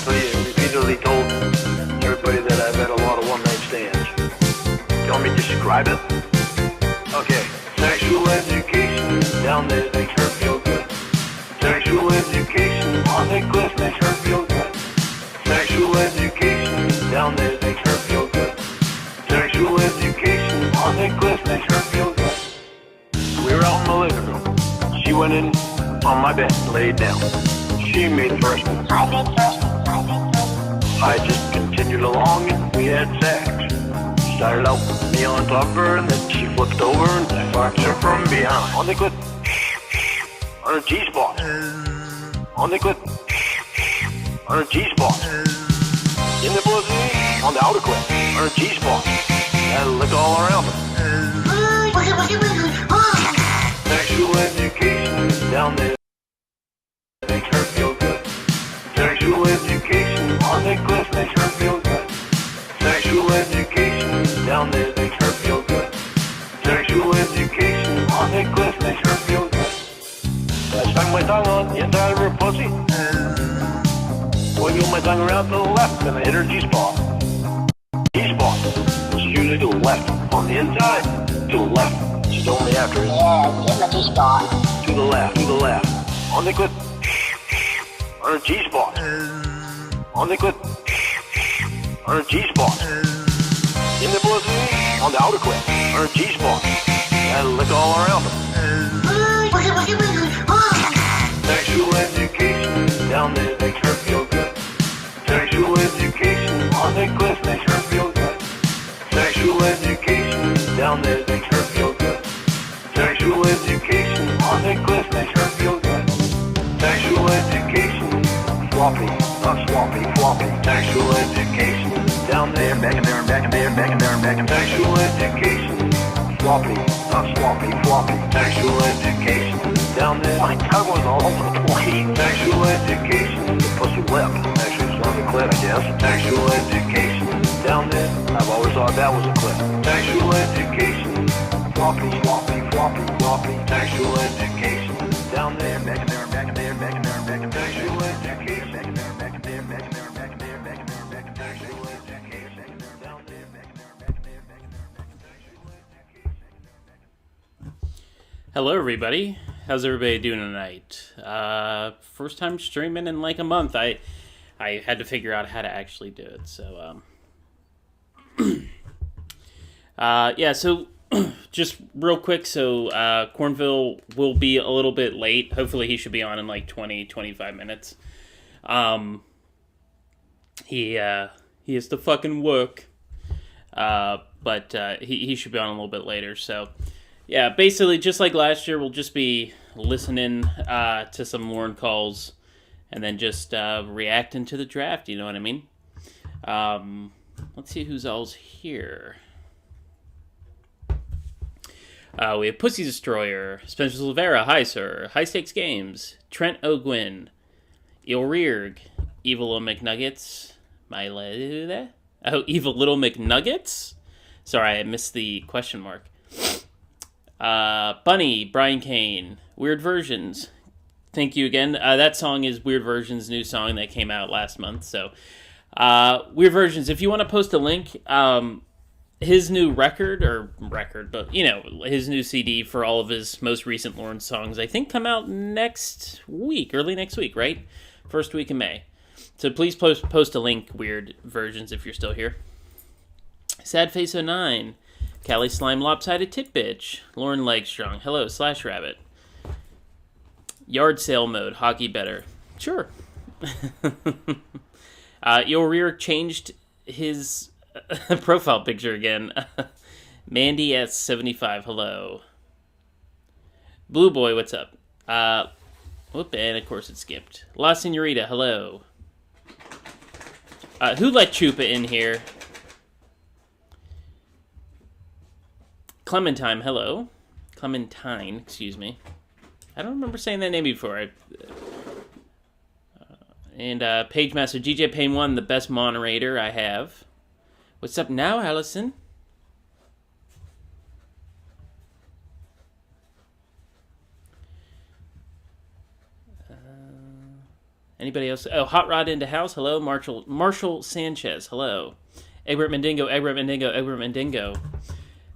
repeatedly told everybody that I've had a lot of one-night stands. Do you want me to describe it? Okay. Sexual education down there makes her feel good. Sexual education on the cliff makes her feel good. Sexual education down there makes her feel good. Sexual education on the cliff makes her feel good. We were out in the living room. She went in on my bed, laid down. She made the first move. I just continued along and we had sex. Started out with me on top of her and then she flipped over and I fucked her from behind. On the clip. On her G-spot. On the clip. On her G-spot. In the pussy. On the outer clip. On her G-spot. And lick all around her. Sexual education down there makes her feel good. Sexual education on the cliff makes her feel good. Sexual education down there makes her feel good. Sexual education on the cliff makes her feel good. I stuck my tongue on the inside of her pussy. Wiggled my tongue around to the left and I hit her G-spot. G-spot. It's usually to the left. On the inside, to the left. She's only after it. Yeah, hit my G-spot. To the left, to the left. On the clip. On her G-spot. On the clip. On her G-spot. In the pussy. On the outer clip. On her G-spot. And lick all around her. Sexual education down there makes her feel good. Sexual education on the cliff makes her feel good. Sexual education down there makes her feel good. Sexual education on the cliff makes her feel good. Sexual education, floppy, not sloppy, floppy. Sexual education down there, back and there, back and there, back and there, back and there. Sexual education, floppy, not sloppy, floppy. Sexual education down there. My tongue was all over the place. Sexual education, the pussy lip. Actually, it's on the clip, I guess. Sexual education down there. I've always thought that was a clip. Sexual education, floppy, floppy, floppy, floppy. Sexual education down there, back and there, back and there, back and there, back and there. Sexual education, back and there, back and there, back and there, back and there, back and there, back and there. Sexual education down there, back and there, back and there, back and there, back and there. Sexual education. Hello, everybody. How's everybody doing tonight? First time streaming in like a month. I had to figure out how to actually do it. So, yeah. So, just real quick. So, Cornville will be a little bit late. Hopefully, he should be on in like 20-25 minutes. He has to fucking work. But he should be on a little bit later. So. Yeah, basically, just like last year, we'll just be listening to some Lauren calls and then just reacting to the draft, you know what I mean? Let's see who's all's here. We have Pussy Destroyer, Spencer Silvera, hi sir, High Stakes Games, Trent O'Gwyn, Ilrearg, Evil Little McNuggets, Evil Little McNuggets? Sorry, I missed the question mark. Bunny, Brian Kane, Weird Versions. Thank you again. That song is Weird Versions' new song that came out last month. So, Weird Versions, if you want to post a link, his new but you know, his new CD for all of his most recent Lauren songs, I think come out next week, early next week, right? First week in May. So please post a link, Weird Versions, if you're still here. Sad Face 09. Callie Slime Lopsided Tit Bitch. Lauren Legstrong. Hello, Slash Rabbit. Yard Sale Mode. Hockey Better. Sure. Ilrearg changed his profile picture again. Mandy S75. Hello. Blue Boy, what's up? Whoop, and of course it skipped. La Senorita, hello. Who let Chupa in here? Clementine, hello. Clementine, excuse me. I don't remember saying that name before. And Page Master DJ Payne 1, the best moderator I have. What's up now, Allison? Anybody else? Oh, Hot Rod into house. Hello, Marshall Sanchez. Hello, Egbert Mendingo.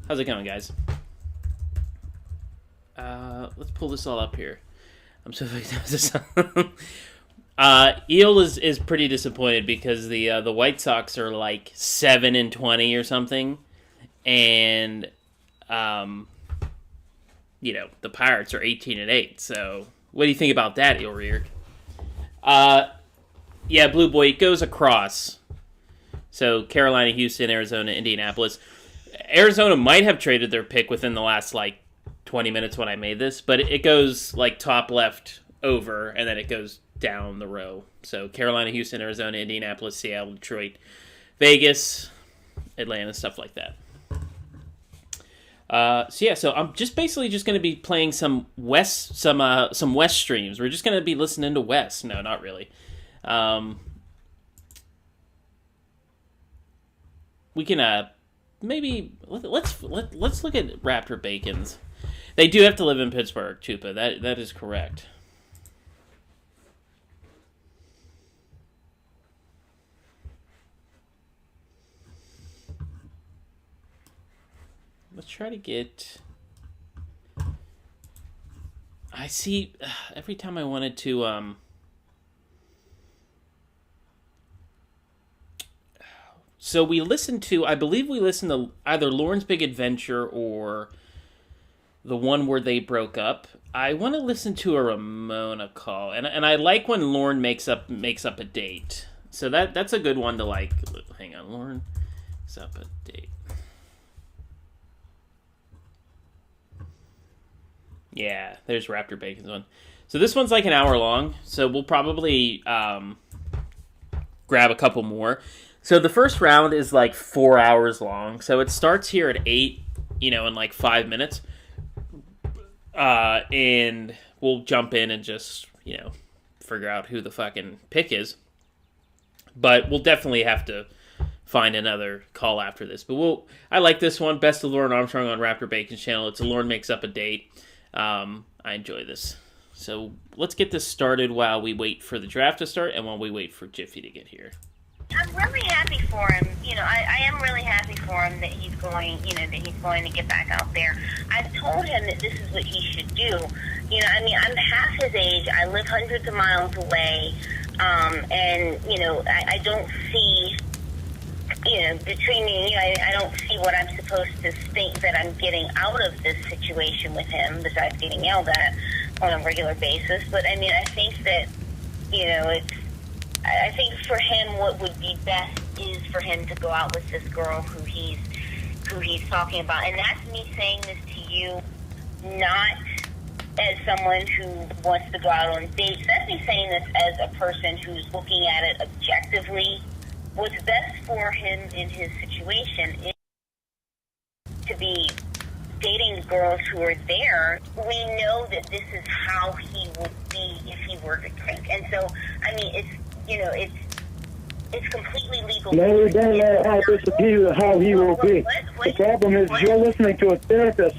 How's it going, guys? Let's pull this all up here. I'm so this. Eel is pretty disappointed because the White Sox are like 7-20 or something, and the Pirates are 18-8. So what do you think about that, Eel Rear? Yeah, Blue Boy, it goes across. So Carolina, Houston, Arizona, Indianapolis. Arizona might have traded their pick within the last 20 minutes when I made this, but it goes top left over, and then it goes down the row. So Carolina, Houston, Arizona, Indianapolis, Seattle, Detroit, Vegas, Atlanta, stuff like that. So I'm basically just going to be playing some West streams. We're just going to be listening to West. No, not really. We can maybe let's look at Raptor Bacons. They do have to live in Pittsburgh, Chupa. That is correct. Let's try to get... I see... every time I wanted to... So we listened to... I believe we listened to either Lauren's Big Adventure or the one where they broke up. I want to listen to a Ramona call. And I like when Lauren makes up a date. So that's a good one to like... Hang on, Lauren makes up a date. Yeah, there's Raptor Bacon's one. So this one's like an hour long, so we'll probably grab a couple more. So the first round is 4 hours long, so it starts here at 8, in 5 minutes. And we'll jump in and just, figure out who the fucking pick is. But we'll definitely have to find another call after this. But I like this one, Best of Lauren Armstrong on Raptor Bacon's channel. It's a Lauren Makes Up a Date. I enjoy this. So let's get this started while we wait for the draft to start and while we wait for Jiffy to get here. I'm really happy for him. I am really happy for him that he's going, to get back out there. I've told him that this is what he should do. I'm half his age. I live hundreds of miles away. I don't see, between me and you, I don't see what I'm supposed to think that I'm getting out of this situation with him, besides getting yelled at on a regular basis. But, I think that, I think for him what would be best is for him to go out with this girl who he's talking about. And that's me saying this to you, not as someone who wants to go out on dates. That's me saying this as a person who's looking at it objectively. What's best for him in his situation is to be dating girls who are there. We know that this is how he would be if he were to drink. And so, it's completely legal. No, we don't know how this will be, how he will be. The problem is you're listening to a therapist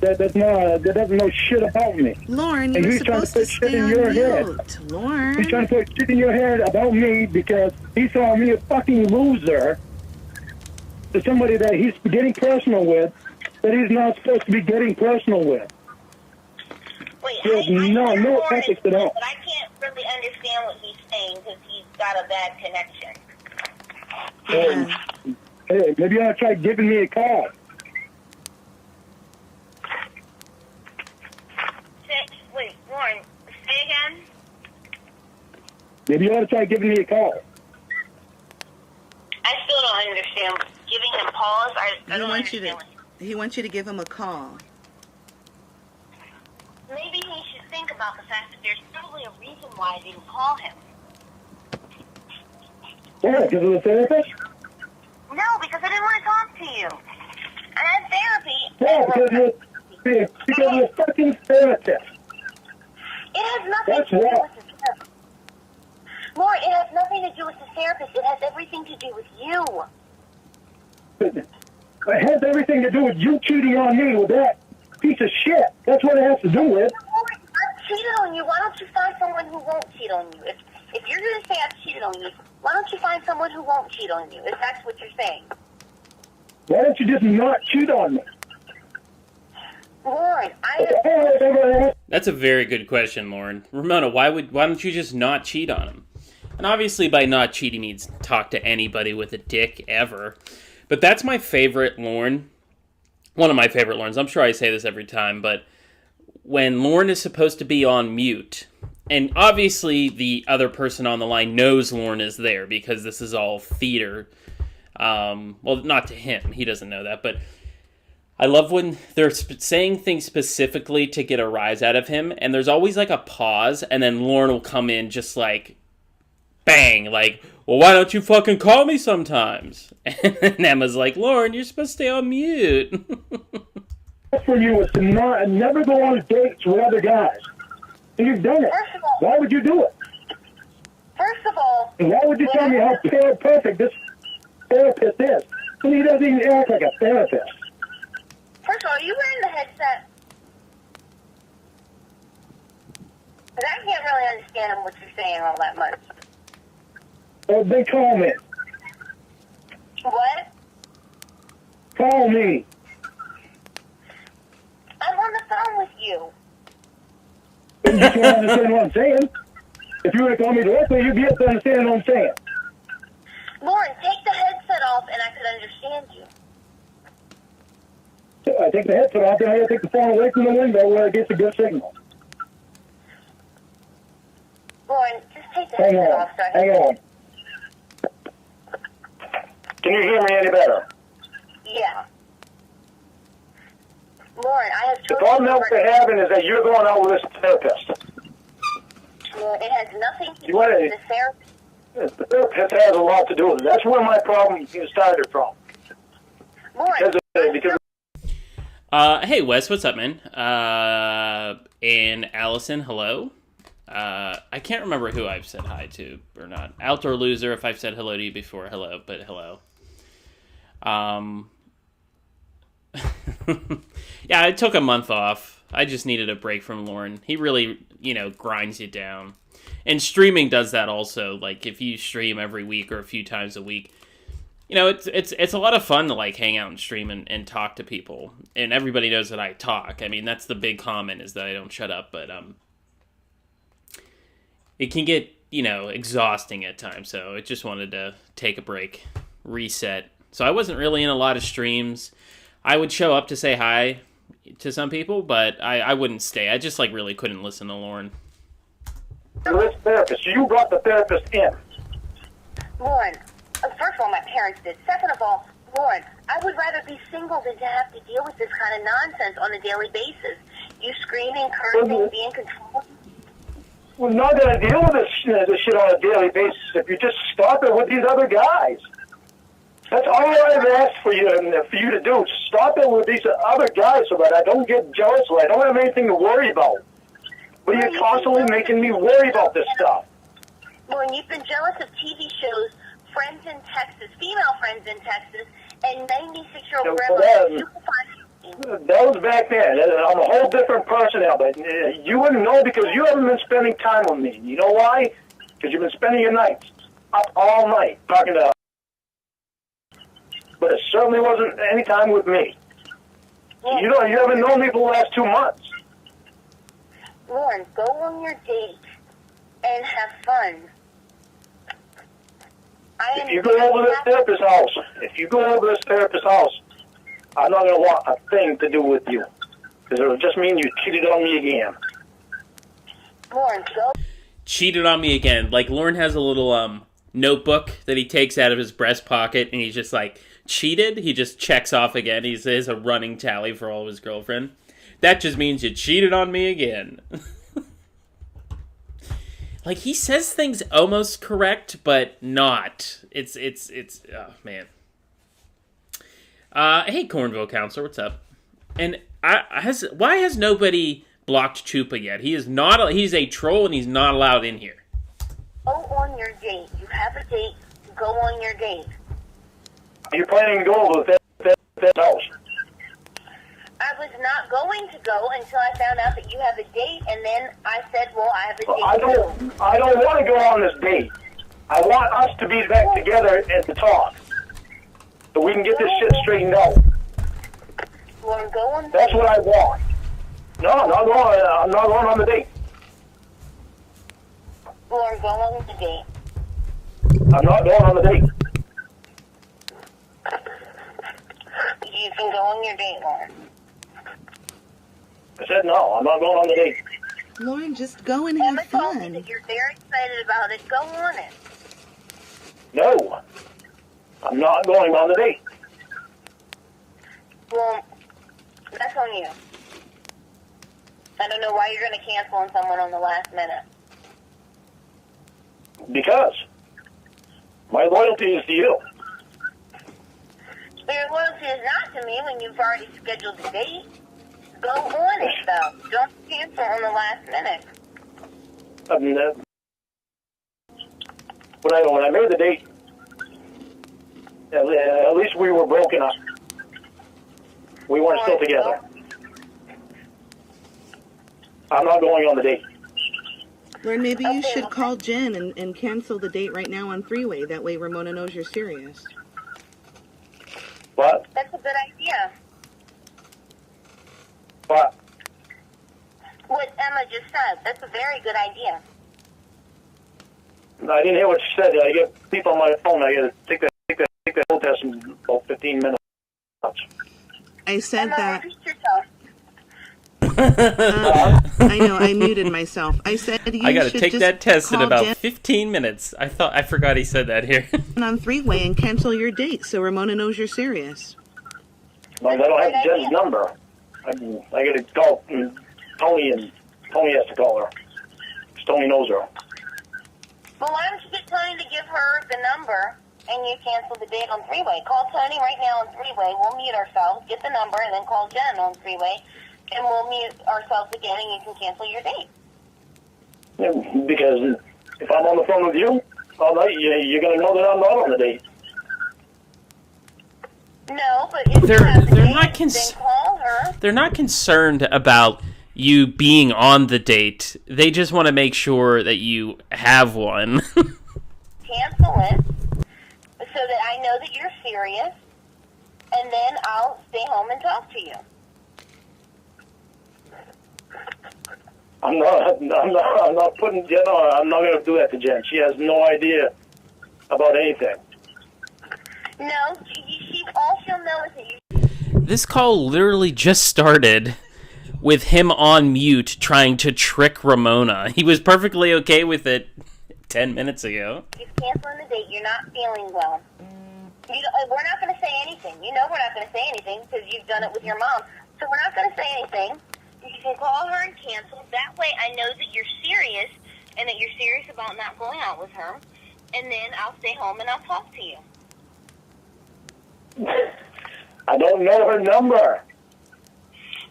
that doesn't know shit about me. Lauren, you're supposed to stay on mute. Lauren. He's trying to put shit in your head about me because he saw me a fucking loser to somebody that he's getting personal with that he's not supposed to be getting personal with. Wait, no ethics at all. But I can't really understand what he's saying because he's got a bad connection. Hey, maybe you ought to try giving me a call. Wait, Lauren, say again? Maybe you ought to try giving me a call. I still don't understand. Giving him pause? I don't understand. He wants you to give him a call. Maybe he should think about the fact that there's probably a reason why I didn't call him. Yeah, because of the therapist? No, because I didn't want to talk to you. I had therapy. Yeah, because of the fucking therapist. It has nothing to do with the therapist. Laura, it has nothing to do with the therapist. It has everything to do with you. It has everything to do with you cheating on me with that piece of shit. That's what it has to do with. I cheated on you. Why don't you find someone who won't cheat on you? If If you're going to say I've cheated on you, why don't you find someone who won't cheat on you, if that's what you're saying? Why don't you just not cheat on me? Lauren, That's a very good question, Lauren. Ramona, why don't you just not cheat on him? And obviously by not cheating means talk to anybody with a dick ever. But that's my favorite Lauren. One of my favorite Laurens. I'm sure I say this every time, but when Lauren is supposed to be on mute, and obviously the other person on the line knows Lauren is there because this is all theater. Well, not to him. He doesn't know that, but I love when they're saying things specifically to get a rise out of him, and there's always like a pause, and then Lauren will come in just like, bang, like, well, why don't you fucking call me sometimes? And Emma's like, Lauren, you're supposed to stay on mute. For you is to never go on dates with other guys. And you've done it. First of all, why would you do it? First of all, and why would you tell me how perfect this therapist is? When he doesn't even act like a therapist. First of all, are you wearing the headset? Because I can't really understand what you're saying all that much. Oh, they call me. What? Call me. I'm on the phone with you. You can't understand what I'm saying. If you were to call me directly, you'd be able to understand what I'm saying. Lauren, take the headset off and I could understand you. I take the headset off, then I take the phone away from the window where it gets a good signal. Lauren, just take the headset off so I can... Hang on. Can you hear me any better? Yeah. Lauren, I have The problem that we're having is that you're going out with this therapist. Well, it has nothing to do What with is- the therapist. The therapist has a lot to do with it. That's where my problem started from. Lauren, Because Hey, Wes, what's up, man? And Allison, hello. I can't remember who I've said hi to or not. Outdoor Loser, if I've said hello to you before, hello, but hello. Yeah, I took a month off. I just needed a break from Lauren. He really, grinds you down. And streaming does that also. Like, if you stream every week or a few times a week, it's a lot of fun to, like, hang out and stream and talk to people. And everybody knows that I talk. I mean, that's the big comment, is that I don't shut up. But, it can get, exhausting at times. So I just wanted to take a break, reset. So I wasn't really in a lot of streams. I would show up to say hi to some people, but I wouldn't stay. I just, really couldn't listen to Lauren. this therapist, you brought the therapist in. Lauren, first of all, my parents did. Second of all, Lauren, I would rather be single than to have to deal with this kind of nonsense on a daily basis. You screaming, cursing, being controlled. We're not going to deal with this shit on a daily basis if you just stop it with these other guys. That's all I've asked for you to do. Stop it with these other guys so that I don't get jealous, so I don't have anything to worry about. But you're constantly making me worry about this stuff. Lauren, you've been jealous of TV shows, Friends in Texas, female Friends in Texas, and 96-year-old grandma. That was back then. I'm a whole different person now, but you wouldn't know because you haven't been spending time with me. You know why? Because you've been spending your nights up all night talking to. But it certainly wasn't any time with me. You haven't known me for the last 2 months. Lauren, go on your date and have fun. If you go over this therapist's house, I'm not going to want a thing to do with you. Because it'll just mean you cheated on me again. Lauren, go. Cheated on me again. Like, Lauren has a little notebook that he takes out of his breast pocket, and he's just like, cheated? He just checks off again. He says a running tally for all of his girlfriend. That just means you cheated on me again. Like, he says things almost correct, but not. It's oh, man. Hey, Cornville Counselor, what's up? And why has nobody blocked Chupa yet? He's a troll and he's not allowed in here. Go on your date. You have a date. Go on your date. Are you planning to go over to that house? I was not going to go until I found out that you have a date, and then I said, well, I have a date. I don't want to go on this date. I want us to be back together and to talk, so we can get this shit straightened out. Lauren, go on the That's date. what I want. No, I'm not going on the date. Lauren, go on the date. I'm not going on the date. You can go on your date, Lauren. I said no, I'm not going on the date. Lauren, just go and Emma have told me fun. that you're very excited about it. Go on it. No, I'm not going on the date. Well, that's on you. I don't know why you're going to cancel on someone on the last minute. Because my loyalty is to you. But your loyalty is not to me when you've already scheduled the date. Go on it, though. Don't cancel on the last minute. I mean, when I made the date, at least we were broken up. We weren't still together. I'm not going on the date. Lauren, maybe you should call Jen and cancel the date right now on three-way. That way Ramona knows you're serious. What? That's a good idea. What? What Emma just said. That's a very good idea. I didn't hear what you said. I get people on my phone. I got to take that whole test in about 15 minutes. I said Emma, that. repeat yourself. I know, I muted myself. I said you I got to should take just that test in call about Jen 15 minutes. I forgot he said that here. on three-way and cancel your date so Ramona knows you're serious. I don't have Jen's number. I got to call Tony, and Tony has to call her. 'Cause Tony knows her. Well, why don't you get Tony to give her the number and you cancel the date on three-way? Call Tony right now on three-way. We'll mute ourselves, get the number, and then call Jen on three-way, and we'll mute ourselves again, and you can cancel your date. Yeah, because if I'm on the phone with you all night, you're going to know that I'm not on the date. No, but if They're- you have the they're date, not then call her. They're not concerned about you being on the date. They just want to make sure that you have one. Cancel it so that I know that you're serious, and then I'll stay home and talk to you. I'm not putting Jen on. I'm not going to do that to Jen. She has no idea about anything. No, all she'll know is that you. This call literally just started with him on mute trying to trick Ramona. He was perfectly okay with it 10 minutes ago. You're canceling the date. You're not feeling well. We're not going to say anything. You know we're not going to say anything because you've done it with your mom. So we're not going to say anything. You can call her and cancel. That way I know that you're serious and that you're serious about not going out with her. And then I'll stay home and I'll talk to you. I don't know her number.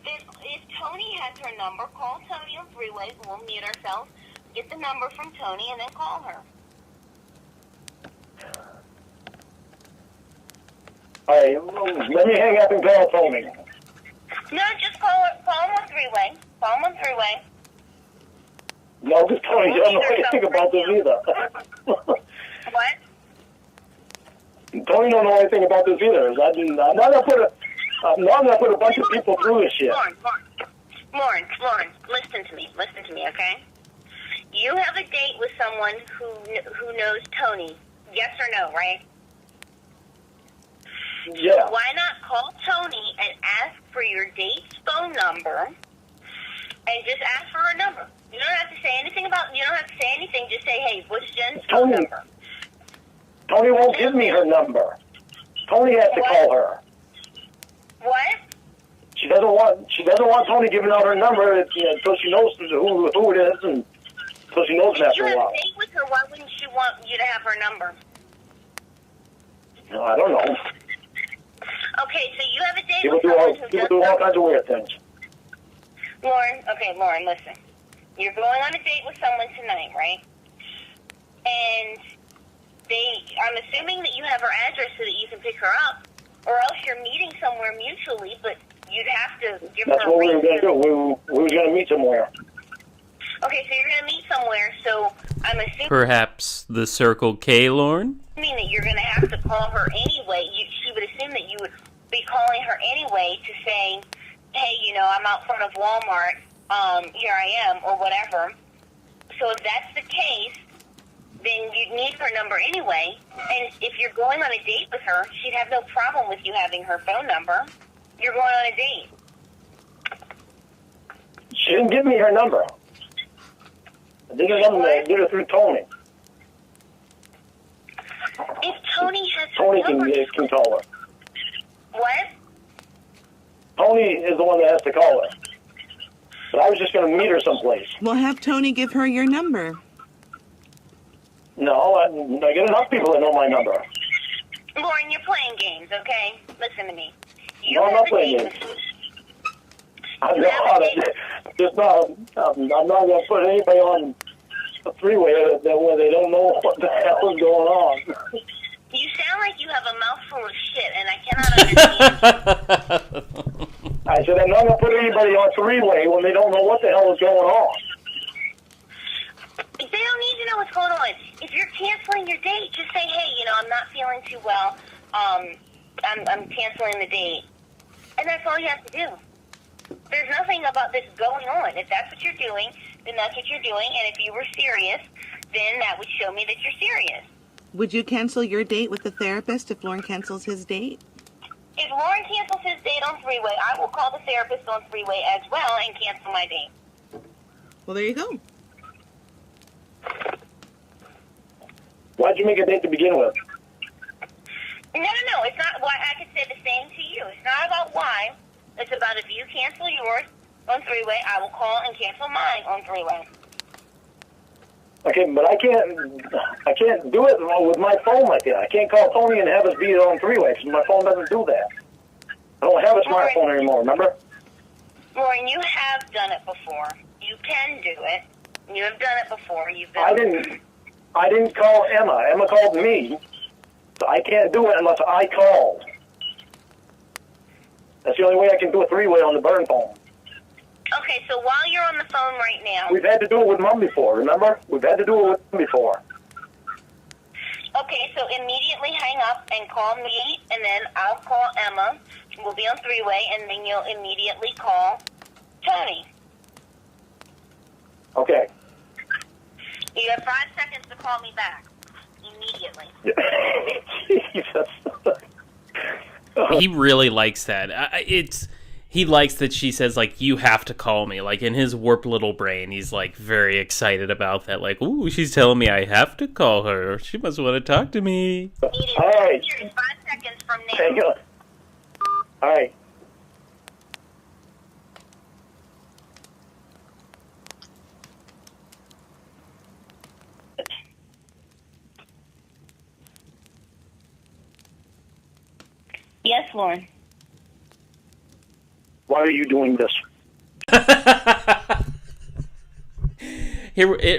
Then if Tony has her number, call Tony on three-way. We'll mute ourselves. Get the number from Tony and then call her. All right, let me hang up and call Tony. No, just call him on three-way. Call him on three-way. No, because Tony doesn't know anything about this either. What? Tony don't know anything about this either. I'm not gonna put a bunch of people through this shit. Lauren, listen to me, okay? You have a date with someone who knows Tony. Yes or no, right? Yeah. So why not call Tony and ask for your date's phone number, and just ask for her number? You don't have to say anything. Just say, hey, what's Jen's phone number? Tony won't give me her number. Tony has to call her. What? She doesn't want Tony giving out her number until she knows who it is, and until she knows If after you a have while. a date with her, why wouldn't she want you to have her number? No, I don't know. Okay, so you have a date People with do someone who all kinds of weird things. Lauren, listen. You're going on a date with someone tonight, right? And I'm assuming that you have her address so that you can pick her up, or else you're meeting somewhere mutually, but you'd have to give That's her what a we were reason. going to do. We were going to meet somewhere. Okay, so you're going to meet somewhere, so I'm assuming Perhaps the Circle K, Lauren? that you're going to have to call her anyway. She would assume that you would be calling her anyway to say, hey, you know, I'm out front of Walmart, here I am, or whatever. So if that's the case, then you'd need her number anyway. And if you're going on a date with her, she'd have no problem with you having her phone number. You're going on a date. She didn't give me her number. I did it through Tony. If Tony has her Tony number... can call her. What? Tony is the one that has to call her. But I was just going to meet her someplace. Well, have Tony give her your number. No, I get enough people that know my number. Lauren, you're playing games, okay? Listen to me. No, I'm not playing games. I'm not going to put anybody on a three-way where they don't know what the hell is going on. You sound like you have a mouthful of shit, and I cannot understand. I said, I'm not going to put anybody on three-way when they don't know what the hell is going on. They don't need to know what's going on. If you're canceling your date, just say, hey, you know, I'm not feeling too well. I'm canceling the date. And that's all you have to do. There's nothing about this going on. If that's what you're doing, then that's what you're doing. And if you were serious, then that would show me that you're serious. Would you cancel your date with the therapist if Lauren cancels his date? If Lauren cancels his date on three-way, I will call the therapist on three-way as well and cancel my date. Well, there you go. Why'd you make a date to begin with? No. It's not why. I could say the same to you. It's not about why. It's about if you cancel yours on three-way, I will call and cancel mine on three-way. Okay, but I can't do it with my phone like that. I can't call Tony and have us be on three-way because my phone doesn't do that. I don't have a smartphone anymore, remember? Lauren, you have done it before. You can do it. You have done it before. I didn't call Emma. Emma called me. So I can't do it unless I called. That's the only way I can do a three-way on the burn phone. Okay, so while you're on the phone right now... We've had to do it with Mom before, remember? We've had to do it with Mom before. Okay, so immediately hang up and call me, and then I'll call Emma. We'll be on three-way, and then you'll immediately call Tony. Okay. You have 5 seconds to call me back. Immediately. Jesus. He really likes that. He likes that she says, like, you have to call me. Like, in his warped little brain, he's, like, very excited about that. Like, ooh, she's telling me I have to call her. She must want to talk to me. All right. 5 seconds from now. Hang on. All right. Yes, Lauren. Why are you doing this?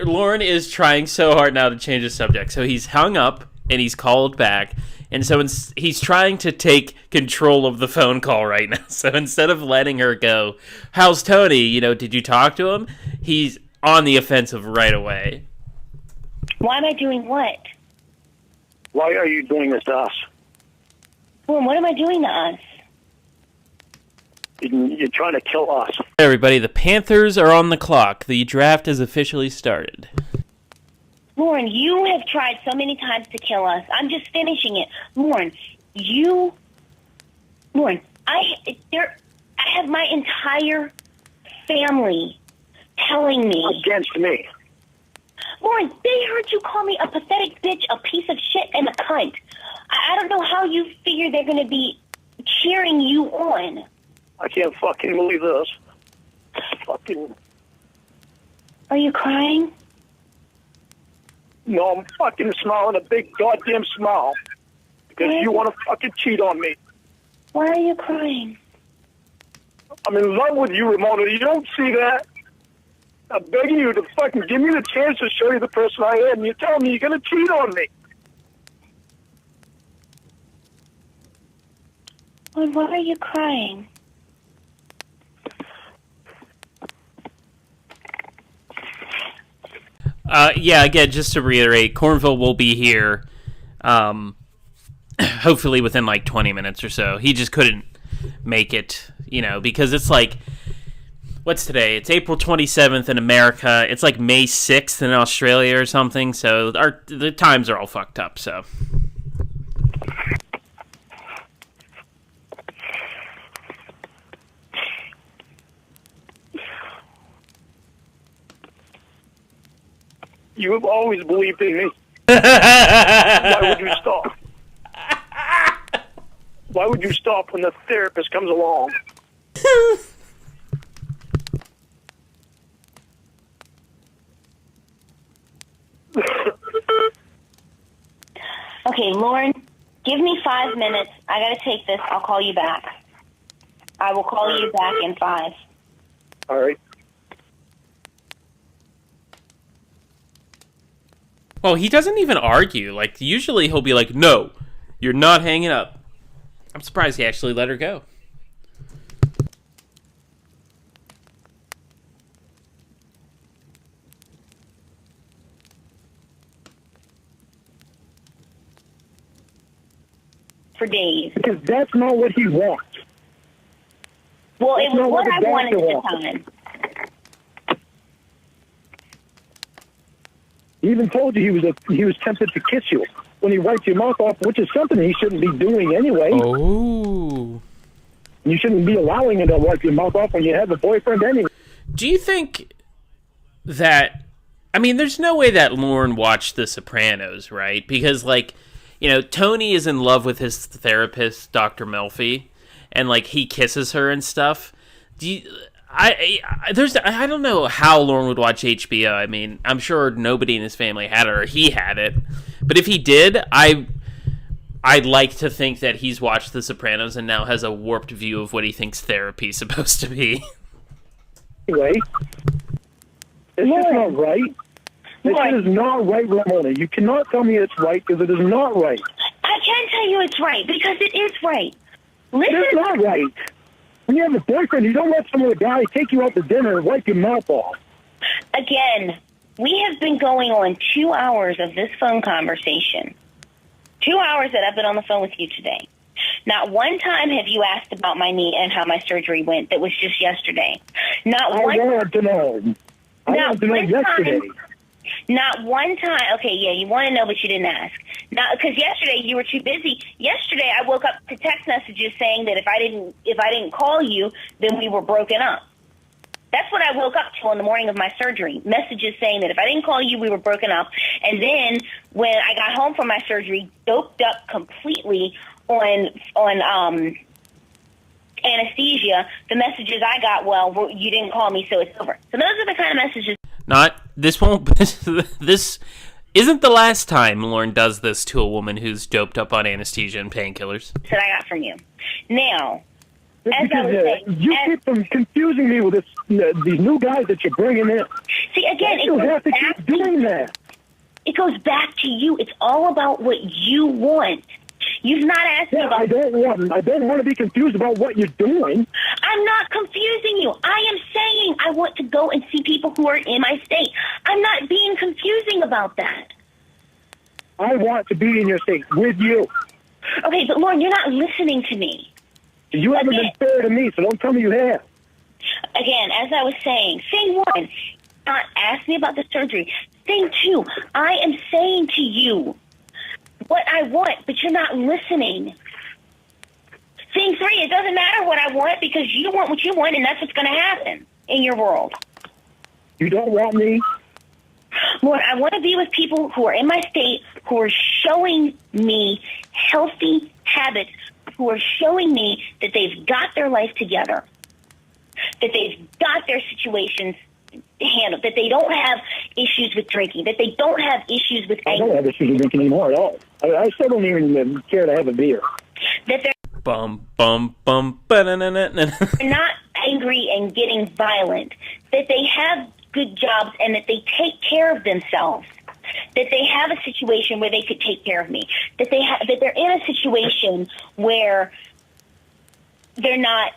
Lauren is trying so hard now to change the subject. So he's hung up and he's called back. And so he's trying to take control of the phone call right now. So instead of letting her go, how's Tony? You know, did you talk to him? He's on the offensive right away. Why am I doing what? Why are you doing this to us? Well, what am I doing to us? You're trying to kill us. Hey everybody, the Panthers are on the clock. The draft has officially started. Lauren, you have tried so many times to kill us. I'm just finishing it. Lauren, I have my entire family telling me. Against me. Lauren, they heard you call me a pathetic bitch, a piece of shit, and a cunt. I don't know how you figure they're going to be cheering you on. I can't fucking believe this. Fucking. Are you crying? No, I'm fucking smiling a big goddamn smile. Because you want to fucking cheat on me. Why are you crying? I'm in love with you, Ramona. You don't see that? I'm begging you to fucking give me the chance to show you the person I am. You're telling me you're going to cheat on me. Well, why are you crying? Yeah, again, just to reiterate, Cornville will be here, hopefully within like 20 minutes or so. He just couldn't make it, because it's like, what's today? It's April 27th in America. It's like May 6th in Australia or something, so the times are all fucked up, so. You have always believed in me. Why would you stop? Why would you stop when the therapist comes along? Okay, Lauren, give me 5 minutes. I gotta take this. I'll call you back. I will call you back in 5. All right. Well, he doesn't even argue. Like, usually he'll be like, no, you're not hanging up. I'm surprised he actually let her go. For days. Because that's not what he wants. Well, it That's was not what what I the wanted doctor at the time. He even told you he was tempted to kiss you when he wiped your mouth off, which is something he shouldn't be doing anyway. Oh. You shouldn't be allowing him to wipe your mouth off when you have a boyfriend anyway. Do you think that... I mean, there's no way that Lauren watched The Sopranos, right? Because, like, Tony is in love with his therapist, Dr. Melfi, and, like, he kisses her and stuff. I don't know how Lauren would watch HBO. I mean, I'm sure nobody in his family had it, or he had it. But if he did, I'd like to think that he's watched The Sopranos and now has a warped view of what he thinks therapy's supposed to be. Anyway, it's just not right. This is not right, Ramona. You cannot tell me it's right because it is not right. I can tell you it's right because it is right. Listen. It's not right. When you have a boyfriend, you don't let some other guy take you out to dinner and wipe your mouth off. Again, we have been going on 2 hours of this phone conversation. 2 hours that I've been on the phone with you today. Not one time have you asked about my knee and how my surgery went. That was just yesterday. Not one. I wanted to know. I wanted to know yesterday. Not one time. Okay, yeah, you want to know, but you didn't ask. Not because yesterday you were too busy. Yesterday I woke up to text messages saying that if I didn't call you, then we were broken up. That's what I woke up to on the morning of my surgery. Messages saying that if I didn't call you, we were broken up. And then when I got home from my surgery, doped up completely on anesthesia, the messages I got, well, you didn't call me, so it's over. So those are the kind of messages. This isn't the last time Lauren does this to a woman who's doped up on anesthesia and painkillers. That I got from you. Now, as because, I was saying, you keep confusing me with these new guys that you're bringing in. See, again, you have to keep doing that. It goes back to you. It's all about what you want. You've not asked me about... I don't want to be confused about what you're doing. I'm not confusing you. I am saying I want to go and see people who are in my state. I'm not being confusing about that. I want to be in your state with you. Okay, but Lauren, you're not listening to me. You haven't been fair to me, so don't tell me you have. Again, as I was saying, thing one, not ask me about the surgery. Thing two, I am saying to you what I want, but you're not listening. Thing three, it doesn't matter what I want because you want what you want, and that's what's going to happen in your world. You don't want me? Lord, I want to be with people who are in my state, who are showing me healthy habits, who are showing me that they've got their life together, that they've got their situations handled, that they don't have issues with drinking, that they don't have issues with anger. I don't have issues with drinking anymore at all. I still don't even care to have a beer. That they're Bum, bum, bum, ba-na-na-na-na. not angry and getting violent, that they have good jobs and that they take care of themselves, that they have a situation where they could take care of me, that they're in a situation where they're not,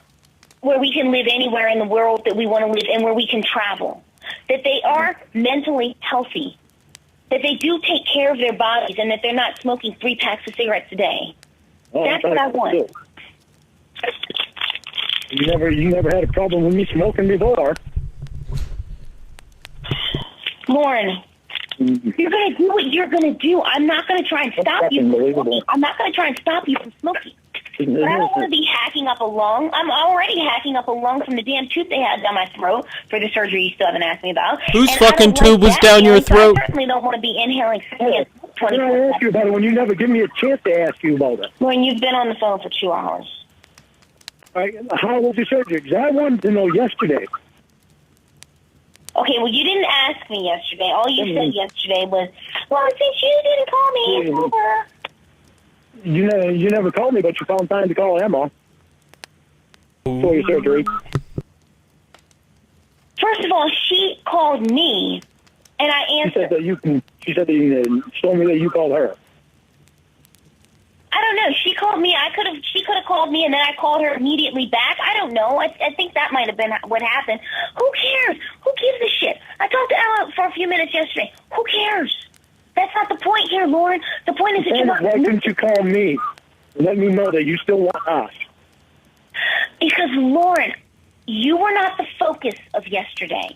where we can live anywhere in the world that we want to live and where we can travel, that they are mentally healthy, that they do take care of their bodies and that they're not smoking 3 packs of cigarettes a day. That's what I want. You never had a problem with me smoking before. Lauren, you're going to do what you're going to do. I'm not going to try and stop you from smoking. I'm not going to try and stop you from smoking. But I don't want to be hacking up a lung. I'm already hacking up a lung from the damn tube they had down my throat for the surgery you still haven't asked me about. Whose And fucking I don't tube was that down your feeling, so throat? I certainly don't want to be inhaling Hey, when I ask you about it when you never give me a chance to ask you about it? When you've been on the phone for 2 hours. All right, how was your surgery? Because I wanted to know yesterday. Okay, well, you didn't ask me yesterday. All you said yesterday was, well, since you didn't call me, it's over. You never called me, but you found time to call Emma for your surgery. First of all, she called me, and I She answered. said that you told me that you called her. I don't know. She called me. She could have called me, and then I called her immediately back. I don't know. I think that might have been what happened. Who cares? Who gives a shit? I talked to Ella for a few minutes yesterday. Who cares? That's not the point here, Lauren. The point is that you're not. Why couldn't you call me and let me know that you still want us? Because, Lauren, you were not the focus of yesterday.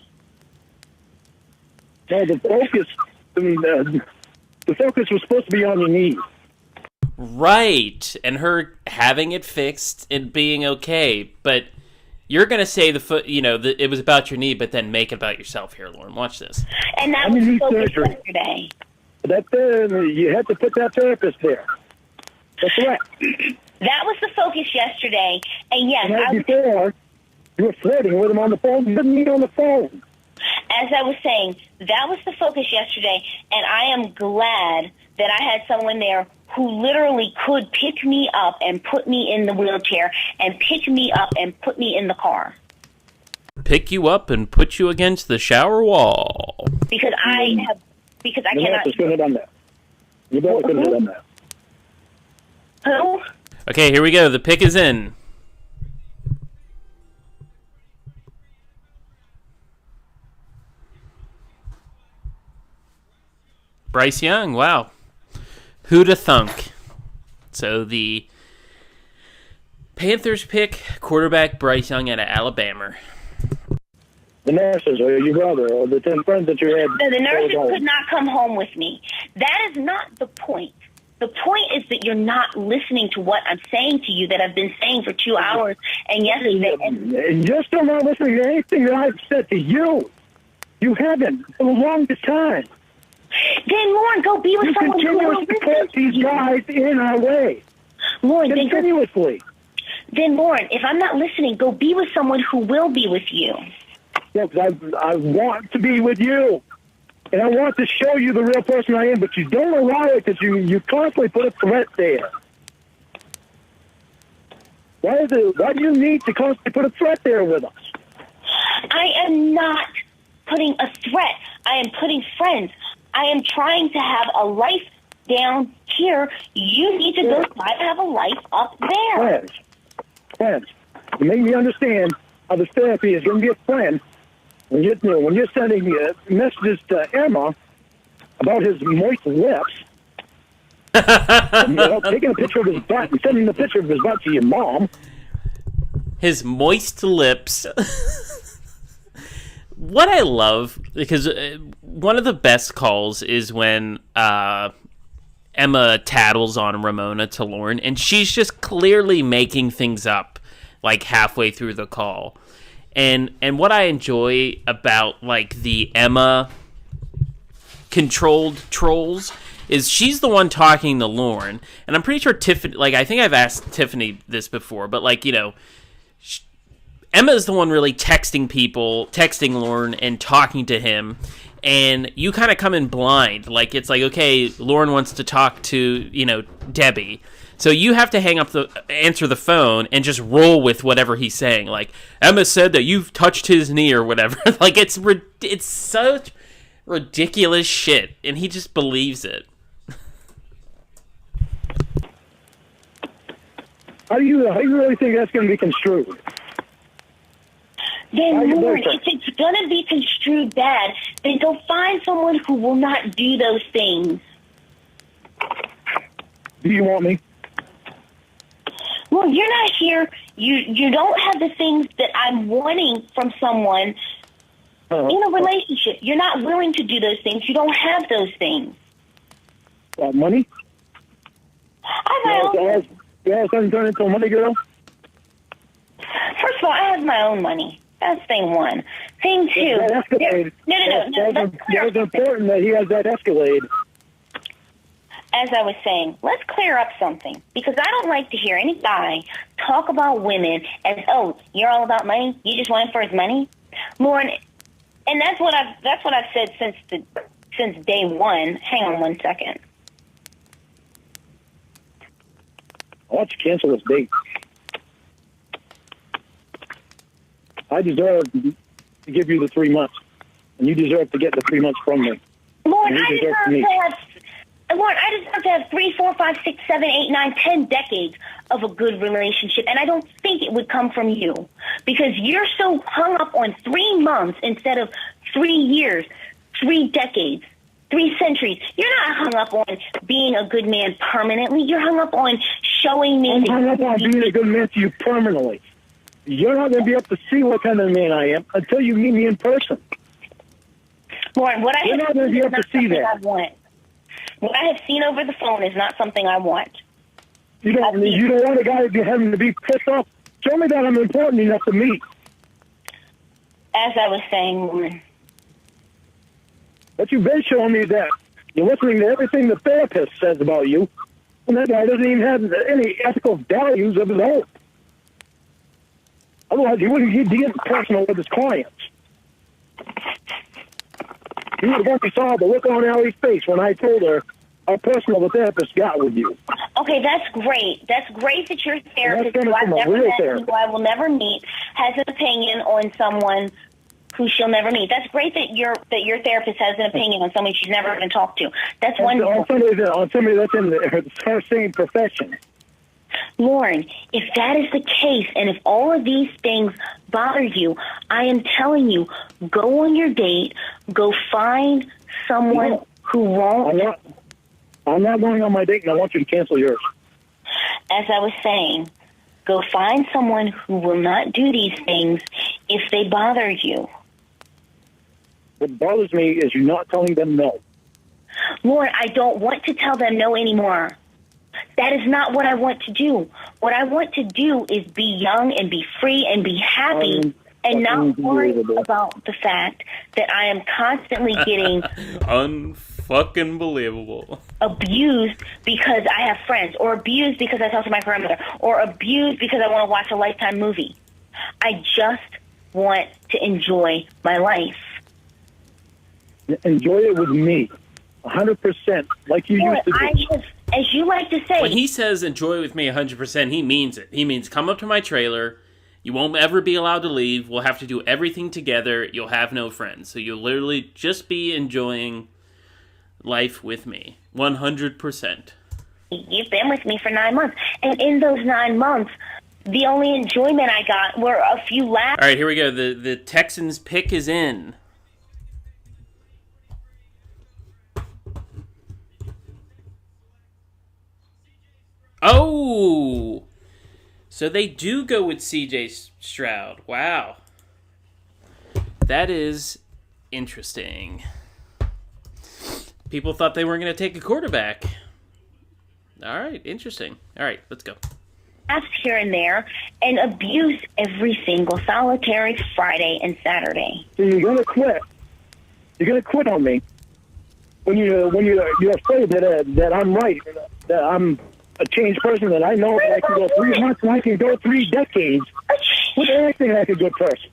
No, the focus. The focus was supposed to be on your knees. Right, and her having it fixed and being okay, but you're gonna say it was about your knee, but then make it about yourself here, Lauren. Watch this. And that was the focus yesterday. You had to put that therapist there. That's right. That was the focus yesterday, and yes, Before, you were flirting with him on the phone. You didn't meet on the phone. As I was saying, that was the focus yesterday, and I am glad that I had someone there who literally could pick me up and put me in the wheelchair and pick me up and put me in the car. Pick you up and put you against the shower wall. Because I cannot. You could have done that. You both could have done that. Who? Okay, here we go. The pick is in. Bryce Young, wow. Who'da thunk? So the Panthers pick quarterback Bryce Young out of Alabama. The nurses or your brother or the 10 friends that you had. No, the nurses could not come home with me. That is not the point. The point is that you're not listening to what I'm saying to you that I've been saying for 2 hours and yesterday. And you're still not listening to anything that I've said to you. You haven't for the longest time. Then, Lauren, go be with You someone who will continuously put these guys in our way. Lauren, continuously. Then, Lauren, if I'm not listening, go be with someone who will be with you. Yeah, because I want to be with you. And I want to show you the real person I am, but you don't allow it because you constantly put a threat there. Why do you need to constantly put a threat there with us? I am not putting a threat. I am putting friends. I am trying to have a life down here. You need to go try to have a life up there. Friends. You make me understand how this therapy is going to be a friend when you're sending messages to Emma about his moist lips. Taking a picture of his butt and sending the picture of his butt to your mom. His moist lips. What I love, because one of the best calls is when Emma tattles on Ramona to Lauren, and she's just clearly making things up, like halfway through the call. And what I enjoy about like the Emma controlled trolls is she's the one talking to Lauren, and I'm pretty sure Tiffany. Like I think I've asked Tiffany this before, but like Emma is the one really texting Lauren and talking to him, and you kind of come in blind. Like, it's like, okay, Lauren wants to talk to, Debbie. So you have to answer the phone and just roll with whatever he's saying. Like, Emma said that you've touched his knee or whatever. Like, it's such ridiculous shit, and he just believes it. How do you really think that's going to be construed? Then, Lauren, if it's going to be construed bad, then go find someone who will not do those things. Do you want me? Well, you're not here. You don't have the things that I'm wanting from someone in a relationship. You're not willing to do those things. You don't have those things. Money? I haven't turned into a money girl? First of all, I have my own money. That's thing one. Thing two. That Escalade. No. That's important that he has that Escalade. As I was saying, let's clear up something, because I don't like to hear any guy talk about women as, oh, you're all about money. You just want him for his money, Lauren. And that's what I've said since day one. Hang on one second. I want you to cancel this date. I deserve to give you the 3 months, and you deserve to get the 3 months from me. Lauren, I deserve to have 3, 4, 5, 6, 7, 8, 9, 10 decades of a good relationship, and I don't think it would come from you, because you're so hung up on 3 months instead of 3 years, 3 decades, 3 centuries. You're not hung up on being a good man permanently. You're hung up on showing me. I'm hung up on being a good man to you permanently. You're not going to be able to see what kind of man I am until you meet me in person. Lauren, what I You're not going to be able to see that. I want. What I have seen over the phone is not something I want. You don't want a guy having to be pissed off. Show me that I'm important enough to meet. As I was saying, Lauren. But you've been showing me that you're listening to everything the therapist says about you, and that guy doesn't even have any ethical values of his own. Otherwise, he wouldn't get personal with his clients. You would have only saw the look on Allie's face when I told her how personal the therapist got with you. Okay, that's great. That's great that your therapist, who I will never meet, has an opinion on someone who she'll never meet. That's great that your therapist has an opinion on someone she's never even talked to. That's wonderful. On somebody that's in her same profession. Lauren, if that is the case, and if all of these things bother you, I am telling you, go on your date, go find someone who won't. I'm not going on my date, and I want you to cancel yours. As I was saying, go find someone who will not do these things if they bother you. What bothers me is you not telling them no. Lauren, I don't want to tell them no anymore. That is not what I want to do. What I want to do is be young and be free and be happy and not worry about the fact that I am constantly getting unfucking believable abused because I have friends, or abused because I talk to my grandmother, or abused because I want to watch a Lifetime movie. I just want to enjoy my life. Enjoy it with me, 100%, like you used to do. As you like to say... When he says enjoy with me 100%, he means it. He means come up to my trailer. You won't ever be allowed to leave. We'll have to do everything together. You'll have no friends. So you'll literally just be enjoying life with me. 100%. You've been with me for 9 months. And in those 9 months, the only enjoyment I got were a few laughs. All right, here we go. The Texans pick is in. Oh! So they do go with C.J. Stroud. Wow. That is interesting. People thought they weren't going to take a quarterback. All right, interesting. All right, let's go. Here and there, and abuse every single solitary Friday and Saturday. So you're going to quit. You're going to quit on me when you're afraid that I'm right, that I'm a changed person, that I know that I can go 3 months and I can go 3 decades with anything like a good person.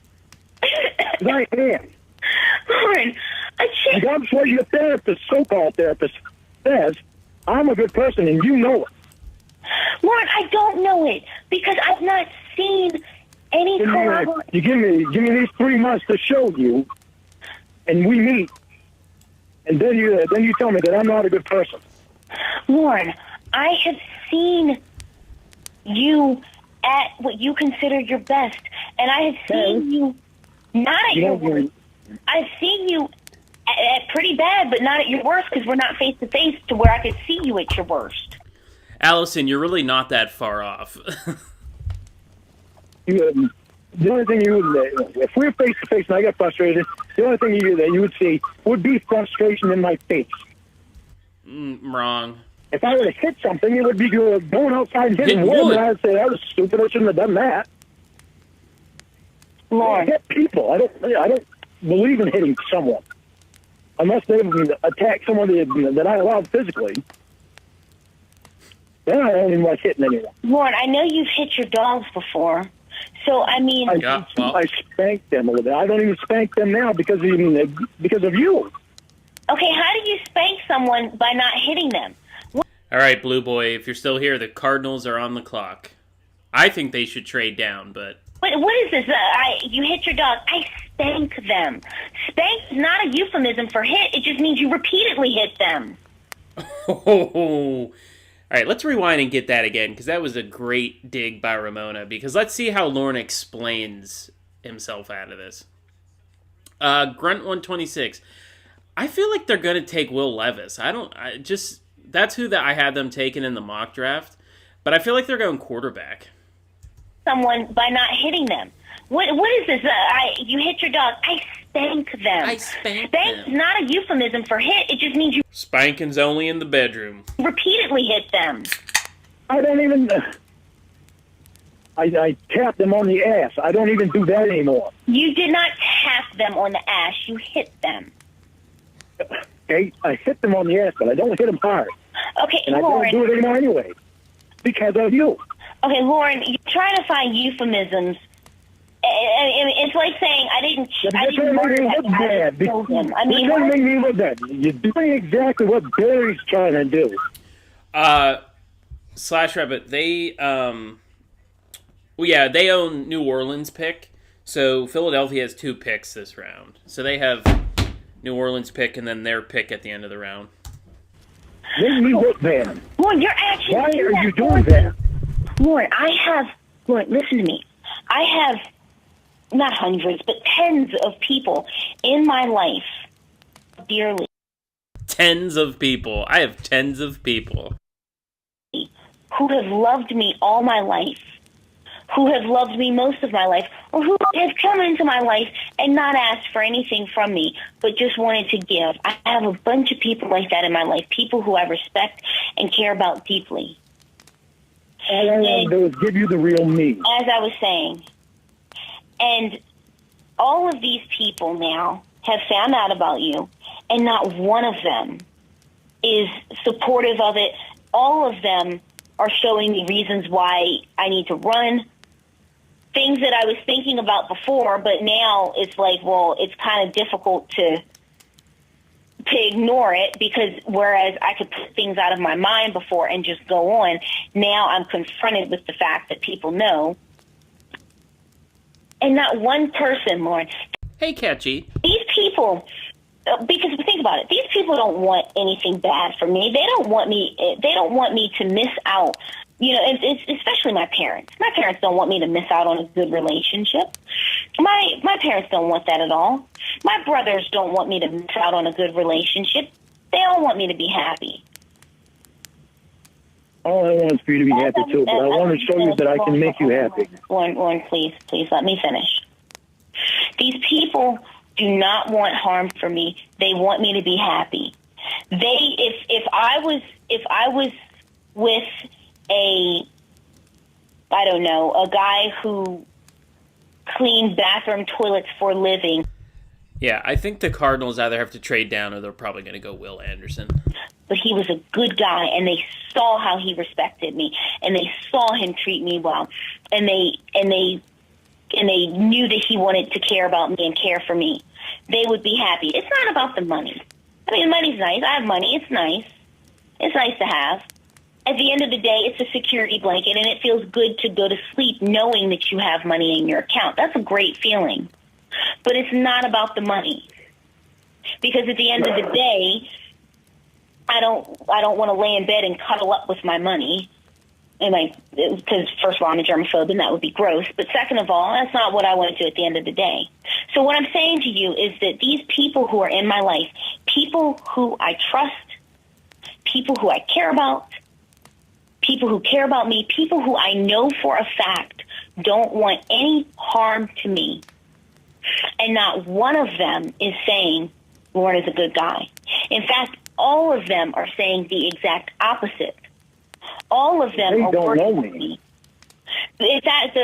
I am. Lauren, that's what your therapist, so-called therapist, says. I'm a good person, and you know it. Lauren, I don't know it because I've not seen any corroboration. You give me these 3 months to show you, and we meet, and then you tell me that I'm not a good person. Lauren, I have seen you at what you consider your best, and I have seen you Not at You your don't worst. I've seen you at pretty bad, but not at your worst because we're not face to face to where I could see you at your worst. Allison, you're really not that far off. the only thing you would, if we were face to face and I got frustrated, the only thing you would see would be frustration in my face. Wrong. If I were to hit something, it would be going outside and hitting Hit wood, wood. and I'd say that was stupid. I shouldn't have done that. I Lauren, hit people. I don't believe in hitting someone unless they attack someone that I allowed physically. Then I don't even like hitting anyone. Lauren, I know you've hit your dogs before, so I mean, Yeah, well. I spanked them a little bit. I don't even spank them now because of you. okay, how do you spank someone by not hitting them? All right, Blue Boy, if you're still here, the Cardinals are on the clock. I think they should trade down, but... What is this? You hit your dog. I spank them. Spank is not a euphemism for hit. It just means you repeatedly hit them. All right, let's rewind and get that again, because that was a great dig by Ramona, because let's see how Lauren explains himself out of this. Grunt126. I feel like they're going to take Will Levis. That's who I had them taken in the mock draft, but I feel like they're going quarterback. Someone by not hitting them. What is this? You hit your dog. I spank them. I spank Spank's them. not a euphemism for hit. It just means you Spanking's only in the bedroom. repeatedly hit them. I don't even. I tap them on the ass. I don't even do that anymore. You did not tap them on the ass. You hit them. Okay, I hit them on the ass, but I don't hit them hard, Okay, and I don't Lauren. do it anymore anyway because of you. Okay, Lauren, you're trying to find euphemisms. It's like saying I didn't murder that guy. I killed him. I mean, You're trying to make me look bad. You're doing exactly what Barry's trying to do. Slash Rabbit, they they own New Orleans pick. So Philadelphia has 2 picks this round. So they have New Orleans pick and then their pick at the end of the round. Make me look bad. Lauren, you're actually Why doing are that you for doing me. that? Lauren, listen to me. I have not hundreds, but tens of people in my life dearly Tens of people. I have tens of people. who have loved me all my life, who have loved me most of my life, or who have come into my life and not asked for anything from me, but just wanted to give. I have a bunch of people like that in my life, people who I respect and care about deeply. All I want to do is give you the real me. As I was saying. And all of these people now have found out about you, and not one of them is supportive of it. All of them are showing me reasons why I need to run. Things that I was thinking about before, but now it's like, well, it's kind of difficult to ignore it, because whereas I could put things out of my mind before and just go on, now I'm confronted with the fact that people know. And not one person, Lauren. Hey, Catchy. These people, because think about it, these people don't want anything bad for me. They don't want me to miss out. You know, it's especially my parents. My parents don't want me to miss out on a good relationship. My parents don't want that at all. My brothers don't want me to miss out on a good relationship. They all want me to be happy. All I want is for you to be happy too, but I want to show you that I can make you happy. Lauren, please let me finish. These people do not want harm for me. They want me to be happy. If I was with a guy who cleaned bathroom toilets for a living. Yeah, I think the Cardinals either have to trade down or they're probably going to go Will Anderson. But he was a good guy, and they saw how he respected me, and they saw him treat me well, and they knew that he wanted to care about me and care for me. They would be happy. It's not about the money. I mean, the money's nice. I have money. It's nice. It's nice to have. At the end of the day, it's a security blanket, and it feels good to go to sleep knowing that you have money in your account. That's a great feeling. But it's not about the money. Because at the end of the day, I don't want to lay in bed and cuddle up with my money. And because first of all, I'm a germaphobe, and that would be gross. But second of all, that's not what I want to do at the end of the day. So what I'm saying to you is that these people who are in my life, people who I trust, people who I care about, people who care about me, people who I know for a fact don't want any harm to me, and not one of them is saying Lauren is a good guy. In fact, all of them are saying the exact opposite. All of them are working with me. In fact,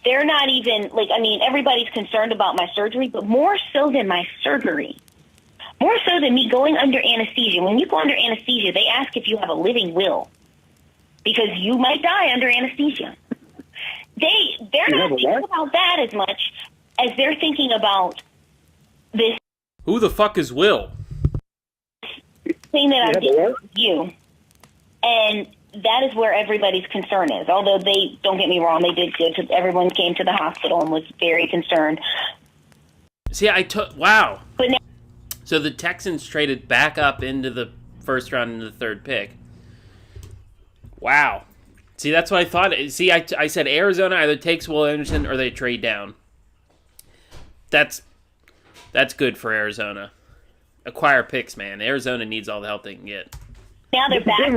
they're not even, everybody's concerned about my surgery, but more so than my surgery. More so than me going under anesthesia. When you go under anesthesia, they ask if you have a living will, because you might die under anesthesia. They're not thinking about that as much as they're thinking about this. Who the fuck is Will? Thing that I'm doing with you. And that is where everybody's concern is. Although don't get me wrong, they did good. Everyone came to the hospital and was very concerned. See, wow. But now, so the Texans traded back up into the first round and the third pick. Wow. See, that's what I thought. See, I said Arizona either takes Will Anderson or they trade down. That's good for Arizona. Acquire picks, man. Arizona needs all the help they can get. now they're back.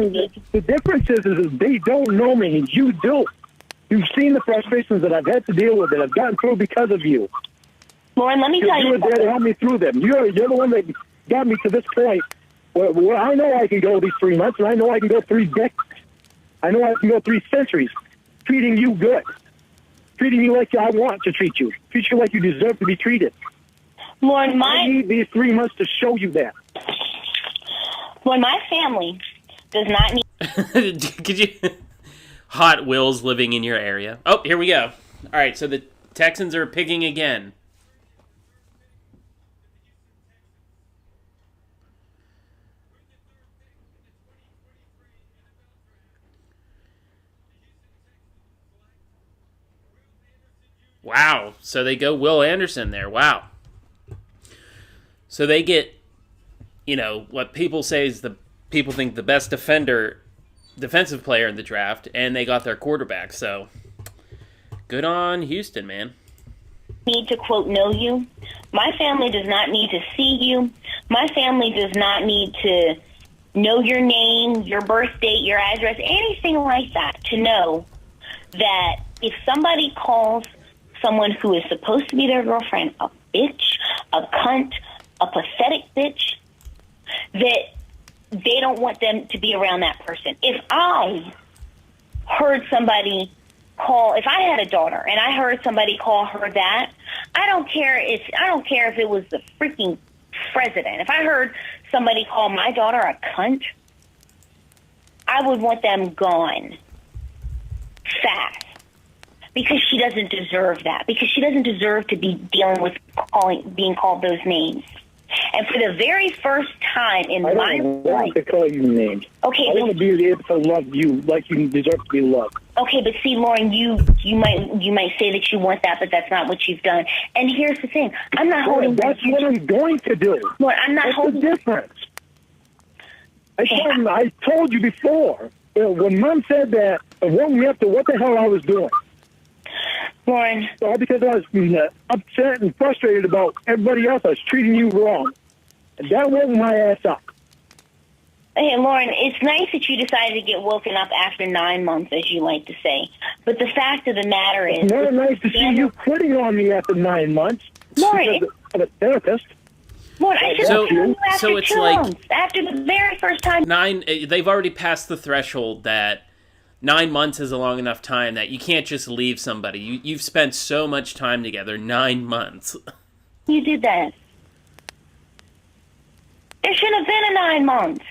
The difference is they don't know me, and you do. You've seen the frustrations that I've had to deal with that I've gotten through because of you. Lauren, let me tell you. You were there to help me through them. You're the one that got me to this point where I know I can go these 3 months, and I know I can go 3 decades. I know I can go 3 centuries, treating you good, treating you like I want to treat you you like you deserve to be treated. Lauren, I need these 3 months to show you that. Lauren, my family does not need... Could you... Hot Wheels living in your area. Oh, here we go. All right, so the Texans are picking again. Wow, so they go Will Anderson there. Wow. So they get, what people say is people think the best defensive player in the draft, and they got their quarterback. So good on Houston, man. Need to, quote, know you. My family does not need to see you. My family does not need to know your name, your birth date, your address, anything like that, to know that if somebody calls someone who is supposed to be their girlfriend a bitch, a cunt, a pathetic bitch, that they don't want them to be around that person. If I heard somebody if I had a daughter and I heard somebody call her that, I don't care if it was the freaking president. If I heard somebody call my daughter a cunt, I would want them gone fast. Because she doesn't deserve that. Because she doesn't deserve to be dealing with being called those names. And for the very first time in my life... I don't want to call you names. Okay, I want to be able to love you like you deserve to be loved. Okay, but see, Lauren, you might say that you want that, but that's not what you've done. And here's the thing. I'm not holding... That's what I'm going to do. Lauren, I'm not holding... What's the difference? I told you before, when Mom said that, it woke me up to what the hell I was doing. Lauren. All because I was upset and frustrated about everybody else. I was treating you wrong. And that woke my ass up. Hey, Lauren, it's nice that you decided to get woken up after 9 months, as you like to say. But the fact of the matter is... It's not nice to see you quitting on me after 9 months. Lauren, I'm a therapist. Lauren, I should have told you after 2 months. After the very first time... They've already passed the threshold that 9 months is a long enough time that you can't just leave somebody. You've spent so much time together, 9 months. You did that. There shouldn't have been a 9 months.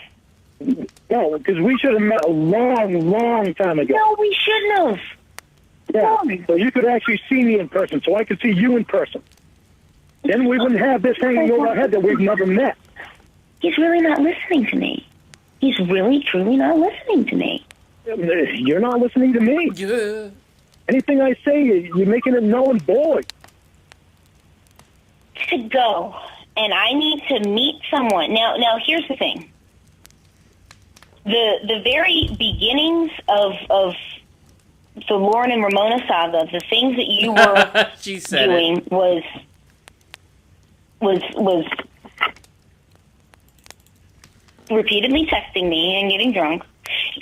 No, because we should have met a long, long time ago. No, we shouldn't have. Yeah, so you could actually see me in person, so I could see you in person. Then we wouldn't have this hanging over our head that we've never met. He's really not listening to me. He's really, truly not listening to me. You're not listening to me. Yeah. Anything I say, you're making it null and void. To go, and I need to meet someone. Now, here's the thing. the very beginnings of the Lauren and Ramona saga, the things that you were she said doing it. was repeatedly texting me and getting drunk.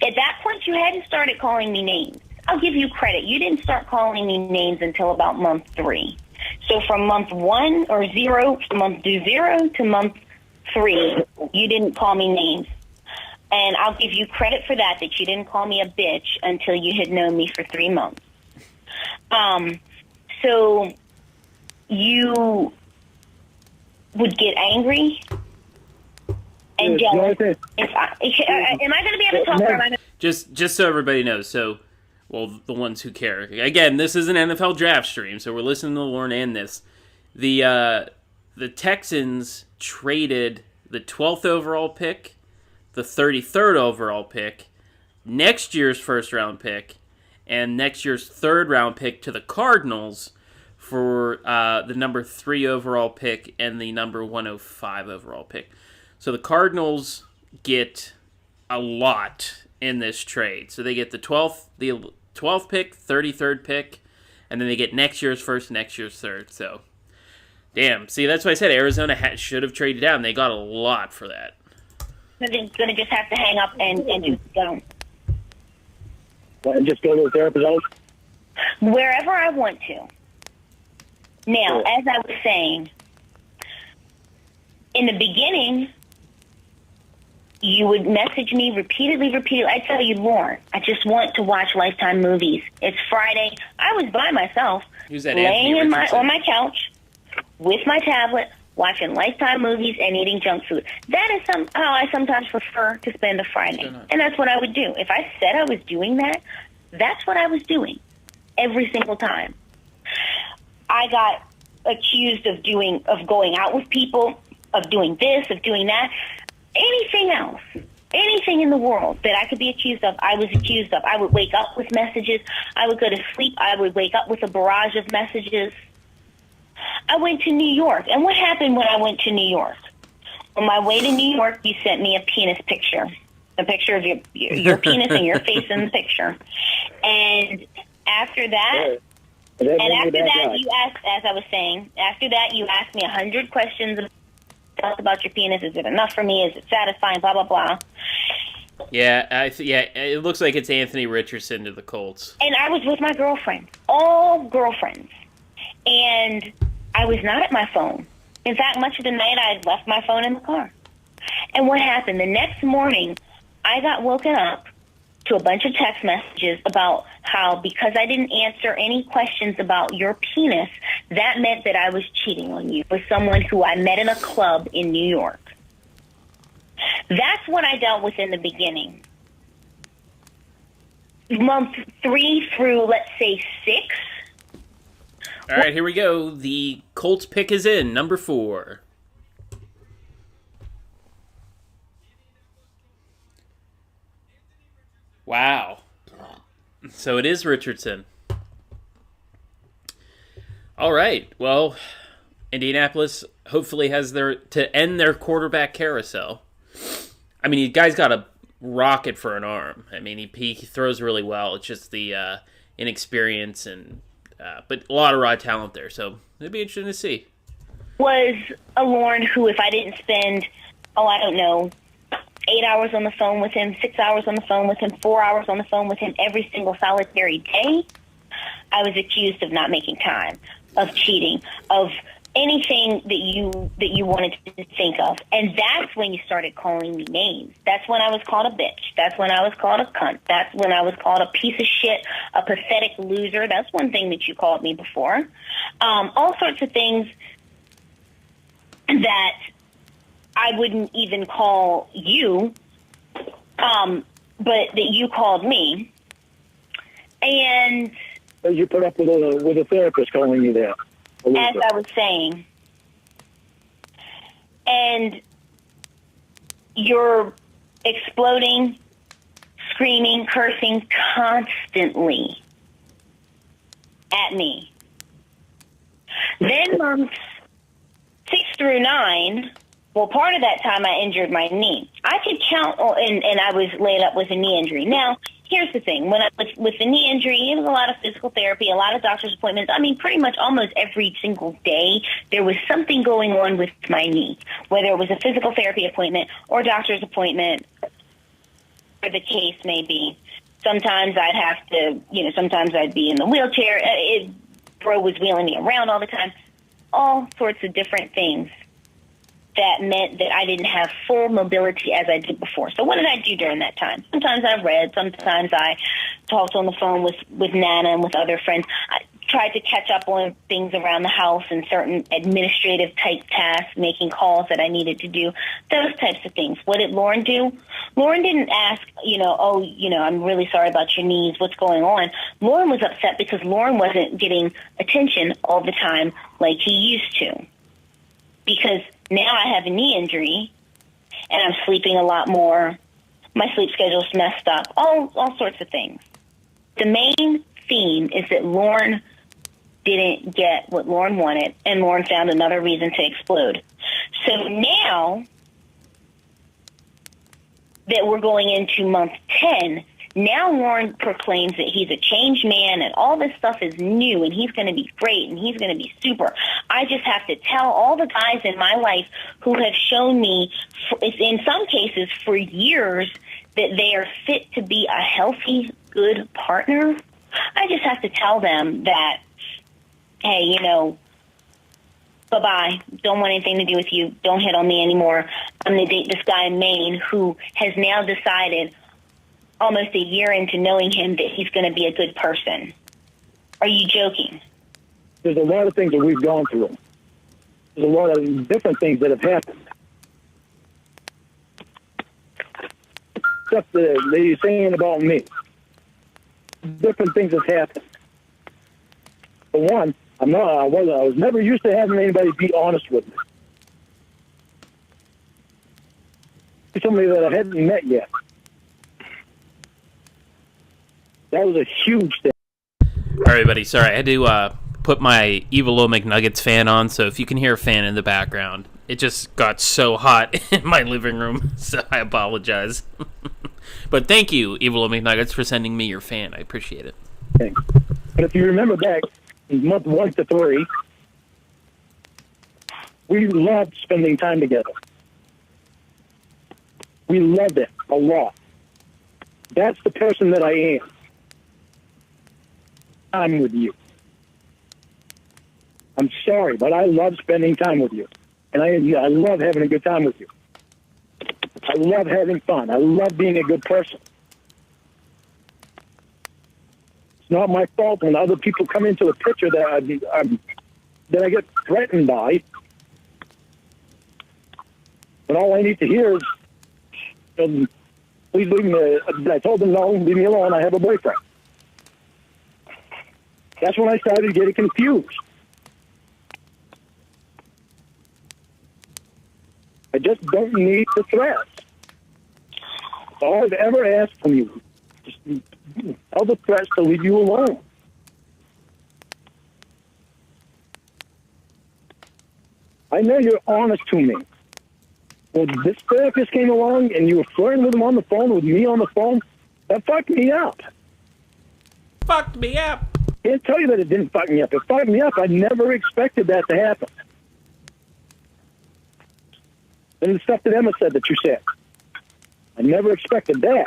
At that point, you hadn't started calling me names. I'll give you credit. You didn't start calling me names until about month 3. So from month 1 or 0, month 0 to month 3, you didn't call me names. And I'll give you credit for that you didn't call me a bitch until you had known me for 3 months. So you would get angry and jealous. Am I going to be able to talk? Or am I gonna... Just so everybody knows. So, well, the ones who care. Again, this is an NFL draft stream, so we're listening to Lauren and this. The Texans traded the 12th overall pick, the 33rd overall pick, next year's first-round pick, and next year's third-round pick to the Cardinals for the number 3 overall pick and the number 105 overall pick. So the Cardinals get a lot in this trade. So they get the 12th pick, 33rd pick, and then they get next year's first, next year's third. So, damn. See, that's why I said Arizona should have traded down. They got a lot for that. They're going to just have to hang up and just go. And just go to the therapist office? Wherever I want to. Now, as I was saying, in the beginning, you would message me repeatedly. I'd tell you, Lauren, I just want to watch Lifetime movies. It's Friday. I was by myself, laying on my couch with my tablet, watching Lifetime movies and eating junk food. That is how I sometimes prefer to spend a Friday. And that's what I would do. If I said I was doing that, that's what I was doing every single time. I got accused of going out with people, of doing this, of doing that. Anything else, anything in the world that I could be accused of, I was accused of. I would wake up with messages. I would go to sleep. I would wake up with a barrage of messages. I went to New York. And what happened when I went to New York? On my way to New York, you sent me a penis picture, a picture of your penis and your face in the picture. And after that, you asked, as I was saying, after that, you asked me 100 questions about your penis. Is it enough for me? Is it satisfying? Blah, blah, blah. Yeah, it looks like it's Anthony Richardson to the Colts. And I was with my girlfriend, all girlfriends. And I was not at my phone. In fact, much of the night, I had left my phone in the car. And what happened? The next morning, I got woken up to a bunch of text messages about how, because I didn't answer any questions about your penis, that meant that I was cheating on you with someone who I met in a club in New York. That's what I dealt with in the beginning. Month 3 through, let's say, 6. All right, here we go. The Colts pick is in, number 4. Wow. So it is Richardson. All right. Well, Indianapolis hopefully has to end their quarterback carousel. I mean, the guy's got a rocket for an arm. I mean, he throws really well. It's just the inexperience but a lot of raw talent there. So it'd be interesting to see. Was a Lauren who, if I didn't spend, I don't know, 8 hours on the phone with him, 6 hours on the phone with him, 4 hours on the phone with him every single solitary day, I was accused of not making time, of cheating, of anything that you wanted to think of. And that's when you started calling me names. That's when I was called a bitch. That's when I was called a cunt. That's when I was called a piece of shit, a pathetic loser. That's one thing that you called me before. All sorts of things that I wouldn't even call you, but that you called me. And you put up with a therapist calling you that. As I was saying. And you're exploding, screaming, cursing constantly at me. Then months 6 through 9, well, part of that time I injured my knee. I could count, and I was laid up with a knee injury. Now, here's the thing. When I was with the knee injury, it was a lot of physical therapy, a lot of doctor's appointments. I mean, pretty much almost every single day, there was something going on with my knee, whether it was a physical therapy appointment or doctor's appointment, or the case may be. Sometimes I'd have to, sometimes I'd be in the wheelchair. Bro was wheeling me around all the time. All sorts of different things that meant that I didn't have full mobility as I did before. So what did I do during that time? Sometimes I read. Sometimes I talked on the phone with Nana and with other friends. I tried to catch up on things around the house and certain administrative type tasks, making calls that I needed to do, those types of things. What did Lauren do? Lauren didn't ask, I'm really sorry about your knees. What's going on? Lauren was upset because Lauren wasn't getting attention all the time like he used to. Because now I have a knee injury, and I'm sleeping a lot more. My sleep schedule's messed up. All sorts of things. The main theme is that Lauren didn't get what Lauren wanted, and Lauren found another reason to explode. So now that we're going into month 10, now Lauren proclaims that he's a changed man and all this stuff is new and he's going to be great and he's going to be super. I just have to tell all the guys in my life who have shown me, in some cases for years, that they are fit to be a healthy, good partner. I just have to tell them that, hey, bye-bye. Don't want anything to do with you. Don't hit on me anymore. I'm going to date this guy in Maine who has now decided, almost a year into knowing him, that he's going to be a good person. Are you joking? There's a lot of things that we've gone through. There's a lot of different things that have happened. Stuff that you're saying about me. Different things have happened. For one, I was never used to having anybody be honest with me. Somebody that I hadn't met yet. That was a huge thing. All right, everybody. Sorry, I had to put my Evil Old McNuggets fan on, so if you can hear a fan in the background, it just got so hot in my living room, so I apologize. But thank you, Evil Old McNuggets, for sending me your fan. I appreciate it. Thanks. But if you remember back in month 1 to 3, we loved spending time together. We loved it a lot. That's the person that I am. I'm with you. I'm sorry, but I love spending time with you. And I love having a good time with you. I love having fun. I love being a good person. It's not my fault when other people come into the picture that I get threatened by. And all I need to hear is, please leave me. I told them, no, leave me alone. I have a boyfriend. That's when I started getting confused. I just don't need the threats. All I've ever asked from you, just tell the threats to leave you alone. I know you're honest to me. When this therapist came along and you were flirting with him on the phone, with me on the phone, that fucked me up. Fucked me up. I can't tell you that it didn't fuck me up. It fucked me up. I never expected that to happen. And the stuff that Emma said that you said, I never expected that.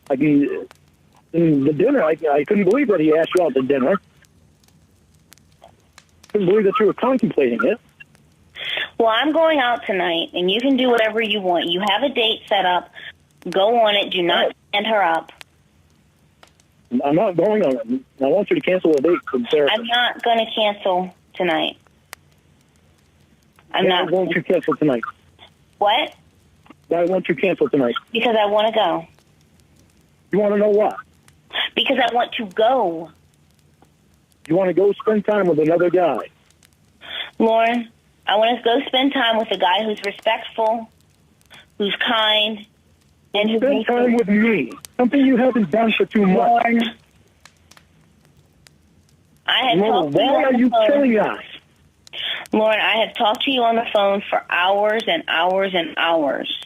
In the dinner, I couldn't believe that he asked you out to dinner. Couldn't believe that you were contemplating it. Well, I'm going out tonight, and you can do whatever you want. You have a date set up. Go on it. Do not send her up. I'm not going on it. I want you to cancel the date for the therapist. I'm not going to cancel tonight. Why won't you cancel tonight? What? Why won't you cancel tonight? Because I want to go. You want to know what? Because I want to go. You want to go spend time with another guy? Lauren, I want to go spend time with a guy who's respectful, who's kind, and who spend time with me. Something you haven't done for 2 months. Lauren, I have Lauren, talked to you why on are the you phone. killing us? Lauren, I have talked to you on the phone for hours and hours and hours.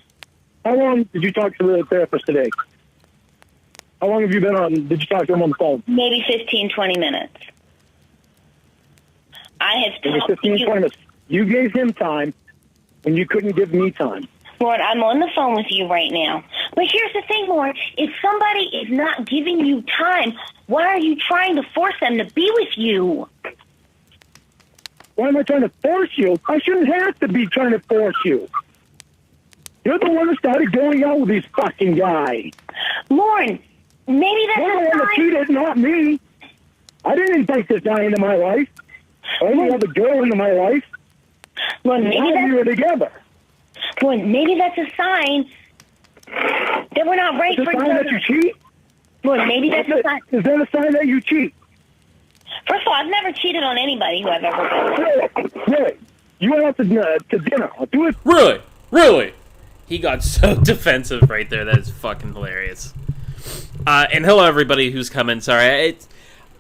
How long did you talk to the therapist today? How long have you been on? Did you talk to him on the phone? Maybe 15, 20 minutes. I have Maybe talked to 15, you. 20 minutes. You gave him time when you couldn't give me time. Lauren, I'm on the phone with you right now. But here's the thing, Lauren. If somebody is not giving you time, why are you trying to force them to be with you? Why am I trying to force you? I shouldn't have to be trying to force you. You're the one that started going out with these fucking guys. Lauren, maybe that's You're the a one that sign. cheated, not me. I didn't invite this guy into my life. Or any other girl into my life. Lauren, maybe Now we were together. Lauren, maybe that's a sign that we're not right Is it for a each sign that you other. cheat? Lauren, maybe that's a sign. Is that a sign that you cheat? First of all, I've never cheated on anybody who I've ever been with. Really? You went out to dinner. I'll do it. Really? Really? He got so defensive right there. That is fucking hilarious. And hello, everybody who's coming. Sorry,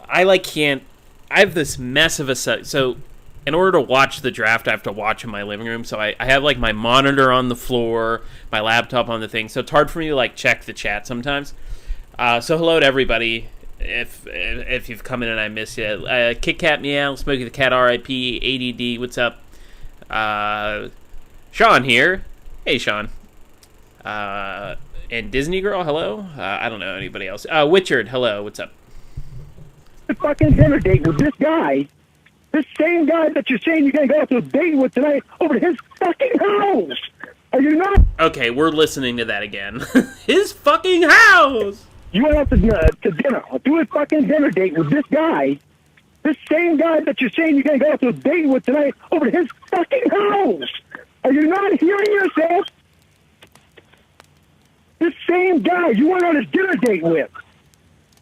I can't. I have this mess of a set. So, in order to watch the draft, I have to watch in my living room. So I have like my monitor on the floor, my laptop on the thing. So it's hard for me to like check the chat sometimes. So hello to everybody. If you've come in and I miss you, Kit Kat Meow, Smokey the Cat, R.I.P., ADD, what's up? Sean here. Hey, Sean. And Disney Girl, hello. I don't know anybody else. Witchard, hello. What's up? A fucking dinner date with this guy. This same guy that you're saying you're going to go out to a date with tonight over to his fucking house. Are you not? Okay, we're listening to that again. His fucking house! You went out to dinner. I'll do a fucking dinner date with this guy. This same guy that you're saying you're going to go out to a date with tonight over to his fucking house. Are you not hearing yourself? This same guy you went on a dinner date with.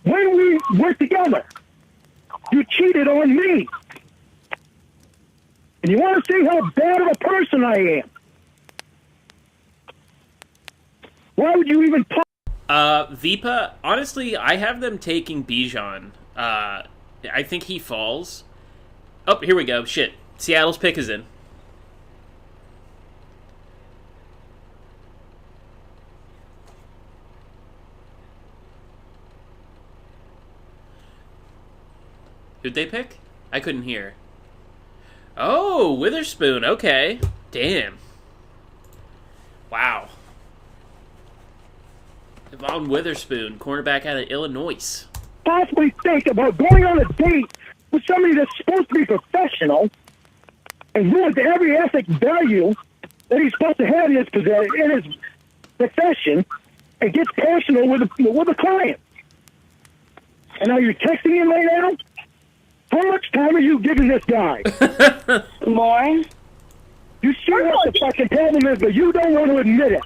When we were together, you cheated on me. And you want to see how bad of a person I am. Why would you even talk? Vipa, honestly, I have them taking Bijan. I think he falls. Oh, here we go. Shit. Seattle's pick is in. Who'd they pick? I couldn't hear. Oh, Witherspoon. Okay. Damn. Wow. Devon Witherspoon, cornerback out of Illinois. Possibly think about going on a date with somebody that's supposed to be professional and ruins every ethic value that he's supposed to have in his profession and gets personal with a client. And now you're texting him right now? How much time are you giving this guy? Lauren? You see what the fucking problem is, but you don't want to admit it.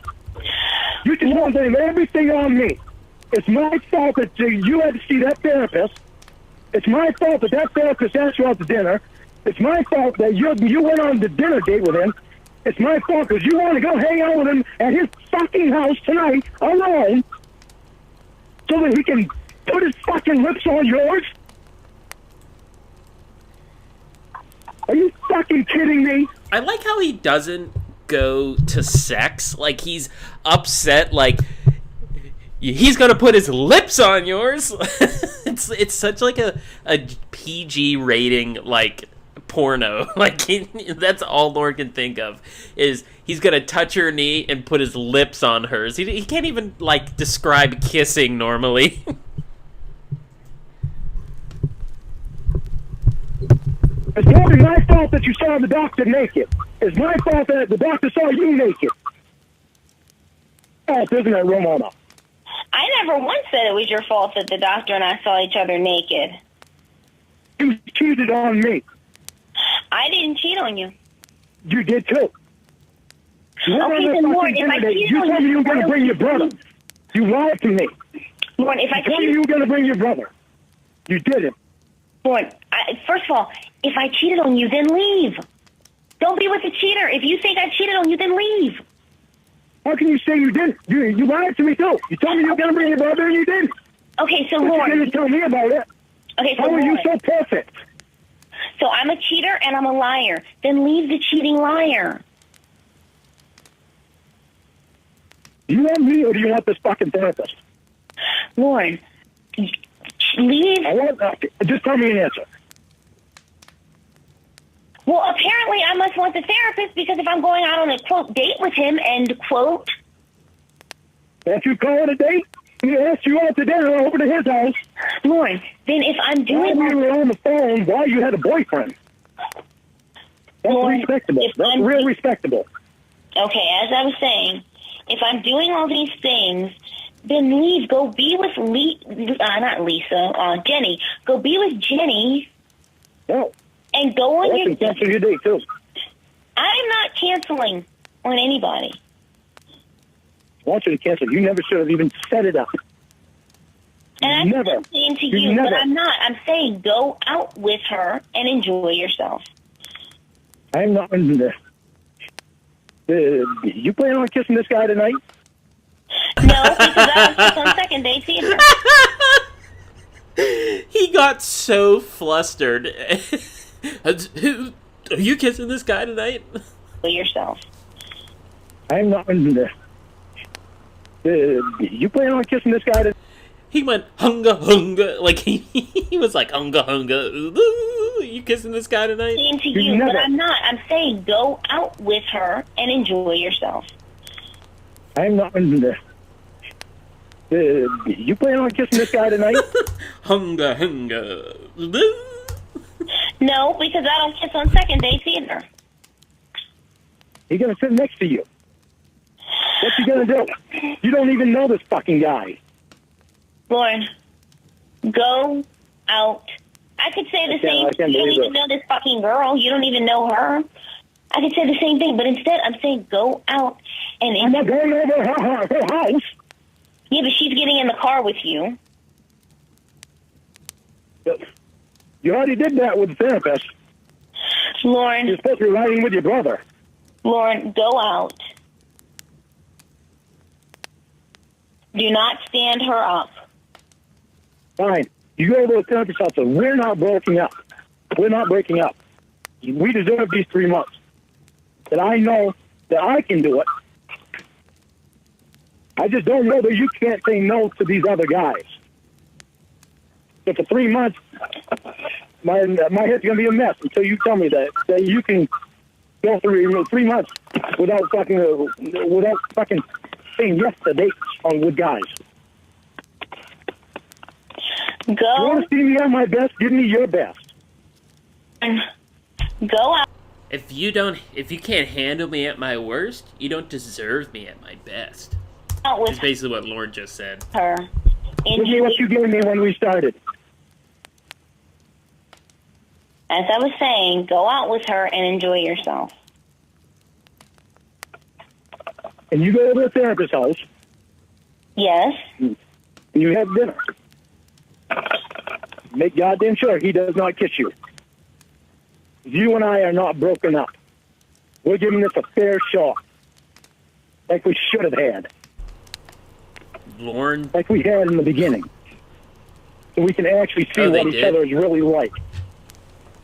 You just want to blame everything on me. It's my fault that you had to see that therapist. It's my fault that that therapist asked you out to dinner. It's my fault that you went on the dinner date with him. It's my fault because you want to go hang out with him at his fucking house tonight alone so that he can put his fucking lips on yours. Are you fucking kidding me? I like how he doesn't go to sex. Like, he's upset, like, he's gonna put his lips on yours. It's such like a PG rating, like, porno. Like, that's all Lord can think of, is he's gonna touch her knee and put his lips on hers. He can't even, like, describe kissing normally. It's totally my fault that you saw the doctor naked. It's my fault that the doctor saw you naked. Oh, isn't it, Ramona? I never once said it was your fault that the doctor and I saw each other naked. You cheated on me. I didn't cheat on you. You did too. You went Okay, on then, that Lauren, fucking if I dinner date. cheated You on told me you, you were going to why bring your don't brother. You lied to me. Lauren, if I You told me you cheated, were going to bring your brother. You didn't. Lauren, first of all, if I cheated on you, then leave. Don't be with the cheater. If you think I cheated on you, then leave. How can you say you didn't? You lied to me too. You told me you were going to bring your brother and you didn't. Okay, so But you Lauren. didn't tell me about it. Okay, so How are you Lauren. so perfect? So I'm a cheater and I'm a liar. Then leave the cheating liar. Do you want me or do you want this fucking therapist? Lauren, leave. I want, just tell me an answer. Well, apparently I must want the therapist because if I'm going out on a, quote, date with him, end quote. If you call it a date, he asked you out to dinner over to his house. Lauren, then if I'm doing... While you were on the phone, while you had a boyfriend. That's Lauren, respectable. That's real respectable. Okay, as I was saying, if I'm doing all these things, then leave. Go be with Jenny. Go be with Jenny. No. And go on You your... can cancel your date, too. I'm not canceling on anybody. I want you to cancel. You never should have even set it up. And Never. I'm saying to You you, never. but I'm not. I'm saying go out with her and enjoy yourself. I'm not in this. You plan on kissing this guy tonight? No, because I was on second date either. He got so flustered. Are you kissing this guy tonight? Enjoy yourself. I'm not in this. You plan on kissing this guy tonight? He went hunga hunga, like he was like hunga hunga. Ooh, you kissing this guy tonight? I'm saying to You you, never. but I'm not. I'm saying go out with her and enjoy yourself. I'm not in this. You plan on kissing this guy tonight? Hunga hunga. No, because I don't kiss on second dates either. He's gonna sit next to you. What's he gonna do? You don't even know this fucking guy. Lauren, go out. I could say the same. I can't You don't believe even it. know this fucking girl. You don't even know her. I could say the same thing, but instead I'm saying go out and... I'm not going over her house. Yeah, but she's getting in the car with you. You already did that with the therapist. You're Lauren, supposed to be riding with your brother. Lauren, go out. Do not stand her up. Fine. You go to the therapist's house, and we're not breaking up. We're not breaking up. We deserve these 3 months. That I know that I can do it. I just don't know that you can't say no to these other guys. So for 3 months, my head's gonna be a mess until you tell me that you can go through 3 months without fucking saying yes to dates with guys. You Go want to see me at my best? Give me your best. go out. If you can't handle me at my worst, you don't deserve me at my best. With Is basically what Lauren just said. her. Give me what you gave me when we started. As I was saying, go out with her and enjoy yourself. And you go to the therapist's house, Yes. and you have dinner. Make goddamn sure he does not kiss you. You and I are not broken up. We're giving this a fair shot. Like we should have had. Lauren, Like we had in the beginning. So we can actually see Oh, they what each did? other is really like.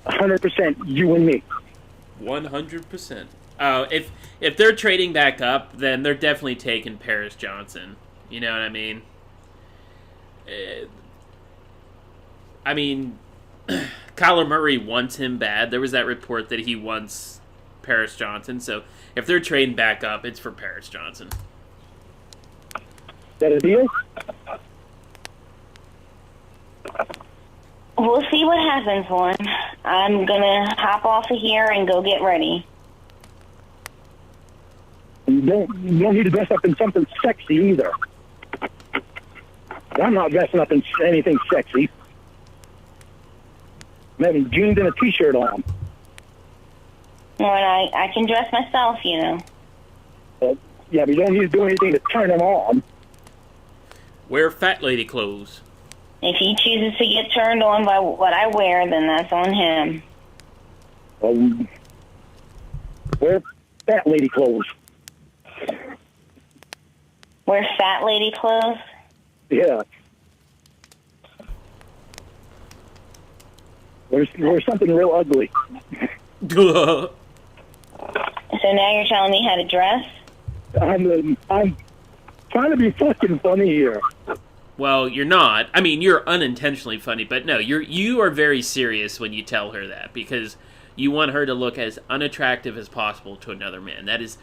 100% you and me. 100%. Oh, if they're trading back up, then they're definitely taking Paris Johnson. You know what I mean? Kyler Murray wants him bad. There was that report that he wants Paris Johnson. So if they're trading back up, it's for Paris Johnson. Is that a deal? We'll see what happens, Lauren. I'm going to hop off of here and go get ready. You don't need to dress up in something sexy either. I'm not dressing up in anything sexy. I'm having jeans and a t-shirt on. Lauren, I can dress myself, you know. Yeah, but you don't need to do anything to turn them on. Wear fat lady clothes. If he chooses to get turned on by what I wear, then that's on him. Wear fat lady clothes. Wear fat lady clothes? Yeah. We're something real ugly. So now you're telling me how to dress? I'm trying to be fucking funny here. Well, you're not. I mean, you're unintentionally funny, but no, you are very serious when you tell her that, because you want her to look as unattractive as possible to another man. That is,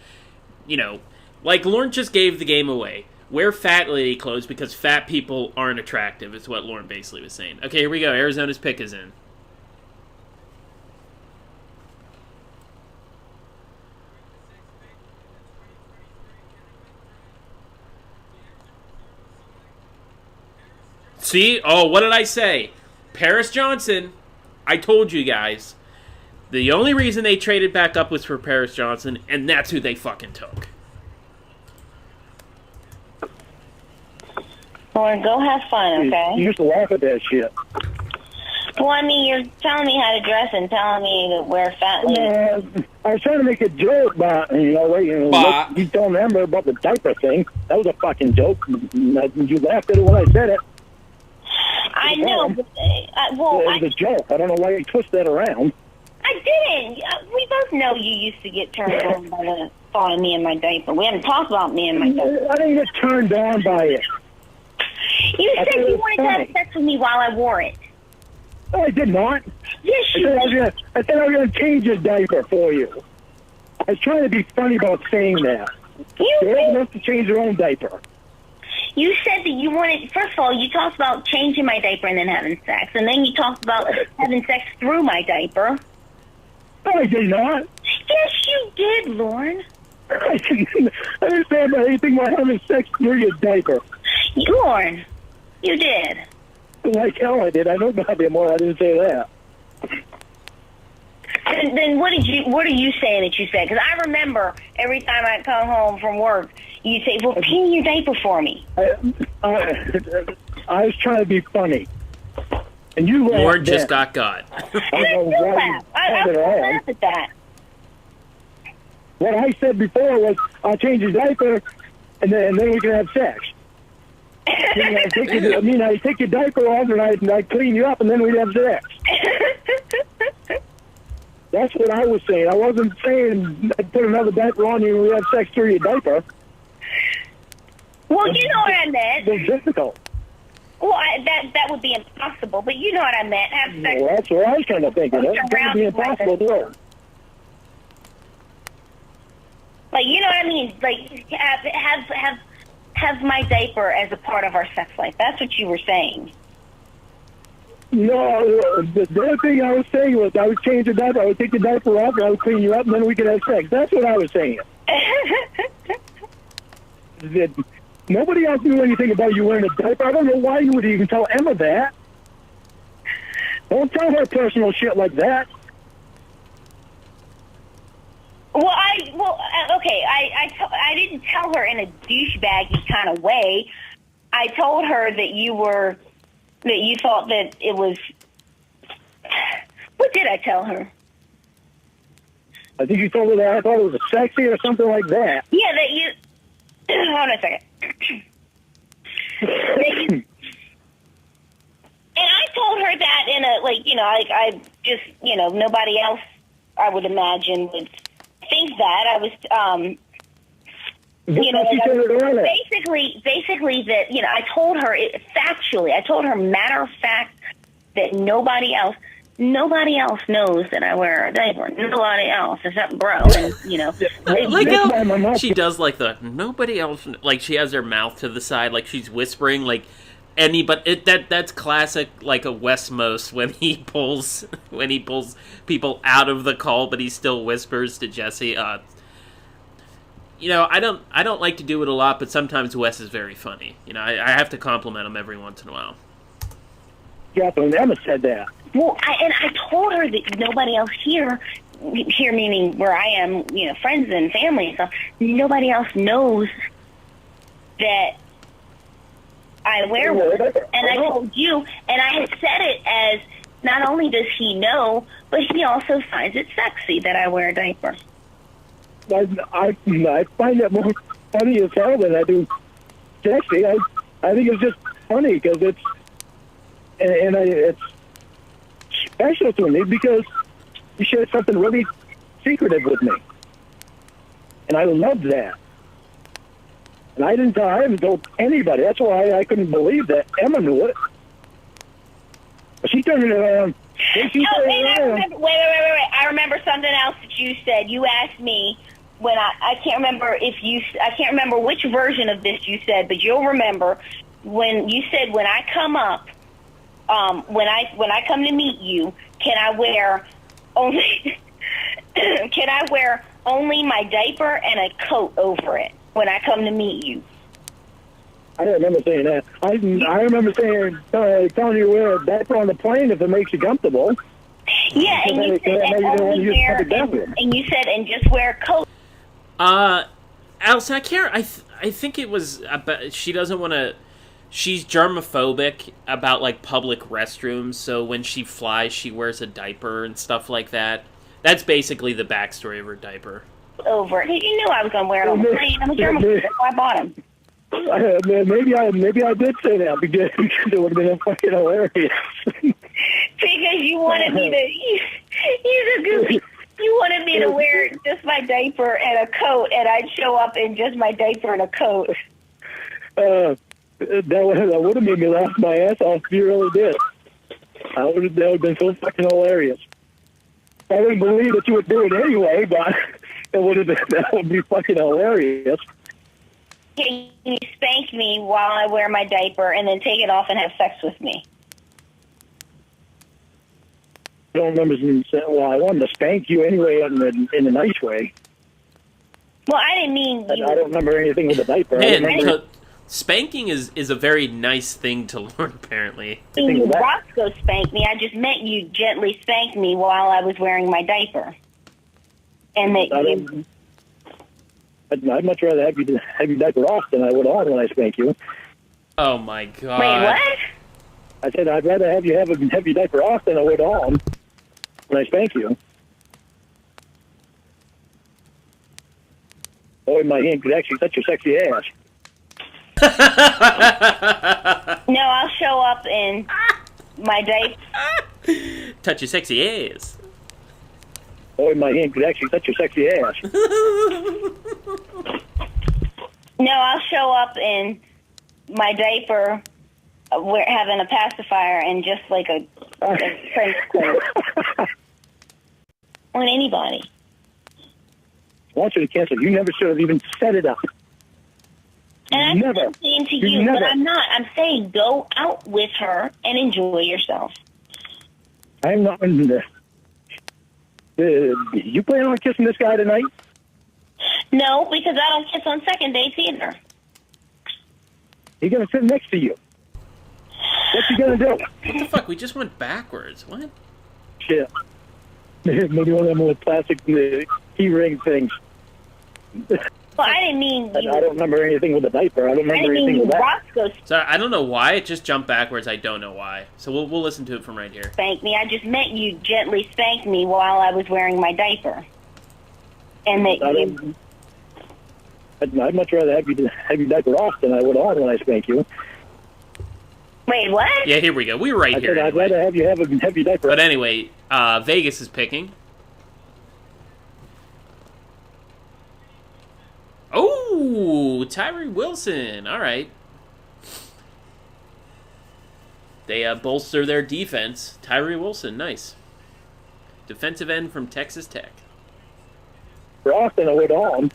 like Lauren just gave the game away. Wear fat lady clothes because fat people aren't attractive, is what Lauren basically was saying. Okay, here we go. Arizona's pick is in. See? Oh, what did I say? Paris Johnson. I told you guys. The only reason they traded back up was for Paris Johnson, and that's who they fucking took. Lauren, go have fun, okay? You used to laugh at that shit. Well, I mean, you're telling me how to dress and telling me to wear fat ladies. I was trying to make a joke about, you telling Amber about the diaper thing. That was a fucking joke. You laughed at it when I said it. I know, but, it was a joke. I don't know why you twist that around. I didn't. We both know you used to get turned on by the thought of me in my diaper. We haven't talked about me in my diaper. I didn't get turned on by it. You said you wanted to have sex with me while I wore it. No, I did not. Yes, you did. I said I was going to change your diaper for you. I was trying to be funny about saying that. You're old enough to change your own diaper. You said that you wanted, first of all, you talked about changing my diaper and then having sex. And then you talked about having sex through my diaper. No, I did not. Yes, you did, Lauren. I didn't say about anything about having sex through your diaper. Lauren, you did. Like hell I did. I know goddamn well I didn't say that. And then what are you saying that you said? Because I remember every time I come home from work, you say, well, pee your diaper for me. I was trying to be funny. And you laughed. Lauren just got. I still laugh. I still laugh at that. What I said before was, I'll change your diaper, and then we can have sex. I take your diaper off, and I clean you up, and then we'd have sex. That's what I was saying. I wasn't saying I'd put another diaper on you and we'd have sex through your diaper. Well, you know what I meant. It's difficult. Well, that would be impossible, but you know what I meant. Have sex. Well, that's what I was kind of thinking. That would be impossible to do. Like, you know what I mean? Like, have my diaper as a part of our sex life. That's what you were saying. No, the other thing I was saying was I would change the diaper. I would take the diaper off, and I would clean you up, and then we could have sex. That's what I was saying. Nobody else knew anything about you wearing a diaper. I don't know why you would even tell Emma that. Don't tell her personal shit like that. Well, okay. I didn't tell her in a douchebaggy kind of way. I told her that you thought that it was. What did I tell her? I think you told her that I thought it was sexy or something like that. Yeah, that you. Hold on a second. And I told her that in a I just nobody else I would imagine would think that. I was basically that I told her factually. I told her matter of fact that nobody else knows that I wear a diaper. Nobody else except bro. And like how she does like the nobody else. Like she has her mouth to the side, like she's whispering. Like that's classic. Like a Westmost when he pulls people out of the call, but he still whispers to Jesse. I don't like to do it a lot, but sometimes Wes is very funny. I have to compliment him every once in a while. Yeah, but Emma said that. Well, I told her that nobody else here meaning where I am, friends and family and stuff, nobody else knows that I wear one. And I told you, and I had said it as, not only does he know, but he also finds it sexy that I wear a diaper. I find that more funny as hell than I do sexy. I think it's just funny because it's special to me because you shared something really secretive with me. And I loved that. And I haven't told anybody. That's why I couldn't believe that Emma knew it. But she turned it around. Wait. I remember something else that you said. You asked me when I can't remember which version of this you said, but you'll remember when you said when I come up, when I come to meet you, can I wear only my diaper and a coat over it when I come to meet you? I don't remember saying that. I remember saying, telling you to wear a diaper on the plane if it makes you comfortable. Yeah, and you said, and just wear a coat. Allison, I think it was about, she doesn't want to, she's germophobic about, like, public restrooms, so when she flies, she wears a diaper and stuff like that. That's basically the backstory of her diaper. Over. You knew I was going to wear it on the plane. I'm a germaphobe. That's why I bought them. Maybe I did say that because it would have been fucking hilarious. Because you wanted me to, he's a goofy. You wanted me to wear just my diaper and a coat, and I'd show up in just my diaper and a coat. That would have made me laugh my ass off if you really did. That would have been so fucking hilarious. I didn't believe that you would do it anyway, but that would be fucking hilarious. You spank me while I wear my diaper and then take it off and have sex with me. I don't remember saying, well, I wanted to spank you anyway in a nice way. Well, I didn't mean you. I don't remember anything with the diaper. Man, spanking is a very nice thing to learn, apparently. I didn't mean you Roscoe spanked me. I just meant you gently spanked me while I was wearing my diaper. And that I'd much rather have your diaper off than I would on when I spank you. Oh, my God. Wait, what? I said I'd rather have your diaper off than I would on when I spank you. Boy, my hand could actually touch your sexy ass. No, I'll show up in my diaper. Touch your sexy ass. Boy, my hand could actually touch your sexy ass. No, I'll show up in my diaper, having a pacifier and just like a French clothes on anybody. I want you to cancel. You never should have even set it up. And I'm saying to you, never. But I'm not. I'm saying go out with her and enjoy yourself. I'm not into this. You plan on kissing this guy tonight? No, because I don't kiss on second dates either. He's going to sit next to you. What's he going to do? What the fuck? We just went backwards. What? Shit. Maybe one of them with plastic key ring things. Well, I didn't mean you. I don't remember anything with the diaper. I don't remember anything with that. Roscoe Sorry, I don't know why. It just jumped backwards. I don't know why. So we'll listen to it from right here. Spanked me. I just meant you gently spanked me while I was wearing my diaper. And that I'd much rather have your diaper off than I would on when I spank you. Wait, what? Yeah, here we go. We were right here. I'd rather have you have your diaper But off. anyway, Vegas is picking. Oh, Tyree Wilson. All right. They bolster their defense. Tyree Wilson, nice. Defensive end from Texas Tech. Off than I would on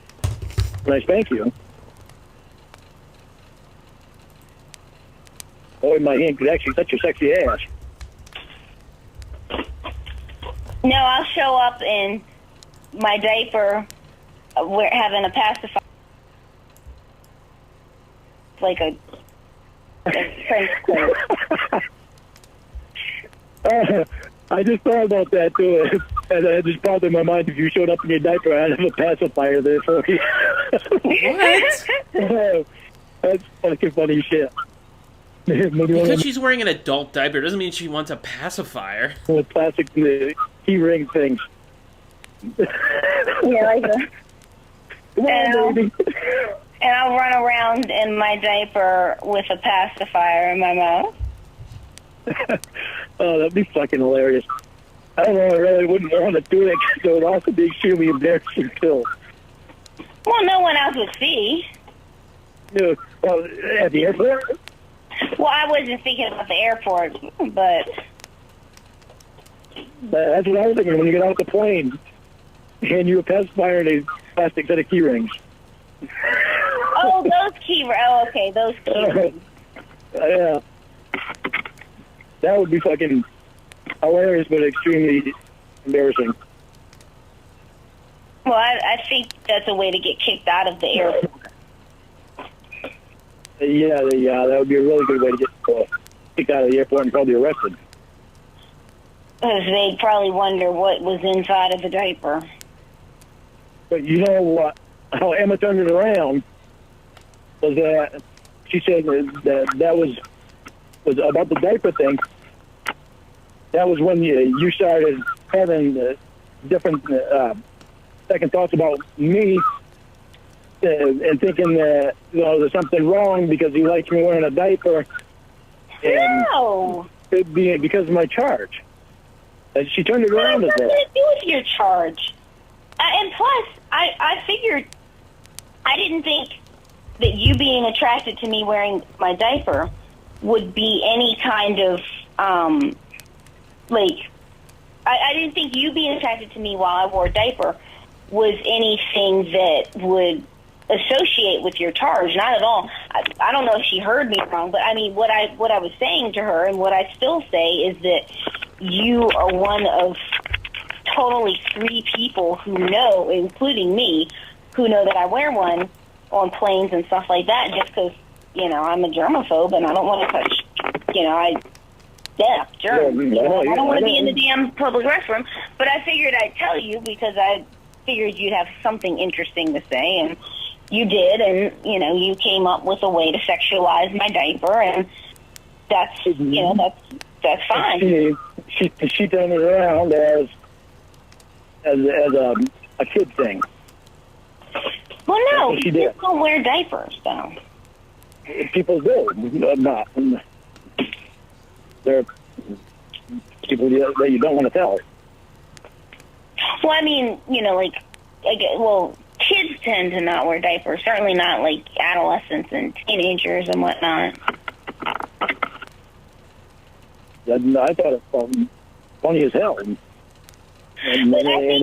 when I spank you. Boy, my hand could actually touch your sexy ass. No, I'll show up in my diaper, having a pacifier. Like a French clothes. I just thought about that too, and it just popped in my mind. If you showed up in your diaper, I'd have a pacifier there for you. What? That's fucking funny shit. Because she's wearing an adult diaper doesn't mean she wants a pacifier. With plastic key ring things. Yeah, like a. And I'll run around in my diaper with a pacifier in my mouth. Oh, that'd be fucking hilarious. I don't know, I really wouldn't want to do it because it would also be extremely embarrassing too. Well, no one else would see. You know, well, at the airport? Well, I wasn't thinking about the airport, but That's what I was thinking when you get off the plane. Hand you a pacifier and a plastic set of key rings. oh, those key. Oh, okay, those key rings. Yeah. That would be fucking hilarious, but extremely embarrassing. Well, I think that's a way to get kicked out of the airport. Yeah, that would be a really good way to get kicked out of the airport and probably arrested. Because they'd probably wonder what was inside of the diaper. But you know what? How Emma turned it around was that she said that was about the diaper thing. That was when you started having different second thoughts about me and thinking that there's something wrong because he likes me wearing a diaper. And No! it being because of my charge. And she turned it around as What that. does it do with your charge? And plus, I figured, I didn't think that you being attracted to me wearing my diaper would be any kind of, I didn't think you being attracted to me while I wore a diaper was anything that would associate with your charge. Not at all. I don't know if she heard me wrong, but I mean, what I was saying to her and what I still say is that you are one of totally 3 people who know, including me, who know that I wear one on planes and stuff like that just because, I'm a germaphobe and I don't want to touch, germs. I don't want to be in the damn public restroom, but I figured I'd tell you because I figured you'd have something interesting to say, and you did, and, you came up with a way to sexualize my diaper, and that's, that's fine. She turned it around as a kid thing. Well, no, she did. kids don't wear diapers, though. People do, not. They're people that you don't want to tell. Well, I mean, kids tend to not wear diapers. Certainly not like adolescents and teenagers and whatnot. I thought it was funny as hell. And I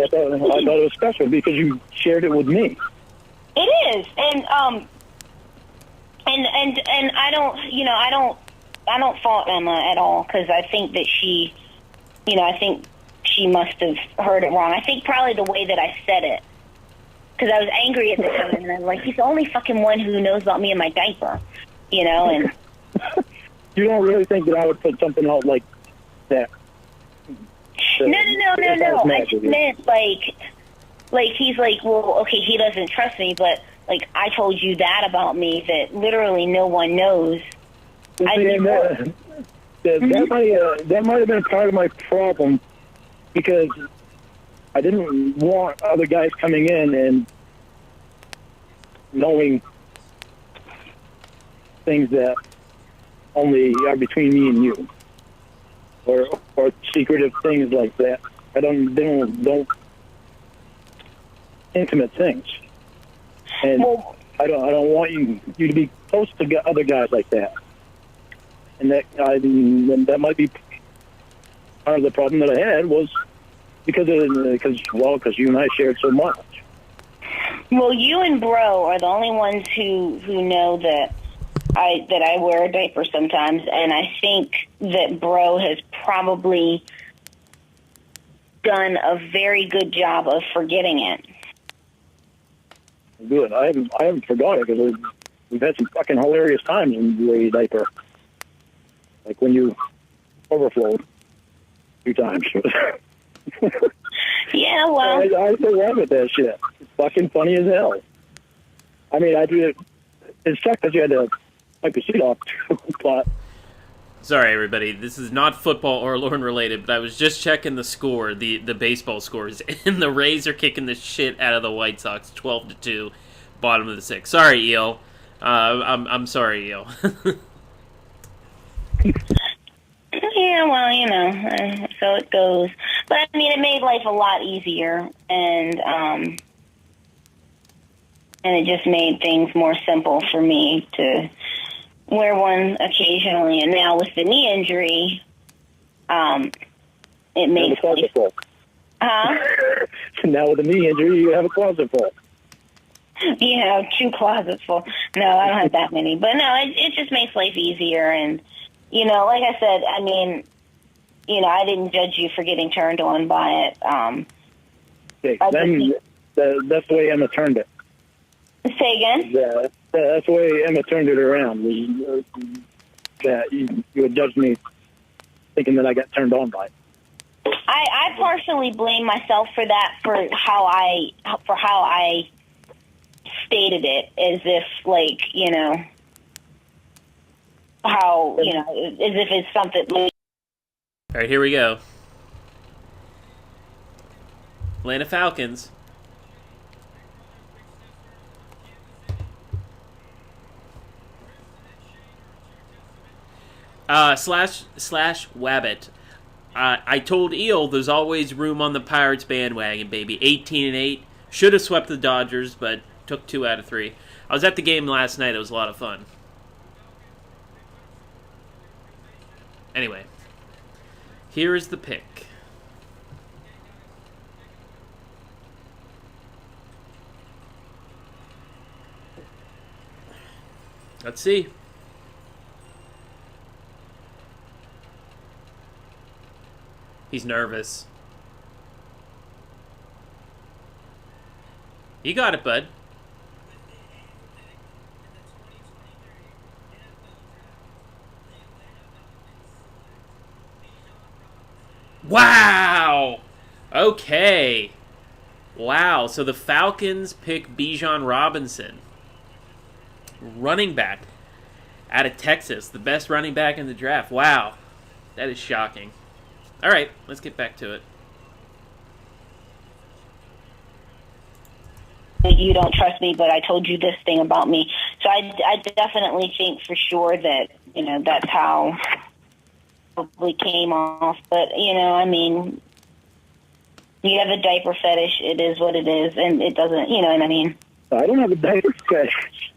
thought it was special because you shared it with me. It is, and I don't fault Emma at all because I think that she must have heard it wrong. I think probably the way that I said it, because I was angry at the time, and I'm like, he's the only fucking one who knows about me and my diaper, and. You don't really think that I would put something out like that? No. I just meant like he's like, well, okay, he doesn't trust me, but like I told you that about me that literally no one knows. That might have been part of my problem because I didn't want other guys coming in and knowing things that only are between me and you, or secretive things like that. I don't intimate things, and I don't want you to be close to other guys like that. And that might be part of the problem that I had was because you and I shared so much. Well, you and Bro are the only ones who know that I wear a diaper sometimes, and I think that Bro has probably done a very good job of forgetting it. Good. I haven't forgot it because we've had some fucking hilarious times when you wear a diaper. Like when you overflowed 2 times. Yeah, well. I still laugh at that shit. It's fucking funny as hell. I mean, I do it. It sucked that you had to wipe your seat off, but. Sorry, everybody. This is not football or Lauren related, but I was just checking the score, the baseball scores, and the Rays are kicking the shit out of the White Sox, 12-2, bottom of the 6th. Sorry, Eel. I'm sorry, Eel. Yeah, well, so it goes. But I mean, it made life a lot easier, and it just made things more simple for me to wear one occasionally. And now with the knee injury, it makes life. Now with a knee injury, you have a closet full. You have 2 closets full. No, I don't have that many. But no, it just makes life easier. And, you know, like I said, I mean, you know, I didn't judge you for getting turned on by it. That's the way Emma turned it. Say again? Yeah, that's the way Emma turned it around. That you would judge me thinking that I got turned on by it. I partially blame myself for that, for how I stated it, as if, like, you know, how, you know, as if it's something. All right, here we go. Atlanta Falcons. Slash Wabbit. I told Eel there's always room on the Pirates bandwagon, baby. 18-8. Should have swept the Dodgers, but took 2 out of 3. I was at the game last night. It was a lot of fun. Anyway, here is the pick. Let's see. He's nervous. You got it, bud. Wow! Okay. Wow, so the Falcons pick Bijan Robinson. Running back out of Texas. The best running back in the draft. Wow. That is shocking. All right, let's get back to it. You don't trust me, but I told you this thing about me. So I definitely think for sure that, you know, that's how it probably came off. But, you know, I mean, you have a diaper fetish. It is what it is, and it doesn't, you know what I mean? I don't have a diaper fetish.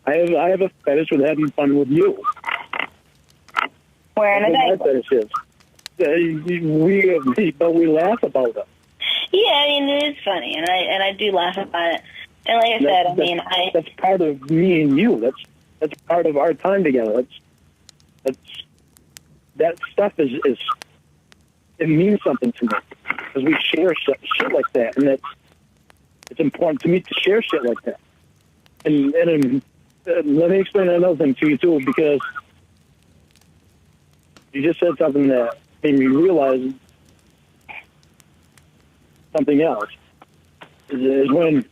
I have a fetish with having fun with you. Wearing a diaper. My fetish is. We laugh about it. Yeah, I mean, it is funny, and I do laugh about it. And like I said, that's part of me and you. That's part of our time together. That stuff is it means something to me because we share shit like that, and it's important to me to share shit like that. And let me explain another thing to you too, because you just said something that made me realize something else. Is when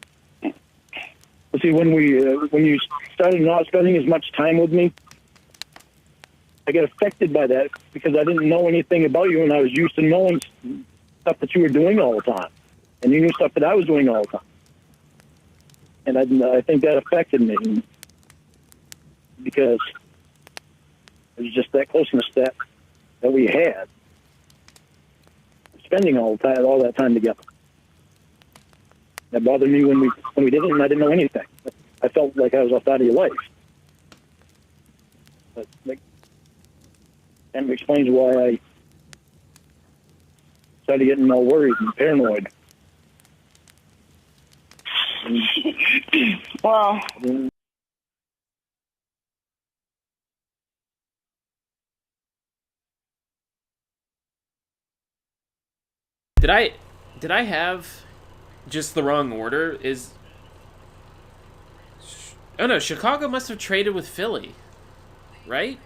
you started not spending as much time with me, I got affected by that because I didn't know anything about you, and I was used to knowing stuff that you were doing all the time, and you knew stuff that I was doing all the time, and I think that affected me because it was just that closeness that we had, spending all that time together. That bothered me when we did it, and I didn't know anything. I felt like I was outside of your life. But and it explains why I started getting all worried and paranoid. well, Did I have just the wrong order? Oh no, Chicago must have traded with Philly, right?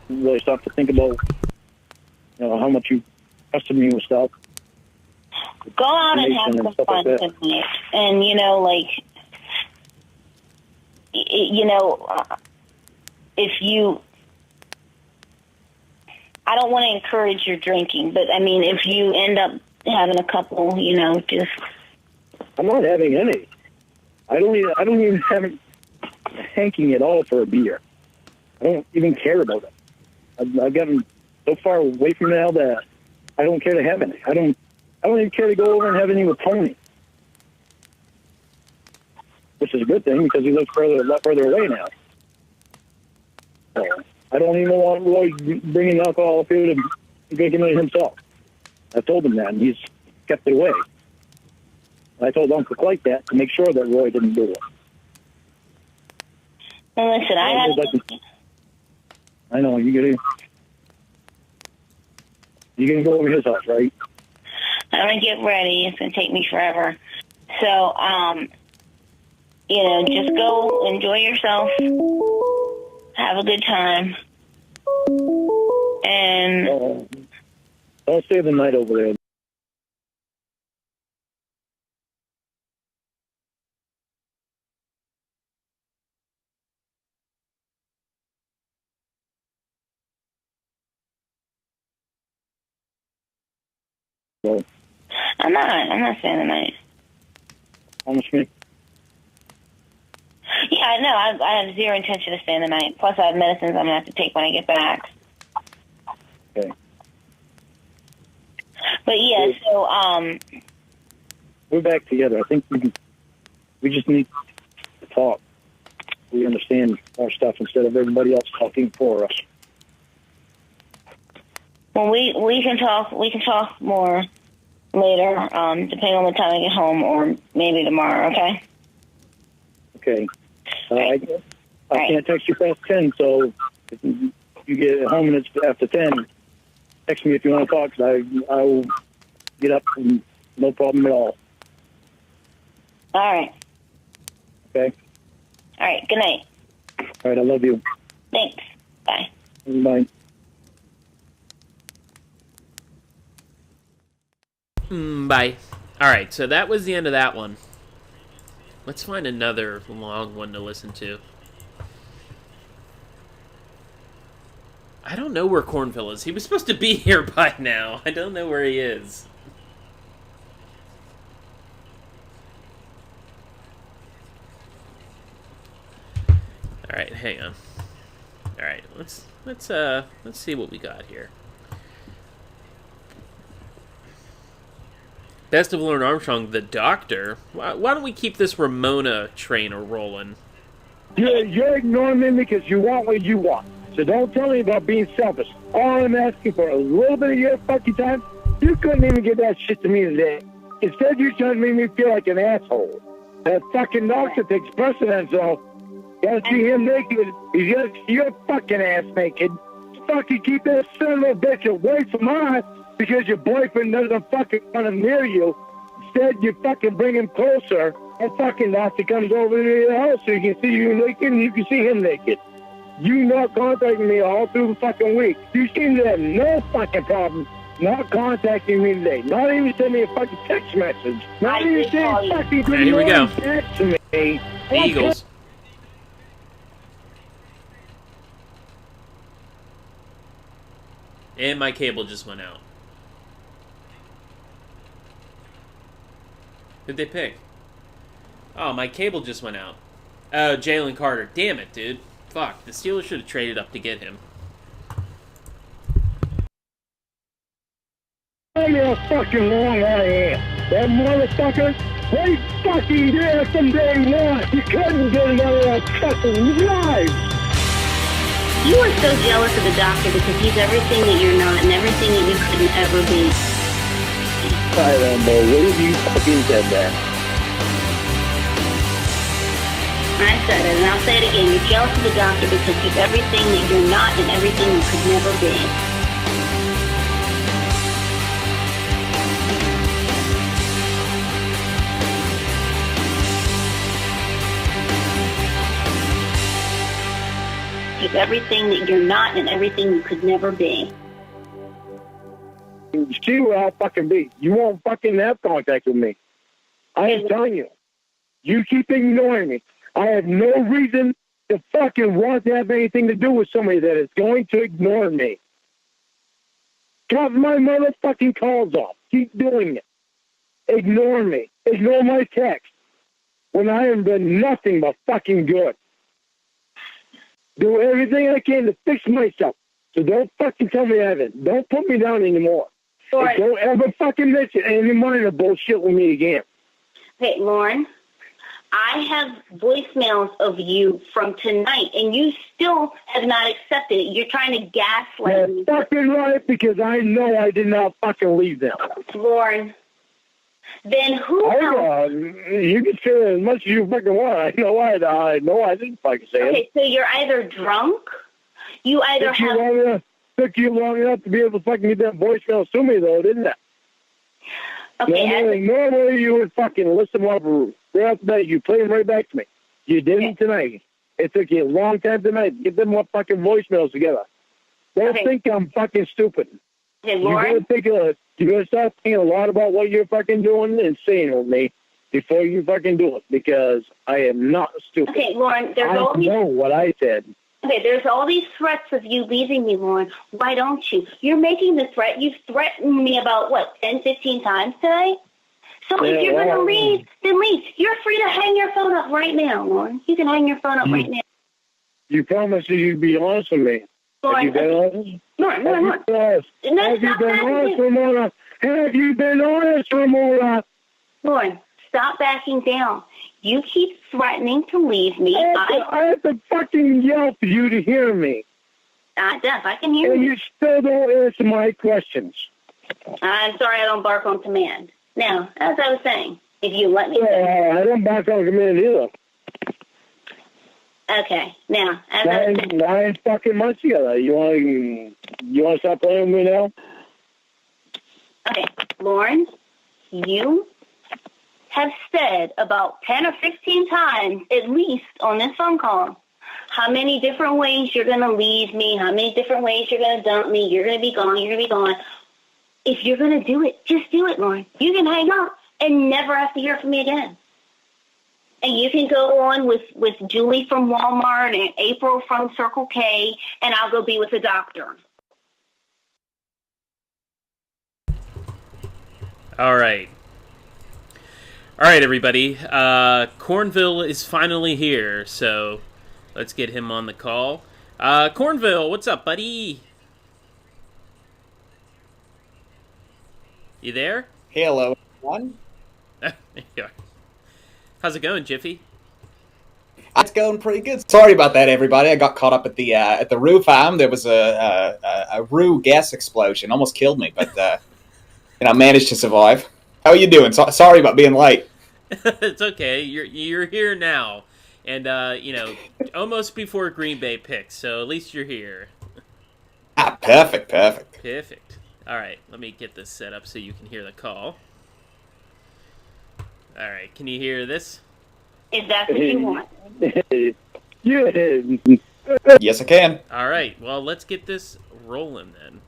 Really start to think about, how much you trusted me with stuff. Go out and have some fun tonight. And, if you... I don't want to encourage your drinking, but, I mean, if you end up having a couple, just... I'm not having any. I don't even have it hanking at all for a beer. I don't even care about it. I've gotten so far away from now that I don't care to have any. I don't even care to go over and have any with Tony, which is a good thing because he lives a lot further away now. So I don't even want Roy bringing alcohol up here to drinking it himself. I told him that, and he's kept it away. I told Uncle Clyde that to make sure that Roy didn't do it. Well, listen, I know you're gonna go over his house, right? I'm gonna get ready. It's gonna take me forever. So, just go enjoy yourself, have a good time, and I'll stay the night over there. So, I'm not staying the night. honestly, Yeah, no, I have zero intention of staying the night. Plus, I have medicines I'm gonna have to take when I get back. okay. But yeah, so We're back together. I think we just need to talk. We understand our stuff instead of everybody else talking for us. well, we can talk more later, depending on the time I get home, or maybe tomorrow. Okay. Okay. I can't text you past 10, so if you get home and it's after 10, text me if you want to talk, because I will get up and no problem at all. All right. Okay? All right. Good night. All right, I love you. Thanks. Bye. Bye. Bye. All right, so that was the end of that one. Let's find another long one to listen to. I don't know where Cornville is. He was supposed to be here by now. I don't know where he is. All right, hang on. All right, let's see what we got here. Best of Lauren Armstrong, the Doctor. Why don't we keep this Ramona train rolling? You're ignoring me because you want what you want. So don't tell me about being selfish. All I'm asking for a little bit of your fucking time. You couldn't even give that shit to me today. Instead, you're trying to make me feel like an asshole. That fucking doctor takes precedence, so gotta see him naked. He's got your fucking ass naked. Fucking keep that son of a bitch away from us because your boyfriend doesn't fucking want to near you. Instead, you fucking bring him closer, and fucking doctor comes over to your house so you can see you naked and you can see him naked. You not contacting me all through the fucking week. You seem to have no fucking problem not contacting me today. Not even sending me a fucking text message. Not even saying fucking good Here we go. morning back to me. Eagles. And my cable just went out. Who'd they pick? Oh, my cable just went out. Oh, Jalen Carter. Damn it, dude. Fuck. The Steelers should have traded up to get him. Tell me how fucking wrong I am. That motherfucker, they fucking did it from day one. You couldn't get another fucking life. You are so jealous of the doctor because he's everything that you're not and everything that you couldn't ever be. I don't know. What if you fucking said that? I said it, and I'll say it again. You're jealous of the doctor because he's everything that you're not and everything you could never be. He's everything that you're not and everything you could never be. You see where I'll fucking be. You won't fucking have contact with me. I am telling you. You keep ignoring me. I have no reason to fucking want to have anything to do with somebody that is going to ignore me. Cut my motherfucking calls off. Keep doing it. Ignore me. Ignore my text. When I have been nothing but fucking good. Do everything I can to fix myself. So don't fucking tell me I haven't. Don't put me down anymore. Lauren. And don't ever fucking mention any minor bullshit with me again. Okay, Lauren, I have voicemails of you from tonight, and you still have not accepted it. You're trying to gaslight me. That's fucking right, because I know I did not fucking leave them. Lauren, then who else? You can say it as much as you fucking want. I know I didn't fucking say it. Okay, so you're either drunk, you either have... Took you long enough to be able to fucking get that voicemail to me, though, didn't it? Okay, normally you would fucking listen up right after that. You play them right back to me. You didn't tonight. It took you a long time tonight to get them fucking voicemails together. Don't think I'm fucking stupid. Okay, Lauren? You gotta start thinking a lot about what you're fucking doing and saying with me before you fucking do it, because I am not stupid. Okay, Lauren, I know what I said. Okay, there's all these threats of you leaving me, Lauren. Why don't you? You're making the threat. You've threatened me about, 10, 15 times today? So if you're going to leave, then leave. You're free to hang your phone up right now, Lauren. You can hang your phone up right now. You promised that you'd be honest with me. Lauren, have you been honest? Lauren. Have you been honest, Ramona? Have you been honest, Ramona? Lauren, stop backing down. You keep threatening to leave me. I have to fucking yell for you to hear me. Deaf, I can hear you. And you still don't answer my questions. I'm sorry I don't bark on command. Now, as I was saying, if you let me... I don't bark on command either. Okay, now, as I was saying... 9 fucking months together. You want to stop playing with me now? Okay, Lauren, you have said about 10 or 15 times, at least on this phone call, how many different ways you're going to leave me, how many different ways you're going to dump me, you're going to be gone, you're going to be gone. If you're going to do it, just do it, Lauren. You can hang up and never have to hear from me again. And you can go on with Julie from Walmart and April from Circle K, and I'll go be with the doctor. All right. All right, everybody. Cornville is finally here, so let's get him on the call. Cornville, what's up, buddy? You there? Hello, everyone. How's it going, Jiffy? It's going pretty good. Sorry about that, everybody. I got caught up at the roof farm. There was a rue gas explosion. Almost killed me, but I managed to survive. How are you doing? Sorry about being late. It's okay. You're here now, and almost before Green Bay picks. So at least you're here. Perfect. All right, let me get this set up so you can hear the call. All right, can you hear this? Is that what you want? Yeah. Yes, I can. All right, well, let's get this rolling then.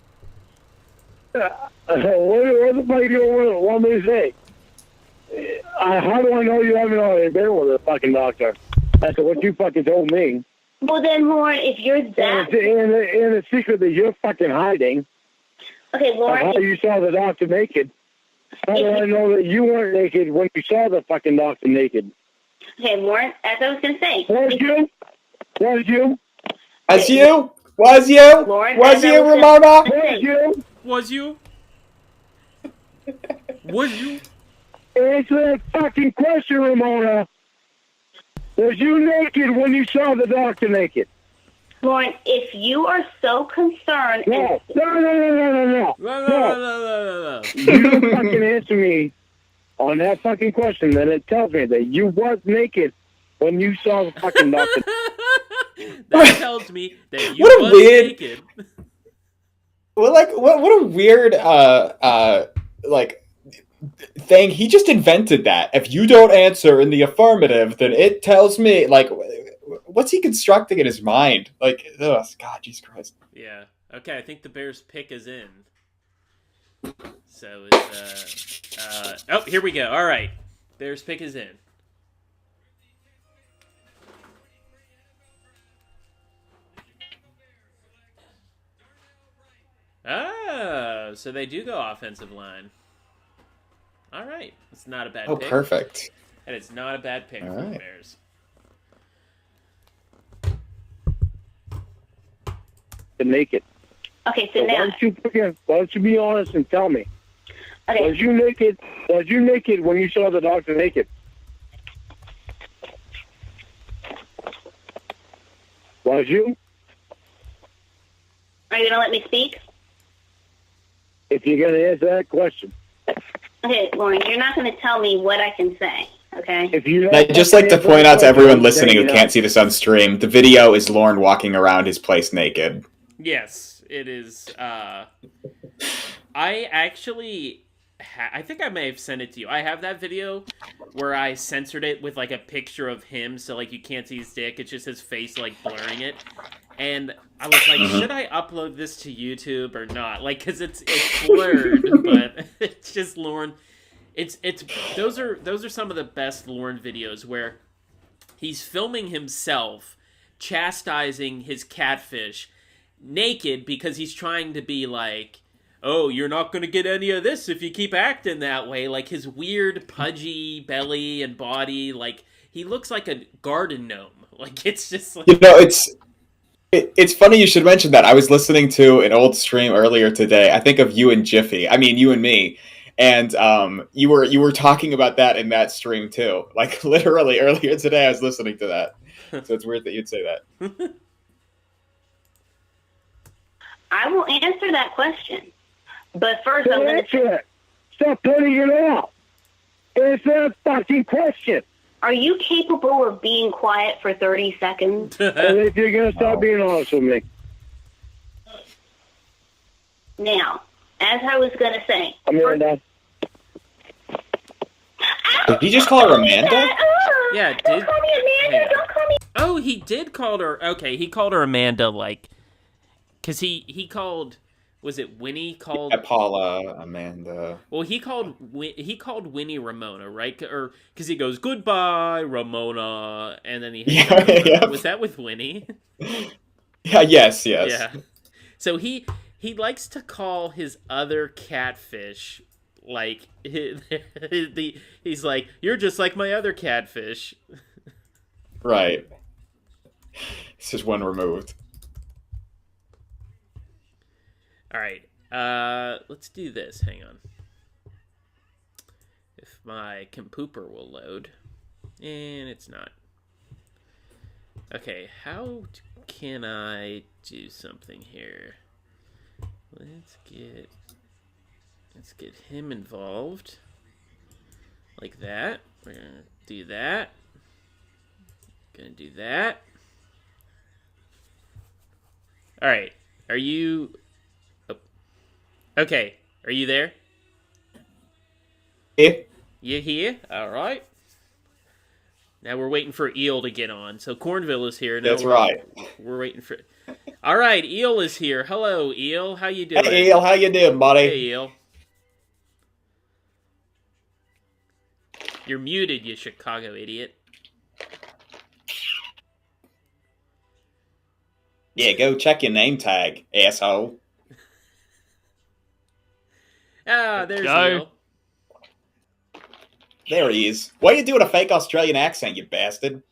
What the fuck do you want me to say? How do I know you haven't already been with a fucking doctor? That's what you fucking told me. Well, then, Lauren, if you're that... And the secret that you're fucking hiding. Okay, Lauren... How you saw the doctor naked. How do I know that you weren't naked when you saw the fucking doctor naked? Okay, Lauren, as I was going to say... Was you? Was you? Lauren, was you, Ramona? Was you? Was you? Answer that fucking question, Ramona. Was you naked when you saw the doctor naked? Lauren, if you are so concerned... No. No. You fucking answer me on that fucking question, then it tells me that you was naked when you saw the fucking doctor. That tells me that you was naked. Well, what a weird thing. He just invented that. If you don't answer in the affirmative, then it tells me, what's he constructing in his mind? Oh, God, Jesus Christ. Yeah. Okay, I think the Bears pick is in. So it's, oh, here we go. All right. Bears pick is in. Oh, so they do go offensive line. All right. It's not a bad pick. Oh, perfect. And it's not a bad pick for the Bears. Naked. Okay, so So now. why don't you be honest and tell me? Okay. Was you naked? Was you naked when you saw the doctor naked? Was you? Are you going to let me speak? If you're going to answer that question. Okay, Lauren, you're not going to tell me what I can say, okay? If you I'd just like to point out to everyone listening who can't see this on stream, the video is Lauren walking around his place naked. Yes, it is. I actually, I think I may have sent it to you. I have that video where I censored it with like a picture of him, so like you can't see his dick. It's just his face like blurring it. And I was like, should I upload this to YouTube or not? Like, cause it's blurred, but it's just Lauren. It's those are some of the best Lauren videos where he's filming himself chastising his catfish naked because he's trying to be like, oh, you're not going to get any of this if you keep acting that way. Like his weird pudgy belly and body, like he looks like a garden gnome. Like it's just like... It's funny you should mention that. I was listening to an old stream earlier today. I think of you and Jiffy. I mean, you and me. And you were talking about that in that stream too. Like literally earlier today, I was listening to that. So it's weird that you'd say that. I will answer that question. But first, I'm going to... Stop putting it out. Answer a fucking question. Are you capable of being quiet for 30 seconds? And if you're going to stop being honest with me. Now, as I was going to say... Amanda. Did he just call her Amanda? Yeah, don't call me Amanda. Don't call me... Oh, he did call her... Okay, he called her Amanda, like... Because he called... Was it Winnie called... Paula, Amanda... Well, he called Winnie Ramona, right? Or because he goes, goodbye, Ramona, and then he... Yeah. Was that with Winnie? Yeah, yes. Yeah. So he likes to call his other catfish, like... He's like, you're just like my other catfish. Right. It's just one removed. All right, let's do this. Hang on. If my compooper will load. And it's not. Okay, how can I do something here? Let's get him involved. Like that. We're going to do that. Gonna do that. All right, are you... Okay, are you there? Yeah. You here? All right. Now we're waiting for Eel to get on. So Cornville is here. That's right. We're waiting for... All right, Eel is here. Hello, Eel. How you doing? Hey, Eel. How you doing, buddy? Hey, Eel. You're muted, you Chicago idiot. Yeah, go check your name tag, asshole. Ah, there's Eel. There he is. Why are you doing a fake Australian accent, you bastard?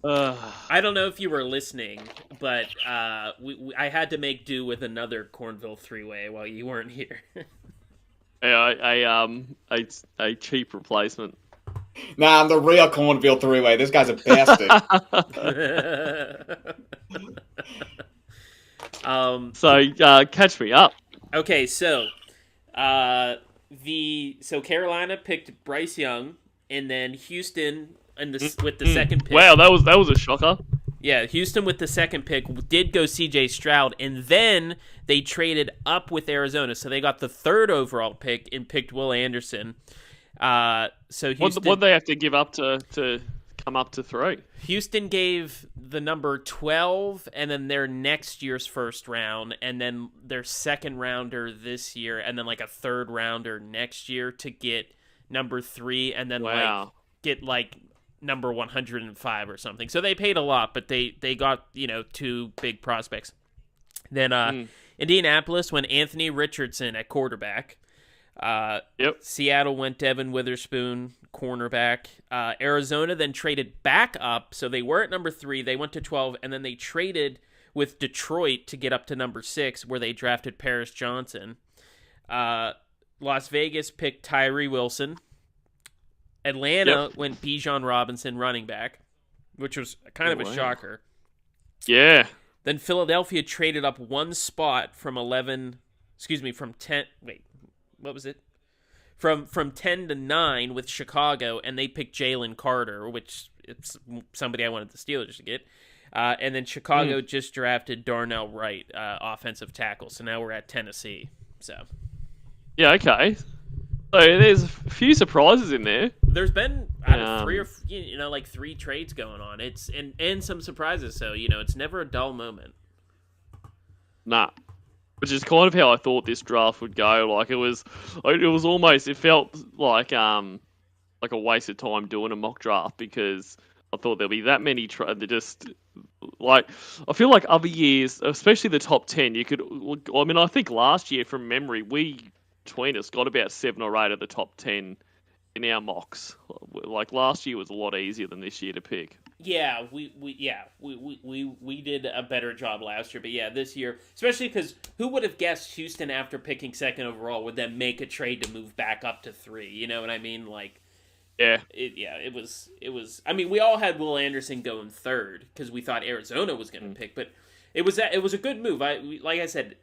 I don't know if you were listening, but I had to make do with another Cornville three-way while you weren't here. Yeah, a cheap replacement. Nah, I'm the real Cornville three-way. This guy's a bastard. So catch me up. Okay, so Carolina picked Bryce Young, and then Houston with the second pick. Wow, that was a shocker. Yeah, Houston with the second pick did go C.J. Stroud, and then they traded up with Arizona, so they got the third overall pick and picked Will Anderson. So Houston, what they have to give up to come up to 3? Houston gave the number 12, and then their next year's first round, and then their second rounder this year, and then like a third rounder next year to get number 3, and then get number 105 or something. So they paid a lot, but they got 2 big prospects. Then Indianapolis went Anthony Richardson at quarterback. Yep. Seattle went Devin Witherspoon, cornerback. Arizona then traded back up, so they were at number 3. They went to 12, and then they traded with Detroit to get up to number 6, where they drafted Paris Johnson. Las Vegas picked Tyree Wilson. Atlanta went Bijan Robinson, running back, which was kind of a shocker. Yeah. Then Philadelphia traded up one spot from 10. Wait, what was it? From 10 to 9 with Chicago, and they picked Jalen Carter, which it's somebody I wanted the Steelers to get. And then Chicago just drafted Darnell Wright, offensive tackle. So now we're at Tennessee. So Yeah, okay. So there's a few surprises in there. there's been three trades going on. It's and some surprises. So it's never a dull moment. Nah. Which is kind of how I thought this draft would go. Like it was almost, it felt like a waste of time doing a mock draft because I thought there'll be that many I feel like other years, especially the top 10, I think last year from memory, we between us got about 7 or 8 of the top 10 in our mocks. Like last year was a lot easier than this year to pick. Yeah, we did a better job last year, but yeah, this year, especially because who would have guessed Houston after picking 2nd overall would then make a trade to move back up to 3? You know what I mean? Like, yeah, it was. I mean, we all had Will Anderson going 3rd because we thought Arizona was going to pick, but it was a good move. Like I said.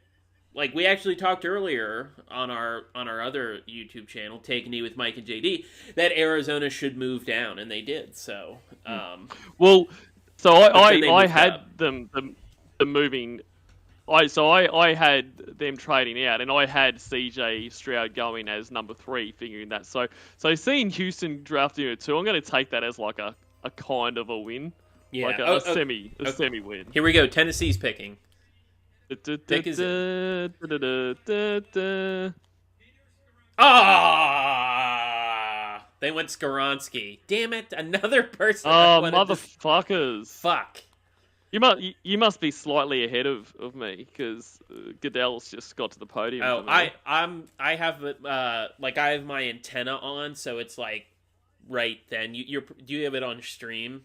Like we actually talked earlier on our other YouTube channel, Take a Knee with Mike and JD, that Arizona should move down, and they did. So, I had them moving. I had them trading out, and I had CJ Stroud going as number 3, figuring that. So seeing Houston drafting at 2, I'm going to take that as like a kind of a win, like a semi win. Here we go. Tennessee's picking. Pick is it? Ah! They went Skoronski. Damn it! Another person. Oh, motherfuckers! Fuck. You must be slightly ahead of me because Goodell's just got to the podium. Oh, I have my antenna on, so it's like right then. Do you have it on stream?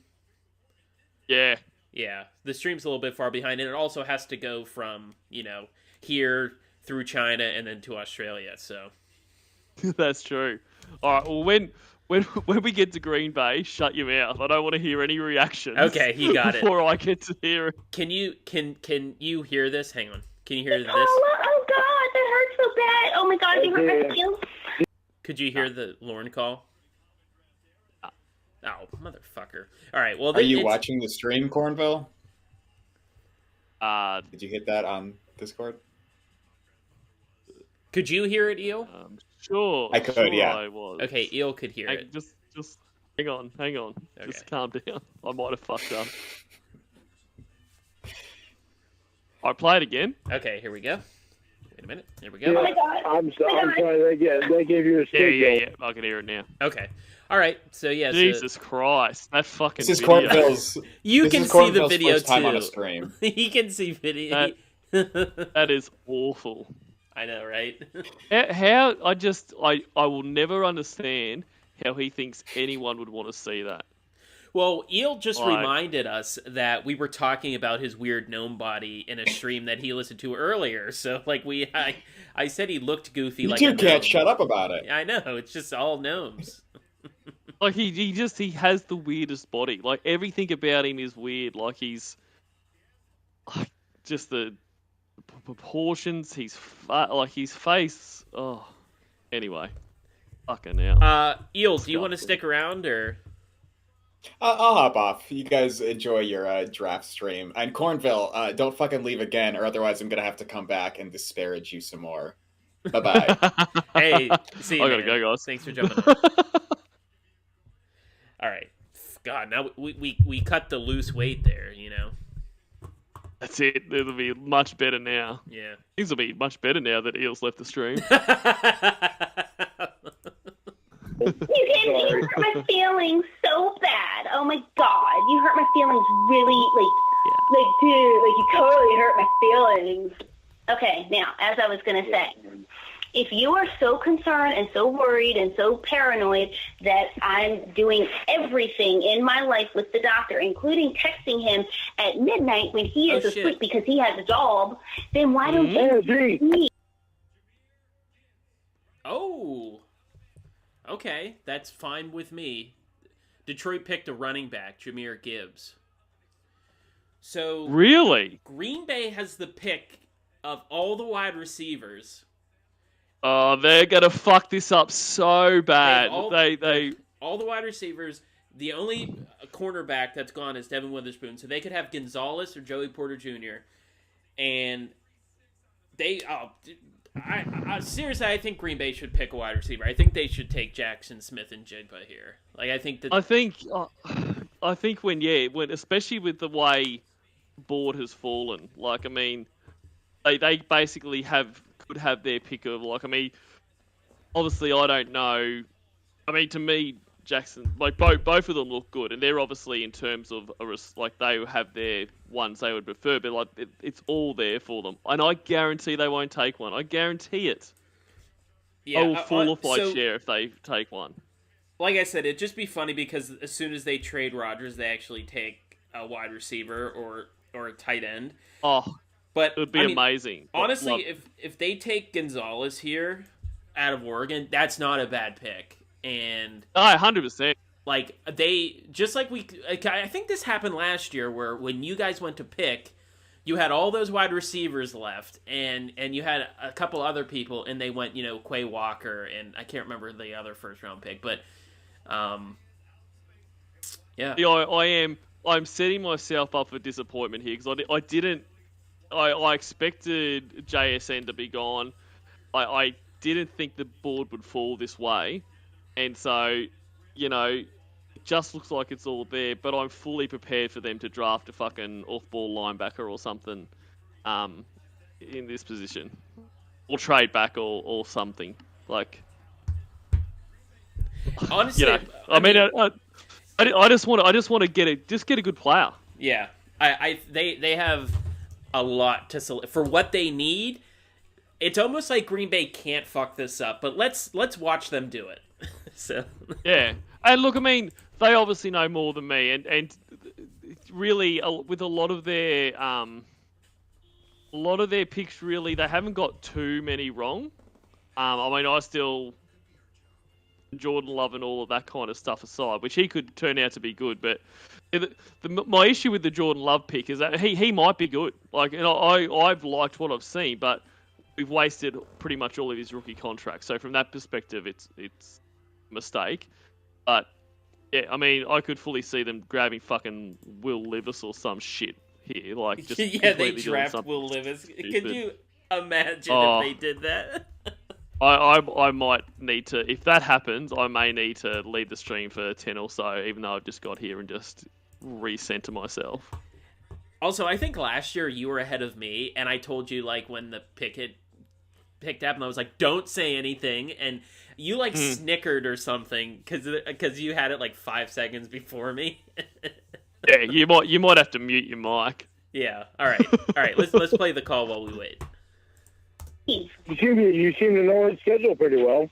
Yeah. Yeah, the stream's a little bit far behind, and it also has to go from, here through China and then to Australia, so. That's true. All right, well, when we get to Green Bay, shut your mouth. I don't want to hear any reactions. Okay, he got it. Before I get to hear it. Can you hear this? Hang on. Can you hear this? Oh, God, that hurts so bad. Oh, my God, you hurt my feelings. Could you hear the Lauren call? Oh, motherfucker. All right, well... Are you watching the stream, Cornville? Did you hit that on Discord? Could you hear it, Eel? Sure. I could, sure yeah. I was. Okay, Eel could hear it. Just hang on. Okay. Just calm down. I might have fucked up. I play it again. Okay, here we go. Wait a minute. Here we go. Oh, my God. I'm sorry. They gave you a signal. Yeah. I can hear it now. Okay. All right. So yeah. Jesus Christ, that fucking. This is video. Cornville's. You can see the video first time too. on a stream. He can see video. That is awful. I know, right? How I will never understand how he thinks anyone would want to see that. Well, Eel just reminded us that we were talking about his weird gnome body in a stream that he listened to earlier. So, like, I said he looked goofy. You like two a can't gnome. shut up about it. I know, it's just all gnomes. Like he has the weirdest body. Like everything about him is weird. Like he's like just the proportions. He's like his face. Oh, anyway, fucking hell. Eel, do you want to stick around or? I'll hop off. You guys enjoy your draft stream. And Cornville, don't fucking leave again, or otherwise I'm gonna have to come back and disparage you some more. Bye bye. Hey, see you, I gotta go, guys. Thanks for jumping on. All right. God, now we cut the loose weight there, That's it. It'll be much better now. Yeah. Things will be much better now that Eel's left the stream. You hurt my feelings so bad. Oh my God, you hurt my feelings really, dude, you totally hurt my feelings. Okay, now, as I was gonna say, if you are so concerned and so worried and so paranoid that I'm doing everything in my life with the doctor, including texting him at midnight when he is asleep because he has a job, then why don't you text me? Oh, okay, that's fine with me. Detroit picked a running back, Jahmyr Gibbs. So really, Green Bay has the pick of all the wide receivers. Oh, they're gonna fuck this up so bad. All the wide receivers. The only cornerback that's gone is Devin Witherspoon, so they could have Gonzalez or Joey Porter Jr. And they, seriously, I think Green Bay should pick a wide receiver. I think they should take Jackson Smith and Jigba here. Like, I think when especially with the way board has fallen. Like, I mean, they basically could have their pick of, like, I mean, obviously I don't know. I mean, to me, Jackson, like, both of them look good, and they're obviously in terms of like they have their ones they would prefer, but like it's all there for them, and I guarantee they won't take one. I guarantee it. Yeah, I will fall off my chair if they take one. Like I said, it'd just be funny because as soon as they trade Rodgers, they actually take a wide receiver or a tight end. Oh, but it would be amazing. Honestly, if they take Gonzalez here out of Oregon, that's not a bad pick. And 100%. Like they just like I think this happened last year where when you guys went to pick, you had all those wide receivers left, and you had a couple other people, and they went, Quay Walker, and I can't remember the other first round pick, but yeah. I'm setting myself up for disappointment here because I expected JSN to be gone. I didn't think the board would fall this way, and so it just looks like it's all there. But I'm fully prepared for them to draft a fucking off-ball linebacker or something, in this position, or trade back or something like. Honestly, I just want to get a good player. Yeah, they have a lot to select for what they need. It's almost like Green Bay can't fuck this up, but let's watch them do it. So yeah, and look, I mean, they obviously know more than me, and really with a lot of their picks, really they haven't got too many wrong. I mean, I still. Jordan Love and all of that kind of stuff aside, which he could turn out to be good, but my issue with the Jordan Love pick is that he might be good. Like, I've liked what I've seen, but we've wasted pretty much all of his rookie contract. So from that perspective, it's a mistake. But yeah, I mean, I could fully see them grabbing fucking Will Levis or some shit here, like just yeah, they draft Will Levis. Could you imagine if they did that? I might need to, if that happens, I may need to leave the stream for 10 or so, even though I've just got here and just recenter myself. Also, I think last year you were ahead of me, and I told you, like, when the picked up, and I was like, don't say anything, and you, like, snickered or something, because you had it, like, 5 seconds before me. Yeah, you might have to mute your mic. Yeah, alright, let's play the call while we wait. You seem to know his schedule pretty well.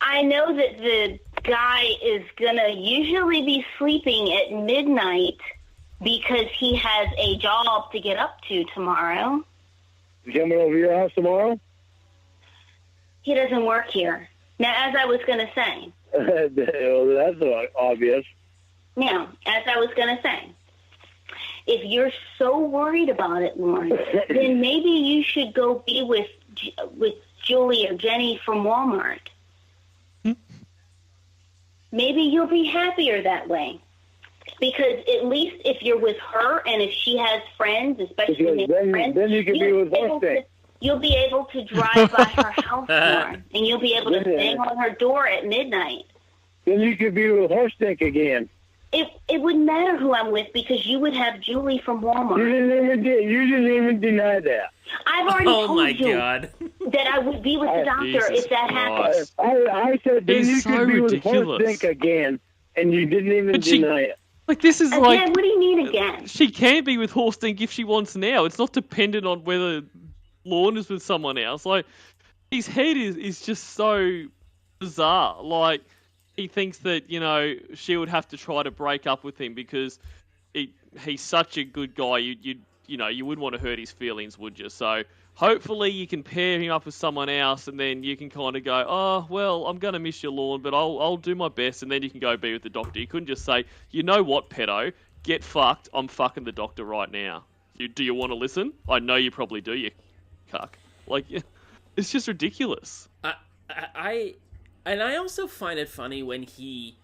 I know that the guy is gonna usually be sleeping at midnight because he has a job to get up to tomorrow. He's coming over your house tomorrow? He doesn't work here. Now, as I was gonna say. Well, that's obvious. Now, as I was gonna say. If you're so worried about it, Lauren, then maybe you should go be with Julie or Jenny from Walmart. Maybe you'll be happier that way. Because at least if you're with her and if she has friends, especially friends, then you can be with Horstink. You'll be able to drive by her house more, and you'll be able to bang on her door at midnight. Then you could be with Horstink again. It wouldn't matter who I'm with because you would have Julie from Walmart. You didn't even deny that. I've already told you that I would be with the doctor if that happens. I said then you so could be ridiculous. with Horstink again, and you didn't even deny it. Like, this is again, like... what do you mean again? She can be with Horstink if she wants now. It's not dependent on whether Lorne is with someone else. Like, his head is just so bizarre. Like, he thinks that, you know, she would have to try to break up with him because he's such a good guy. You wouldn't want to hurt his feelings, would you? So hopefully you can pair him up with someone else, and then you can kind of go, oh well, I'm gonna miss your Lorne, but I'll do my best, and then you can go be with the Doctor. You couldn't just say, you know what, pedo, get fucked. I'm fucking the Doctor right now. Do you want to listen? I know you probably do, you cuck. Like, it's just ridiculous. I also find it funny when he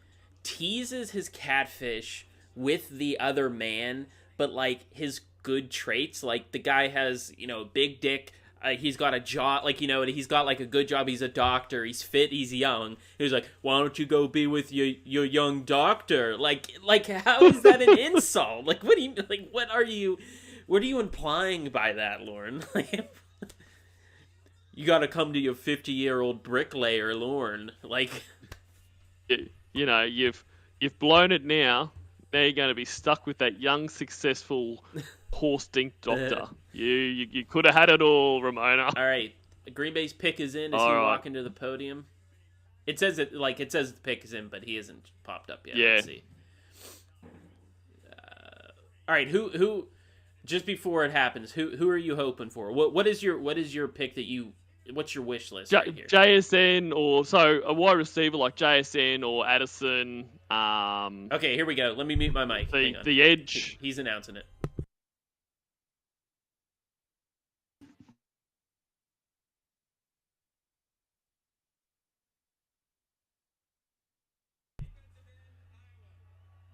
teases his catfish with the other man, but like his good traits, like the guy has, you know, big dick, he's got a job, like, you know, he's got like a good job, he's a doctor, he's fit, he's young. He's like, why don't you go be with your young doctor? Like how is that an insult? Like, what are you implying by that, Lorne? Like, you gotta come to your 50-year-old bricklayer, Lorne. Like, you know, you've blown it now. Now you're going to be stuck with that young, successful, horse dink doctor. You could have had it all, Ramona. All right, Green Bay's pick is in. Is he walking to the podium? It says the pick is in, but he hasn't popped up yet. Yeah. Let's see. All right, who? Just before it happens, who are you hoping for? What is your pick that you? What's your wish list right here? JSN, or so a wide receiver like JSN or Addison. Okay, here we go. Let me mute my mic. The edge. He's announcing it.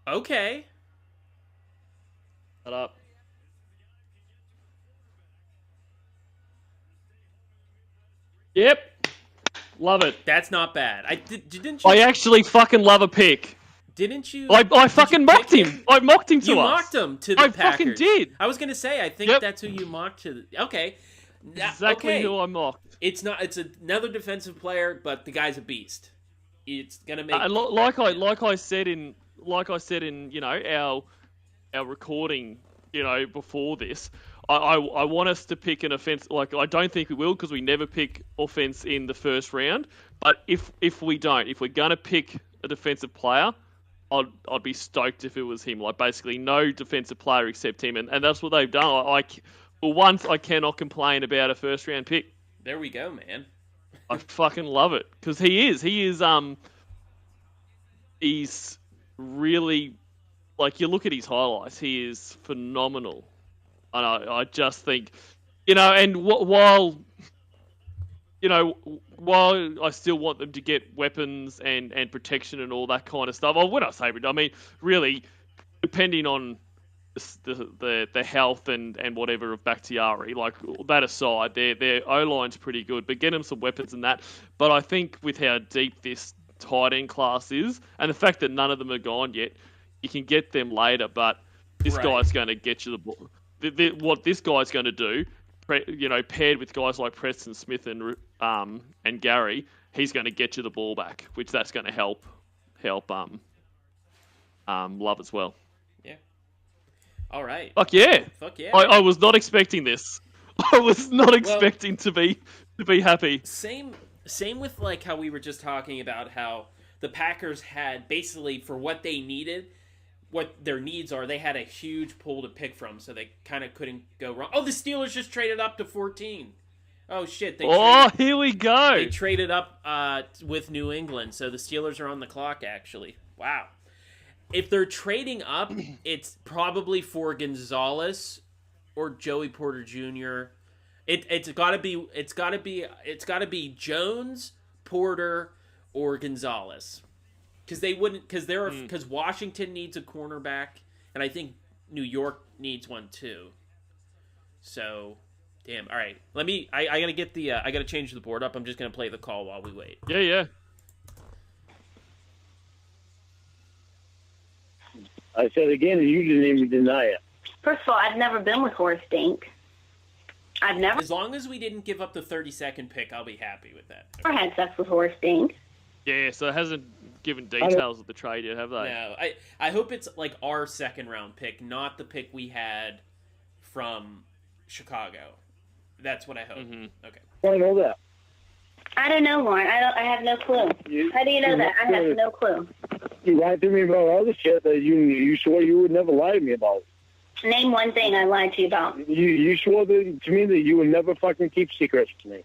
Okay. Shut up. Yep. Love it. That's not bad. Didn't you? I actually fucking love a pick. Didn't you? I fucking mocked him. I mocked him to us. You mocked him to the Packers. I fucking did. I was gonna say, I think that's who you mocked to. Okay. Exactly who I mocked. It's another defensive player, but the guy's a beast. It's gonna make like I said in you know our recording, you know, before this. I want us to pick an offense. Like, I don't think we will, because we never pick offense in the first round. But if we're gonna pick a defensive player, I'd be stoked if it was him. Like, basically no defensive player except him, and that's what they've done. For once, I cannot complain about a first round pick. There we go, man. I fucking love it, because he's really, like, you look at his highlights, he is phenomenal. And I just think, you know, and while I still want them to get weapons and protection and all that kind of stuff. When I say, I mean, really, depending on the health and whatever of Bakhtiari, like, that aside, their O-line's pretty good, but get them some weapons and that. But I think with how deep this tight end class is, and the fact that none of them are gone yet, you can get them later, but this guy's going to get you the ball. What this guy's going to do, you know, paired with guys like Preston Smith and Gary, he's going to get you the ball back, which that's going to help Love as well. Yeah. All right. Fuck yeah. I was not expecting this. I was not expecting to be happy. Same with, like, how we were just talking about how the Packers had basically, for what they needed, what their needs are, they had a huge pool to pick from, so they kind of couldn't go wrong. Oh, the Steelers just traded up to 14. Oh, shit. Here we go. They traded up with New England, so the Steelers are on the clock, actually. Wow. If they're trading up, it's probably for Gonzalez or Joey Porter Jr. It's got to be Jones, Porter, or Gonzalez. Because Washington needs a cornerback, and I think New York needs one too. So, damn. All right, I gotta get I gotta change the board up. I'm just gonna play the call while we wait. Yeah. I said again, you didn't even deny it. First of all, I've never been with Horse Dink. I've never. As long as we didn't give up the 32nd pick, I'll be happy with that. Never had sex with Horse Dink. Yeah, so it hasn't given details of the trade yet, have they? No, I hope it's like our second round pick, not the pick we had from Chicago. That's what I hope. Mm-hmm. Okay. I know that. I don't know, Lauren. I have no clue. How do you know that? I have no clue. You lied to me about all the shit that you swore you would never lie to me about. Name one thing I lied to you about. You swore to me that you would never fucking keep secrets from me.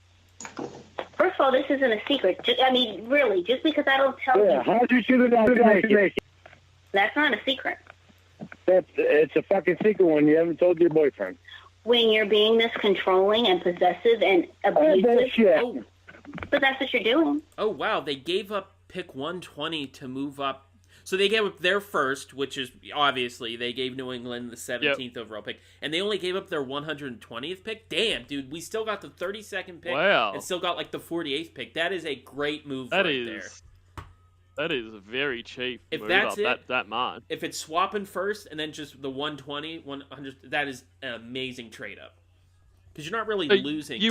First of all, this isn't a secret. I mean, really, just because I don't tell you. How'd you see the vaccination? That's not a secret. It's a fucking secret when you haven't told your boyfriend. When you're being this controlling and possessive and abusive. Bullshit. Oh. But that's what you're doing. Oh, wow. They gave up pick 120 to move up. So they gave up their first, which is obviously they gave New England the 17th overall pick, and they only gave up their 120th pick. Damn, dude, we still got the 32nd pick. Wow. And still got like the 48th pick. That is a great move That right is there. that is a very cheap If move that's up that much. If it's swapping first and then just the 120, 100, that is an amazing trade up. Because you're not really losing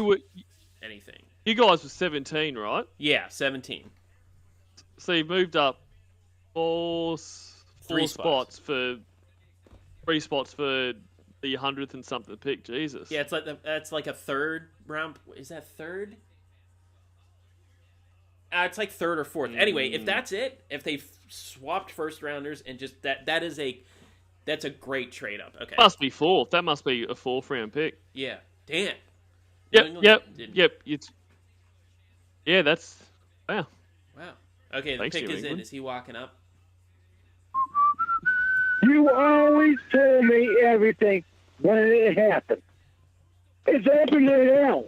anything. You guys were 17, right? Yeah, 17. So you moved up four Three spots for 3 spots for the 100th and something pick. Jesus. Yeah, that's like a third round. Is that third? It's like third or fourth. Anyway, if that's it, if they swapped first rounders and just that's a great trade up. Okay. Must be fourth. That must be a 4th round pick. Yeah. Damn. Yep. Yeah, that's wow. Wow. Okay, Thanks, the pick New is in. England. Is he walking up? You always told me everything when it happened. It's happening now.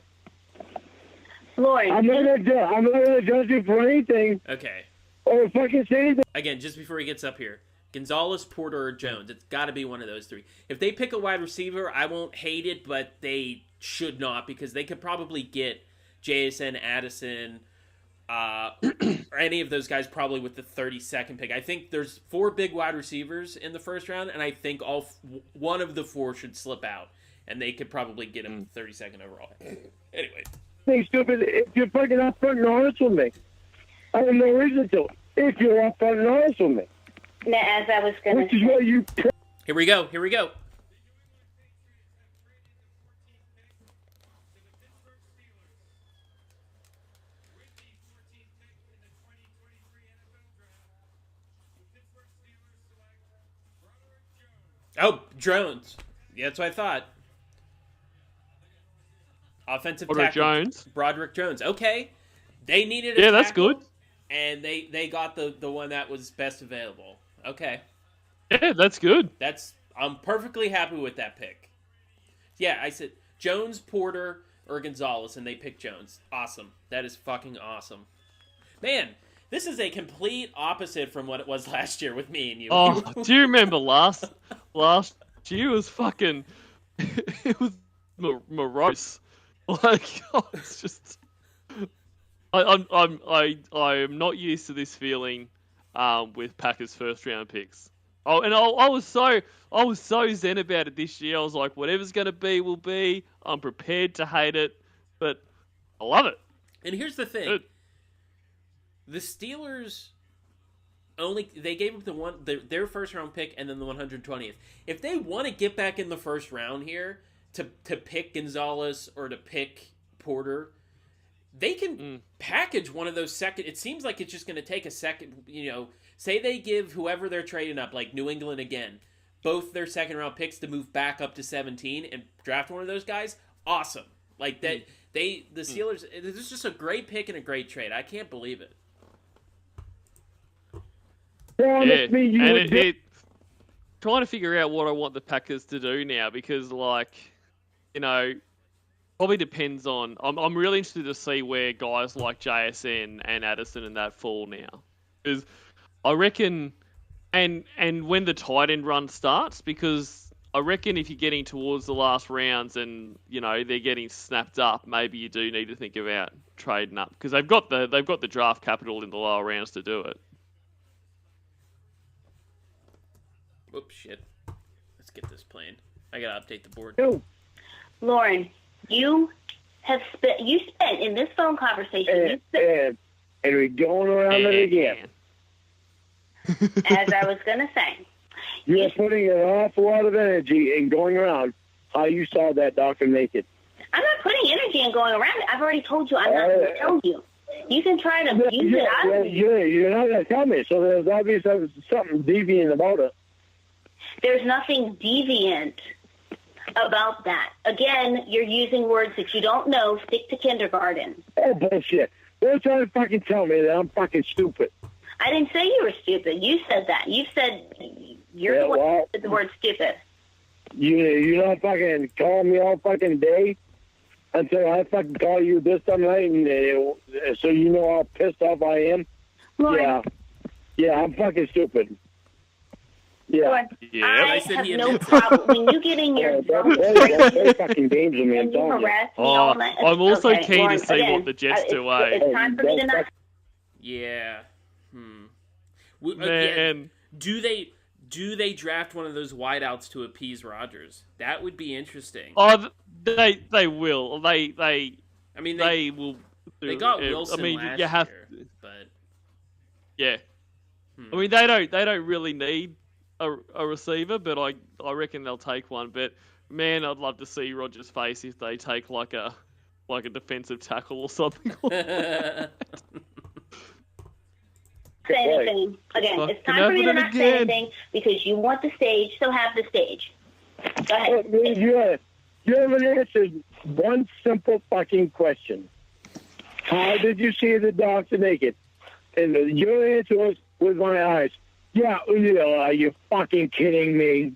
Lauren. I'm not gonna judge you for anything. Okay. Or fucking say anything. Again, just before he gets up here, Gonzalez, Porter, or Jones. It's got to be one of those three. If they pick a wide receiver, I won't hate it, but they should not because they could probably get JSN, Addison, or any of those guys probably with the 32nd pick. I think there's 4 big wide receivers in the first round, and I think one of the 4 should slip out, and they could probably get him 32nd overall. Anyway. Think stupid if you're fucking upfront and honest with me. I have no reason to. If you're upfront and honest with me. Now, as I was going to Which is what you... Here we go. Oh, Jones. Yeah, that's what I thought. Offensive tackle. Broderick Jones. Okay. They needed a tackle, that's good. And they got the one that was best available. Okay. Yeah, that's good. I'm perfectly happy with that pick. Yeah, I said Jones, Porter, or Gonzalez, and they picked Jones. Awesome. That is fucking awesome. Man, this is a complete opposite from what it was last year with me and you. Oh, do you remember last year was fucking it was morose. Like it's just I'm not used to this feeling with Packers first round picks. Oh, and I was so zen about it this year. I was like, whatever's going to be will be. I'm prepared to hate it, but I love it. And here's the thing: the Steelers they gave up their first round pick and then the 120th. If they want to get back in the first round here to pick Gonzalez or to pick Porter, they can package one of those second. It seems like it's just going to take a second. Say they give whoever they're trading up, like New England again, both their second round picks to move back up to 17 and draft one of those guys. Awesome. Like that. The Steelers. This is just a great pick and a great trade. I can't believe it. Trying to figure out what I want the Packers to do now because, probably depends on. I'm really interested to see where guys like JSN and Addison and that fall now, because I reckon, and when the tight end run starts, because I reckon if you're getting towards the last rounds and they're getting snapped up, maybe you do need to think about trading up because they've got the draft capital in the lower rounds to do it. Oops, shit. Let's get this playing. I gotta update the board. Lauren, you spent in this phone conversation. And we're going around it again. As I was going to say. You're putting an awful lot of energy in going around how you saw that doctor naked. I'm not putting and going around it. I've already told you I'm not going to tell you. You can try to use it out of me. You're not going to tell me, so there's obviously something deviant about it. There's nothing deviant about that. Again, you're using words that you don't know. Stick to kindergarten. Oh, bullshit. Don't try to fucking tell me that I'm fucking stupid. I didn't say you were stupid. You said that. You said you're the one who said the word stupid. You don't fucking call me all fucking day until I fucking call you this time night, and so you know how pissed off I am. Lord. Yeah, I'm fucking stupid. Yeah. Lord, Yeah. I have no problem when you get in your Don't fucking games with me. I'm and you telling you. harass me all night. I'm also Okay, keen Lauren, to see again, what the Jets do, eh? It's time for me to not. Yeah. Again, Man. do they draft one of those wideouts to appease Rodgers? That would be interesting. Oh, they will. I mean, they will. They got Wilson I mean, last you have, year, but yeah. I mean, they don't really need a receiver, but I reckon they'll take one. But man, I'd love to see Rodgers' face if they take like a defensive tackle or something. Say anything. Again, it's time for me to not say anything because you want the stage, so have the stage. Go ahead. You haven't answered one simple fucking question. How did you see the doctor naked? And your answer was with my eyes. Yeah, are you fucking kidding me?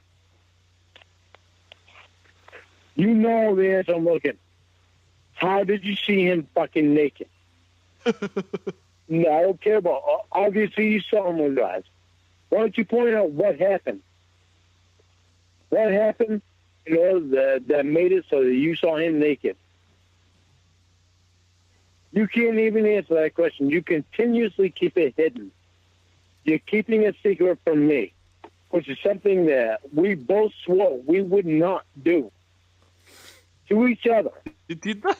You know the answer I'm looking. How did you see him fucking naked? No, I don't care about. Obviously, you saw him with your eyes. Why don't you point out what happened? What happened? That made it so that you saw him naked. You can't even answer that question. You continuously keep it hidden. You're keeping a secret from me, which is something that we both swore we would not do to each other. Did they?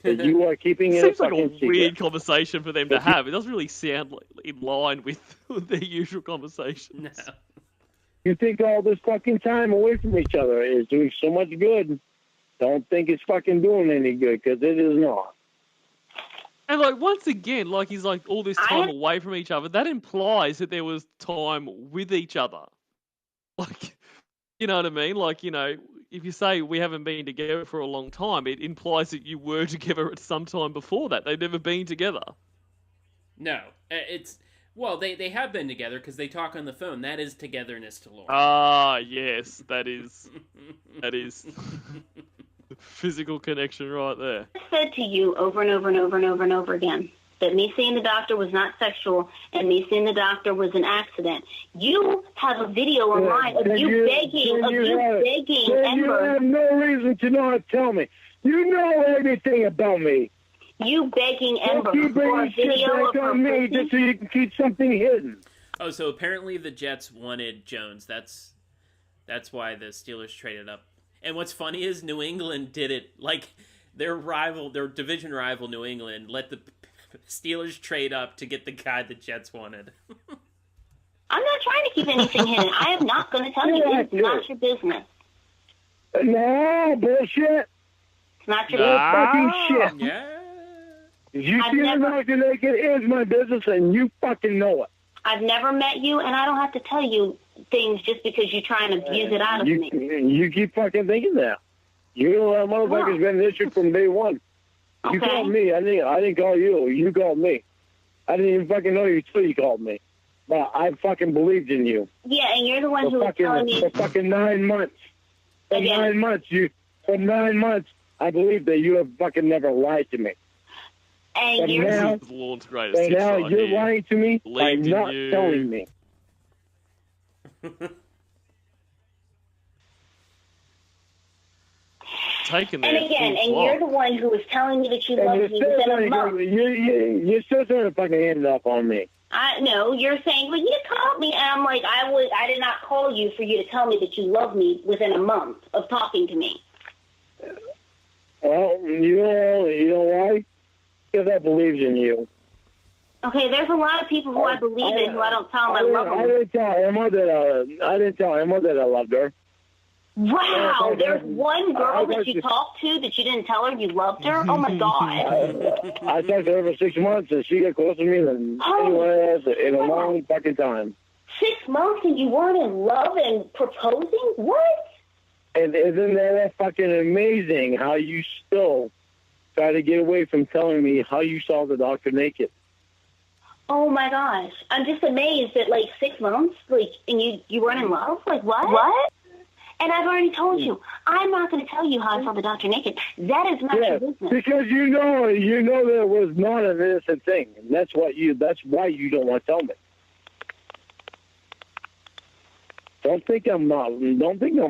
That you are keeping it Seems a like fucking a secret. weird conversation for them to have. It doesn't really sound in line with their usual conversations. no. You think all this fucking time away from each other is doing so much good. Don't think it's fucking doing any good, because it is not. And once again, he's all this time away from each other. That implies that there was time with each other. You know what I mean? If you say we haven't been together for a long time, it implies that you were together at some time before that. They've never been together. No, they have been together because they talk on the phone. That is togetherness to Lauren. Ah, yes, that is physical connection right there. I said to you over and over and over and over and over again that me seeing the doctor was not sexual and me seeing the doctor was an accident. You have a video online of you begging Ember. You have no reason to not tell me. You know everything about me. You begging Ember Keep for a bringing shit video of back her on me pussy? just so you can keep something hidden. Oh, so apparently the Jets wanted Jones. That's why the Steelers traded up. And what's funny is New England did it their division rival, New England, let the Steelers trade up to get the guy the Jets wanted. I'm not trying to keep anything hidden. I am not going to tell you. It's not your business. No, bullshit. It's not your Fucking shit. Yeah. You see the doctor naked is my business, and you fucking know it. I've never met you, and I don't have to tell you things just because you're trying to use it out of me. You keep fucking thinking that. You know that motherfucker's been an issue from day one. You called me. I didn't call you. You called me. I didn't even fucking know you until you called me. But I fucking believed in you. Yeah, and you're the one who was telling me. For fucking 9 months. For 9 months, I believe that you have fucking never lied to me. And but you're now, Lord's greatest hits now right you're here. lying to me by Believed in not you. telling me. Taking And their again, full and flop. you're the one who was telling me that you loved me within a month. You're still trying to fucking hand it up on me. I know you're saying, well, you called me, and I'm like, I did not call you for you to tell me that you love me within a month of talking to me. Well, you know why? Because I believed in you. Okay, there's a lot of people who I believe in who I don't tell them I love them. I didn't tell Emma that I loved her. Wow, there's one girl that you talked to that you didn't tell her you loved her? Oh, my God. I talked to her for 6 months, and she got closer to me than anyone else in a long fucking time. 6 months and you weren't in love and proposing? What? And isn't that fucking amazing how you still try to get away from telling me how you saw the doctor naked? Oh, my gosh. I'm just amazed that, 6 months, and you weren't in love? What? What? And I've already told you, I'm not going to tell you how I saw the doctor naked. That is not your business. Because you know that it was not an innocent thing, and that's why you don't want to tell me. Don't think I'm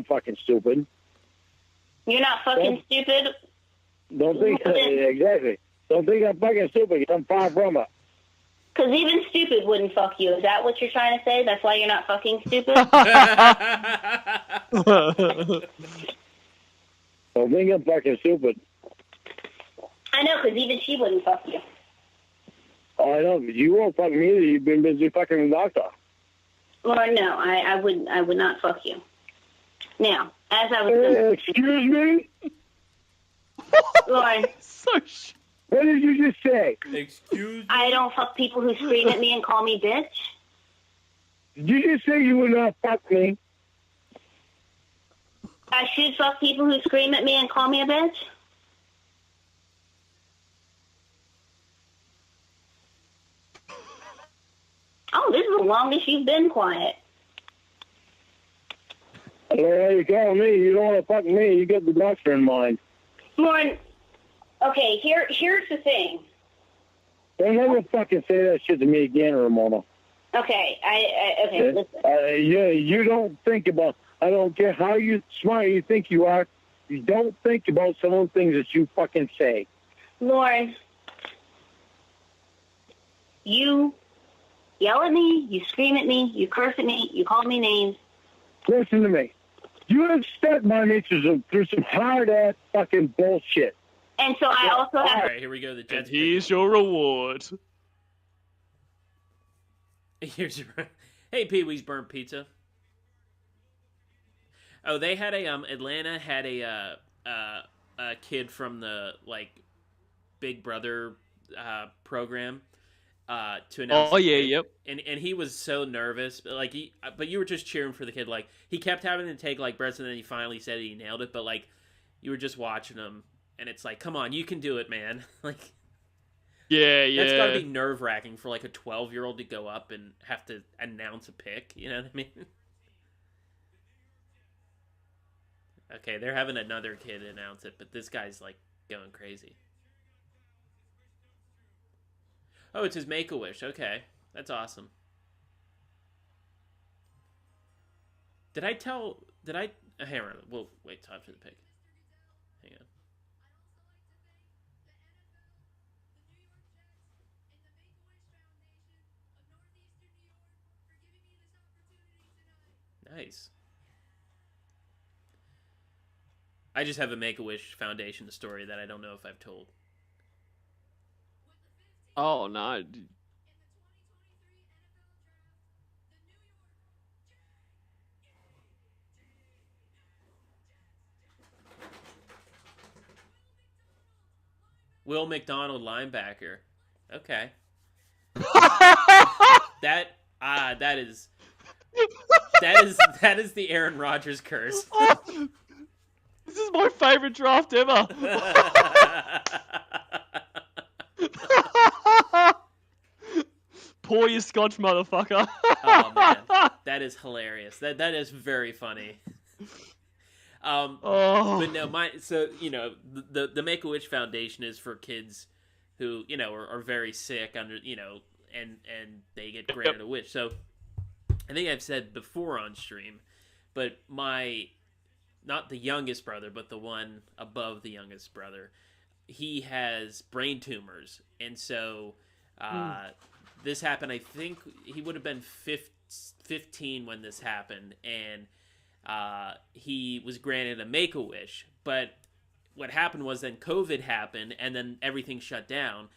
fucking stupid. You're not fucking stupid? Don't think exactly. Don't think I'm fucking stupid. I'm far from it. Because even stupid wouldn't fuck you. Is that what you're trying to say? That's why you're not fucking stupid? Don't think I'm fucking stupid. I know, because even she wouldn't fuck you. Oh, I know. You won't fuck me either. You've been busy fucking the doctor. Well, no, I would not fuck you. Now, as I was... excuse me? Lauren. What did you just say? Excuse me? I don't fuck people who scream at me and call me bitch. Did you just say you would not fuck me? I should fuck people who scream at me and call me a bitch? Oh, this is the longest you've been quiet. Well, you call me. You don't want to fuck me. You get the doctor in mind. Lauren, okay, here's the thing. Don't ever fucking say that shit to me again, Ramona. Okay, okay, listen. You don't think about... I don't care how smart you think you are. You don't think about some of the things that you fucking say. Lauren, you yell at me, you scream at me, you curse at me, you call me names. Listen to me. You have set my nature through some hard-ass fucking bullshit. And so I also have... All right, here we go. The Jets. And here's your reward. Here's your... Hey, Pee-wee's Burnt Pizza. Oh, they had Atlanta had a kid from the, Big Brother program to announce. Oh, yeah, yep. And he was so nervous, but you were just cheering for the kid. He kept having to take, breaths, and then he finally said he nailed it, but, you were just watching him, and it's come on, you can do it, man. Yeah. That's gotta be nerve-wracking for, a 12-year-old to go up and have to announce a pick, you know what I mean? Okay, they're having another kid announce it, but this guy's, going crazy. Oh, it's his Make-A-Wish. Okay, that's awesome. Hang on, we'll wait till after the pick. Hang on. Nice. I just have a Make-A-Wish Foundation story that I don't know if I've told. Oh, no. Will McDonald linebacker. Okay. That is the Aaron Rodgers curse. This is my favorite draft ever. Pour your scotch, motherfucker. Oh man, that is hilarious. That is very funny. But no, the Make-A-Wish Foundation is for kids who are very sick and they get granted a wish. So I think I've said before on stream, but not the youngest brother, but the one above the youngest brother, he has brain tumors, and so this happened. I think he would have been 15 when this happened, and he was granted a Make-A-Wish. But what happened was then COVID happened, and then everything shut down,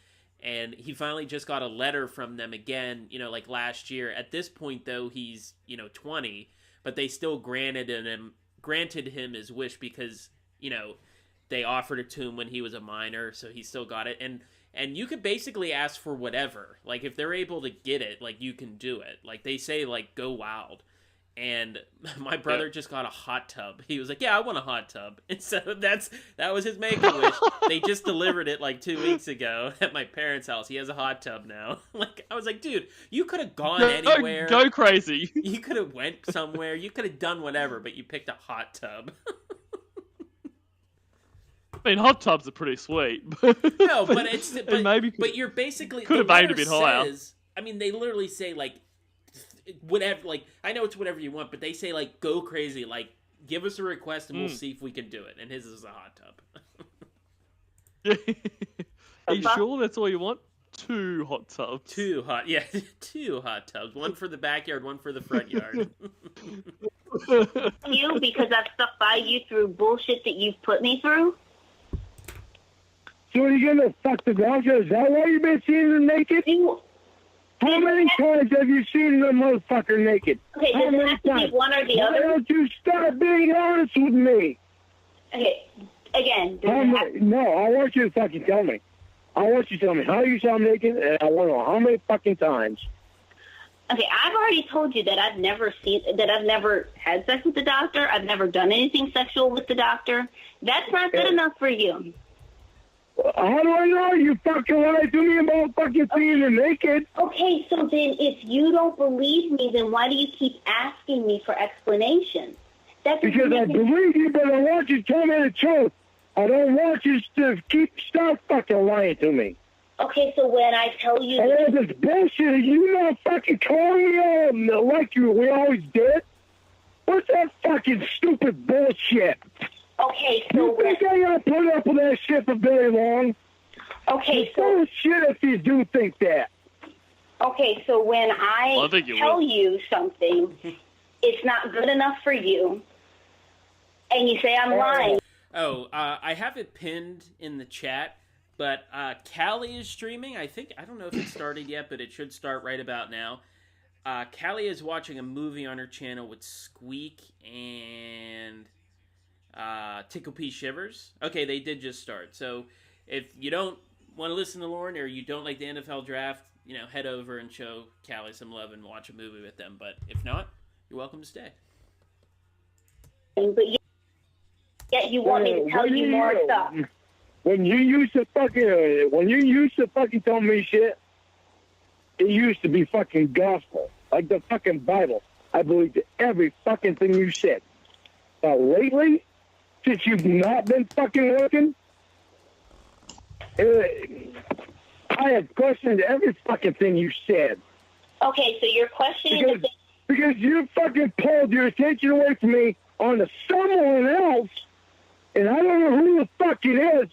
and he finally just got a letter from them again, last year. At this point, though, he's 20, but they still granted him granted him his wish because, you know, they offered it to him when he was a minor, so he still got it. And you could basically ask for whatever. Like, if they're able to get it, like, you can do it. Like, they say, like, go wild. And my brother just got a hot tub. He was like, yeah, I want a hot tub. And so that was his make-a-wish. They just delivered it like 2 weeks ago at my parents' house. He has a hot tub now. Like, I was like, dude, you could have gone anywhere. Go crazy. You could have went somewhere. You could have done whatever, but you picked a hot tub. I mean, hot tubs are pretty sweet. No, but but you're basically could have aimed a bit higher. I mean, they literally say like whatever. Like, I know it's whatever you want, but they say like go crazy. Like, give us a request and we'll see if we can do it. And his is a hot tub. Are you sure that's all you want? 2 hot tubs. 2 hot, yeah, 2 hot tubs. One for the backyard, one for the front yard. You, because I've stuck by you through bullshit that you've put me through. So are you gonna fuck the doctor? Is that why you've been seeing them naked? How many times have you seen the motherfucker naked? Okay, does it have to be one or the other? Why don't you start being honest with me? Okay, again. No, I want you to fucking tell me. I want you to tell me how you saw him naked, and I want to know how many fucking times. Okay, I've already told you that I've never had sex with the doctor. I've never done anything sexual with the doctor. That's not good enough for you. How do I know? You fucking lied to me about fucking seeing him naked. Okay, so then if you don't believe me, then why do you keep asking me for explanations? Because I believe you, but I want you to tell me the truth. I don't want you to stop fucking lying to me. Okay, so when I tell you... All this bullshit, you not fucking calling me like we always did? What's that fucking stupid bullshit? Okay, so... You think I gotta put up with that shit for very long? Okay, so... Bullshit if you do think that. Okay, so when I tell you something, it's not good enough for you, and you say I'm lying... Oh, I have it pinned in the chat, but Callie is streaming. I don't know if it started yet, but it should start right about now. Callie is watching a movie on her channel with Squeak and Tickle P Shivers. Okay, they did just start. So if you don't want to listen to Lauren or you don't like the NFL draft, head over and show Callie some love and watch a movie with them. But if not, you're welcome to stay. But yet you want me to tell you more stuff. When you used to fucking tell me shit, it used to be fucking gospel, like the fucking Bible. I believed every fucking thing you said. But lately, since you've not been fucking working, I have questioned every fucking thing you said. Okay, so you're questioning because you fucking pulled your attention away from me onto someone else. And I don't know who the fuck it is,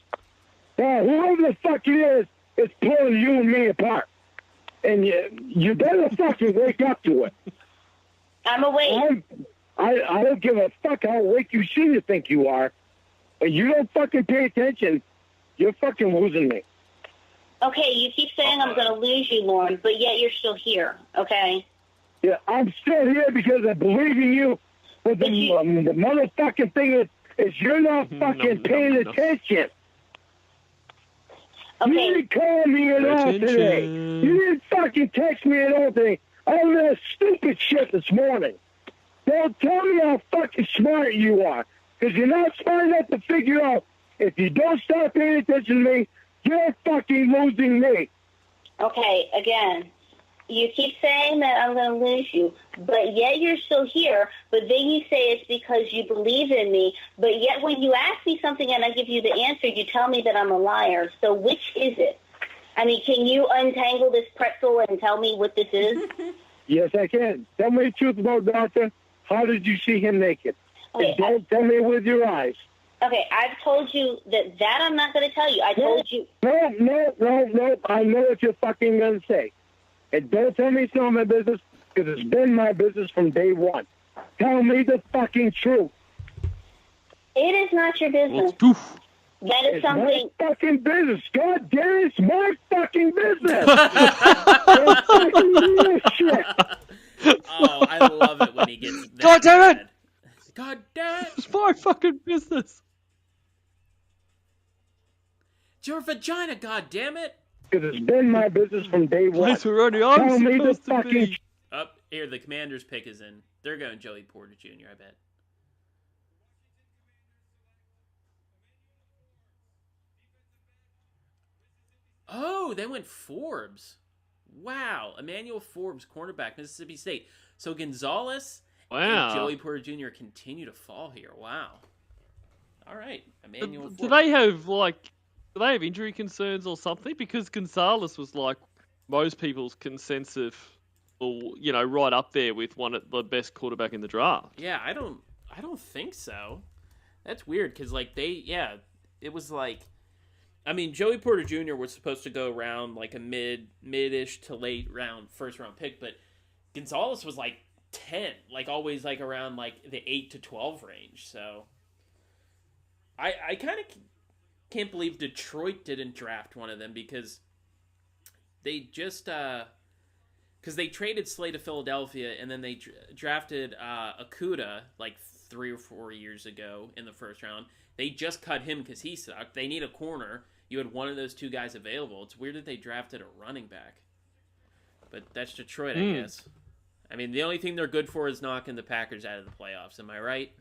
but whoever the fuck it is pulling you and me apart. And you better fucking wake up to it. I'm awake. I don't give a fuck how awake you seem to think you are. But you don't fucking pay attention, you're fucking losing me. Okay, you keep saying I'm going to lose you, Lauren, but yet you're still here, okay? Yeah, I'm still here because I believe in you. But the motherfucking thing is you're not fucking paying attention. Okay. You didn't call me at all today. You didn't fucking text me at all today. All that stupid shit this morning. Don't tell me how fucking smart you are. Because you're not smart enough to figure out if you don't stop paying attention to me, you're fucking losing me. Okay, again. You keep saying that I'm going to lose you, but yet you're still here, but then you say it's because you believe in me, but yet when you ask me something and I give you the answer, you tell me that I'm a liar. So which is it? I mean, can you untangle this pretzel and tell me what this is? Yes, I can. Tell me the truth about Doctor. How did you see him naked? Okay, don't tell me with your eyes. Okay, I've told you that I'm not going to tell you. I told you. No. I know what you're fucking going to say. And don't tell me it's not my business, because it's been my business from day one. Tell me the fucking truth. It is not your business. That is something... my fucking business. God damn it, it's my fucking business. Don't fucking do this shit. Oh, I love it when he gets that God damn it! mad. God damn it! It's my fucking business. It's your vagina, god damn it! Because it's been my business from day one. Place where only I'm Tell me the supposed to fucking be. Up here, the Commander's pick is in. They're going Joey Porter Jr., I bet. Oh, they went Forbes. Wow. Emmanuel Forbes, cornerback, Mississippi State. So Gonzalez and Joey Porter Jr. continue to fall here. Wow. All right. Emmanuel Forbes. Do they have injury concerns or something? Because Gonzalez was like most people's consensus, or right up there with one of the best quarterback in the draft. Yeah, I don't think so. That's weird because it was like, I mean, Joey Porter Jr. was supposed to go around like a mid-ish to late round first round pick, but Gonzalez was like 10, like always like around like the 8 to 12 range. So I kind of can't believe Detroit didn't draft one of them because they just because they traded Slay to Philadelphia and then they drafted Okuda like 3 or 4 years ago in the first round. They just cut him because he sucked. They need a corner. You had one of those two guys available. It's weird that they drafted a running back. But that's Detroit, I guess. I mean, the only thing they're good for is knocking the Packers out of the playoffs. Am I right?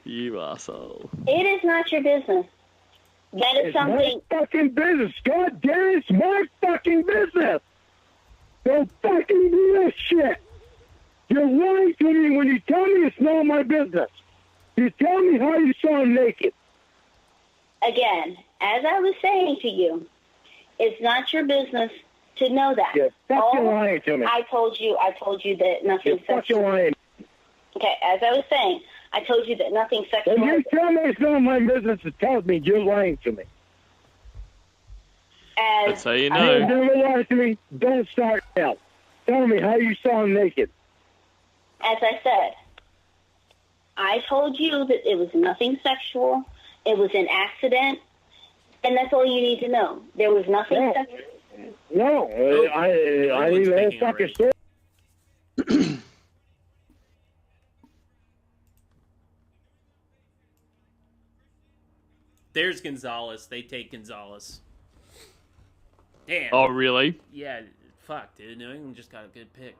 You asshole. It is not your business. That is something. My fucking business. God damn it, it's my fucking business. Don't fucking do that shit. You're lying to me when you tell me it's not my business. You tell me how you saw him naked. Again, as I was saying to you, it's not your business to know that. You're fucking lying to me. I told you that nothing You're fucking lying. Okay, as I was saying, I told you that nothing sexual. When you tell me it's not my business, it tells me you're lying to me. That's how you know. You never lie to me. Don't start now. Tell me how you saw him naked. As I said, I told you that it was nothing sexual. It was an accident. And that's all you need to know. There was nothing sexual. No, I need the whole fucking story. There's Gonzalez. They take Gonzalez. Damn. Oh, really? Yeah, fuck, dude. New England just got a good pick.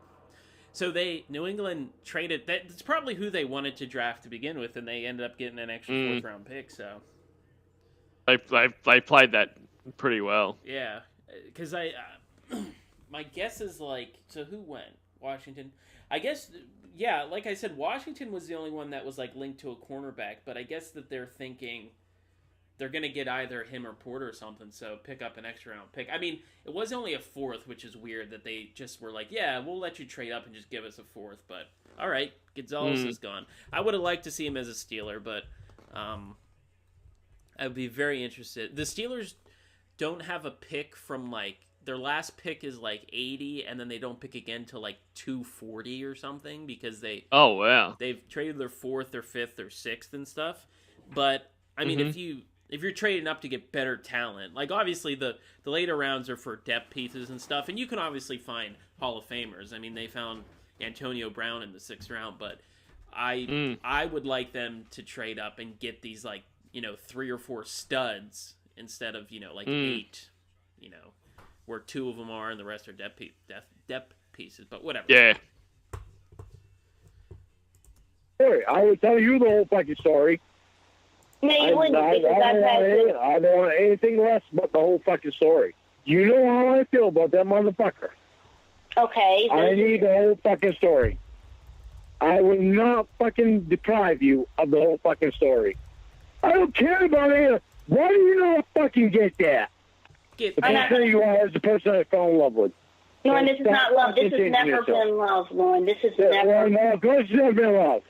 So New England traded. That's probably who they wanted to draft to begin with, and they ended up getting an extra 4th round pick. So they played that pretty well. Yeah, because my guess is like, so who went? Washington. I guess, yeah, like I said, Washington was the only one that was like linked to a cornerback, but I guess that they're thinking they're going to get either him or Porter or something, so pick up an extra round pick. I mean, it was only a 4th, which is weird that they just were like, yeah, we'll let you trade up and just give us a 4th, but all right, Gonzalez is gone. I would have liked to see him as a Steeler, but I would be very interested. The Steelers don't have a pick from like, their last pick is like 80, and then they don't pick again till like 240 or something because they've traded their 4th, their 5th, their 6th and stuff. But I mean, if you're trading up to get better talent, like obviously the later rounds are for depth pieces and stuff, and you can obviously find Hall of Famers. I mean, they found Antonio Brown in the 6th round, but I would like them to trade up and get these like 3 or 4 studs instead of 8, where 2 of them are and the rest are depth pieces. But whatever. Yeah. I will tell you the whole fucking story. No, you wouldn't. I don't want anything less but the whole fucking story. You know how I feel about that motherfucker. Okay. I need the whole fucking story. I will not fucking deprive you of the whole fucking story. I don't care about it. Why do you not fucking get that? The person you are is the person I fell in love with. Lauren, this is not love. This has never been love, Lauren. This has never... No, of course it's never been love.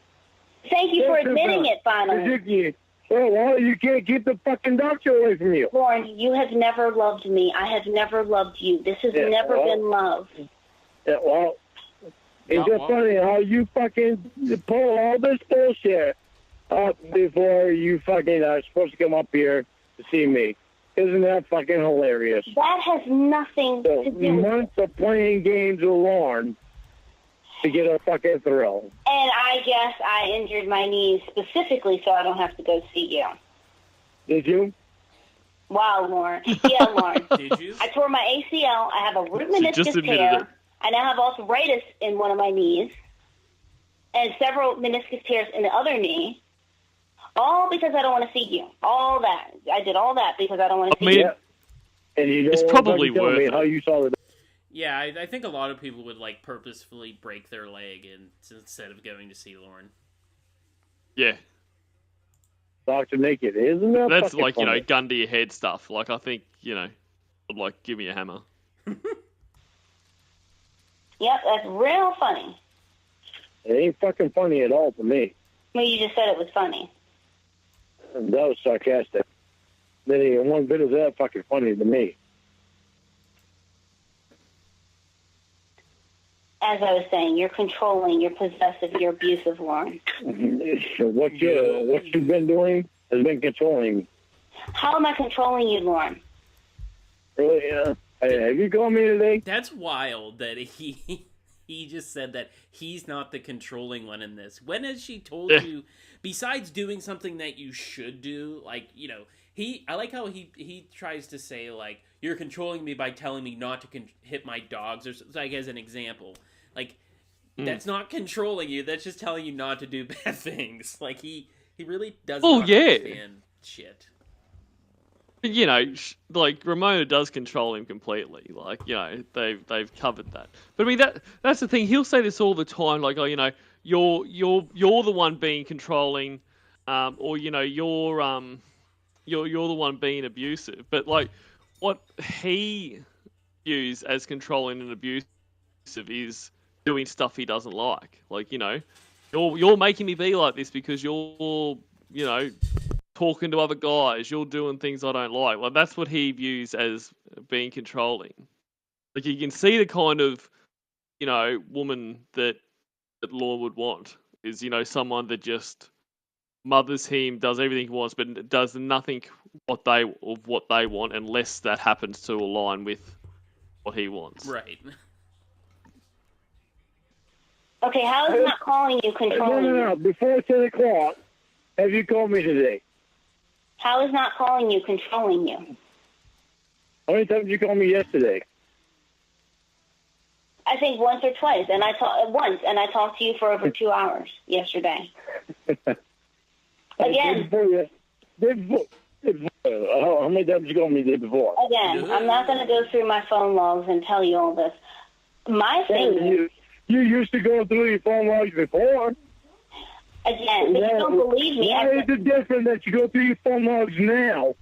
Thank you for admitting it, finally. Well, you can't keep the fucking doctor away from you. Lauren, you have never loved me. I have never loved you. This has never been love. Yeah, well, it's just funny how you fucking pull all this bullshit up before you fucking are supposed to come up here to see me. Isn't that fucking hilarious? That has nothing to do with months of playing games with Lauren. to get a fucking thrill. And I guess I injured my knees specifically so I don't have to go see you. Did you? Wow, Lauren. Yeah, Lauren. Did you? I tore my ACL. I have a root just meniscus admitted tear. it. I now have arthritis in one of my knees and several meniscus tears in the other knee. All because I don't want to see you. All that. I did all that because I don't want to see you. Yeah. And you know, It's probably tell worth me it. how you saw the. Yeah, I think a lot of people would like purposefully break their leg instead of going to see Lauren. Yeah. Dr. Naked, isn't that That's fucking like, funny? gun to your head stuff. Like, I think, would like, give me a hammer. Yep, that's real funny. It ain't fucking funny at all to me. Well, you just said it was funny. That was sarcastic. That ain't one bit of that fucking funny to me. As I was saying, you're controlling, you're possessive, you're abusive, Lauren. What you've been doing has been controlling. How am I controlling you, Lauren? Really? Have you called me today? That's wild that he just said that he's not the controlling one in this. When has she told you, besides doing something that you should do, like, I like how he tries to say, like, you're controlling me by telling me not to hit my dogs, or like as an example. Like, that's not controlling you, that's just telling you not to do bad things. Like, he really doesn't understand shit. Like, Ramona does control him completely. Like, they've covered that. But I mean, that's the thing. He'll say this all the time. Like, you're the one being controlling, or you're the one being abusive. But like, what he views as controlling and abusive is doing stuff he doesn't like. Like, you're making me be like this because you're talking to other guys, you're doing things I don't like. Like, that's what he views as being controlling. Like, you can see the kind of, woman that Law would want is, someone that just mothers him, does everything he wants, but does nothing what they want unless that happens to align with what he wants. Right. Okay, how is not calling you controlling you? No. Before 10 o'clock, have you called me today? How is not calling you controlling you? How many times did you call me yesterday? I think once or twice, and I talked to you for over 2 hours yesterday. Again. How many times did you call me the day before? Again, I'm not going to go through my phone logs and tell you all this. My thing is... You used to go through your phone logs before. Again, but you don't believe me. Why is it different that you go through your phone logs now,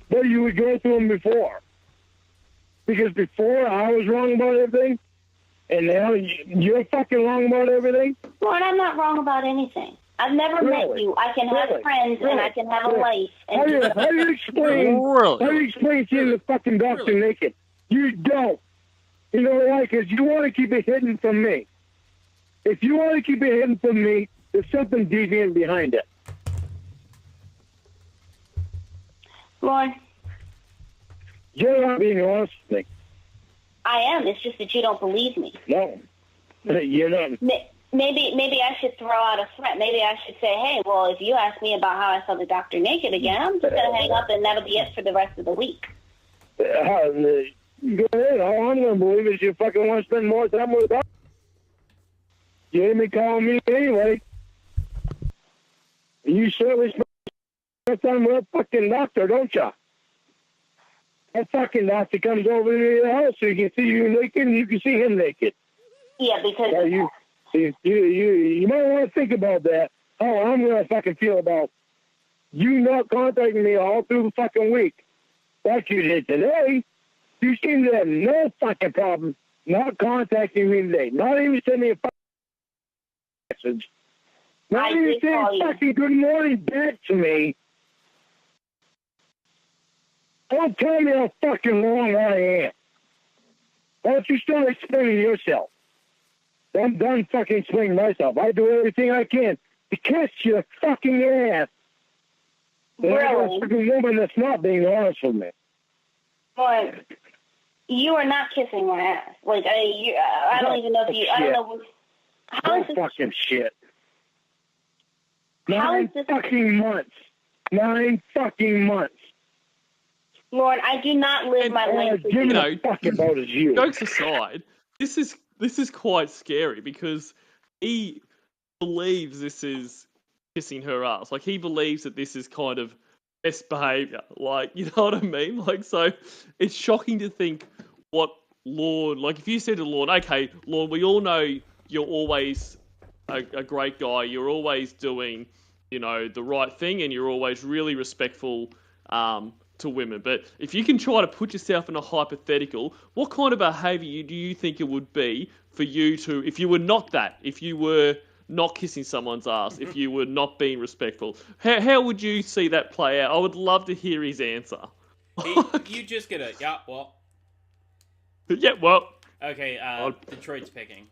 but you would go through them before? Because before I was wrong about everything, and now you're fucking wrong about everything? Lord, I'm not wrong about anything. I've never met you. I can have friends and I can have a life. And How do you explain seeing the fucking doctor naked? You don't. You know why? Because you want to keep it hidden from me. If you want to keep it hidden from me, there's something deviant behind it. Lord, you're not being honest with me. I am. It's just that you don't believe me. No, you're not. Maybe I should throw out a threat. Maybe I should say, hey, well, if you ask me about how I saw the doctor naked again, I'm just going to hang up and that'll be it for the rest of the week. Go ahead. All I'm going to believe is you fucking want to spend more time with the doctor. You ain't me calling me anyway. You certainly spend time with a fucking doctor, don't you? That fucking doctor comes over to your house so you can see you naked and you can see him naked. Yeah, because... You might want to think about that. How I'm going to fucking feel about you not contacting me all through the fucking week. Like you did today. You seem to have no fucking problem not contacting me today. Not even sending me a fucking message. Not even saying fucking good morning back to me. Don't tell me how fucking wrong I am. Why don't you start explaining yourself? I'm done fucking explaining myself. I do everything I can to kiss your fucking ass. Really? I'm a fucking woman that's not being honest with me. Boy, You are not kissing my ass. Like, I don't even know if you... I don't know... How is this... fucking shit. How is 9 this... fucking months. 9 fucking months. Lauren, I do not live my life with Give you. me a fucking boat as you. Jokes aside, this is quite scary because he believes this is kissing her ass. Like, he believes that this is kind of best behaviour. Like, you know what I mean? Like, so it's shocking to think what Lorne... Like, if you said to Lorne, okay, Lorne, we all know you're always a great guy. You're always doing, you know, the right thing, and you're always really respectful to women. But if you can try to put yourself in a hypothetical, what kind of behaviour do you think it would be for you to, if you were not that, if you were not kissing someone's ass, if you were not being respectful, how would you see that play out? I would love to hear his answer. You just get a, yeah, well. Yeah, well. Okay, Detroit's picking.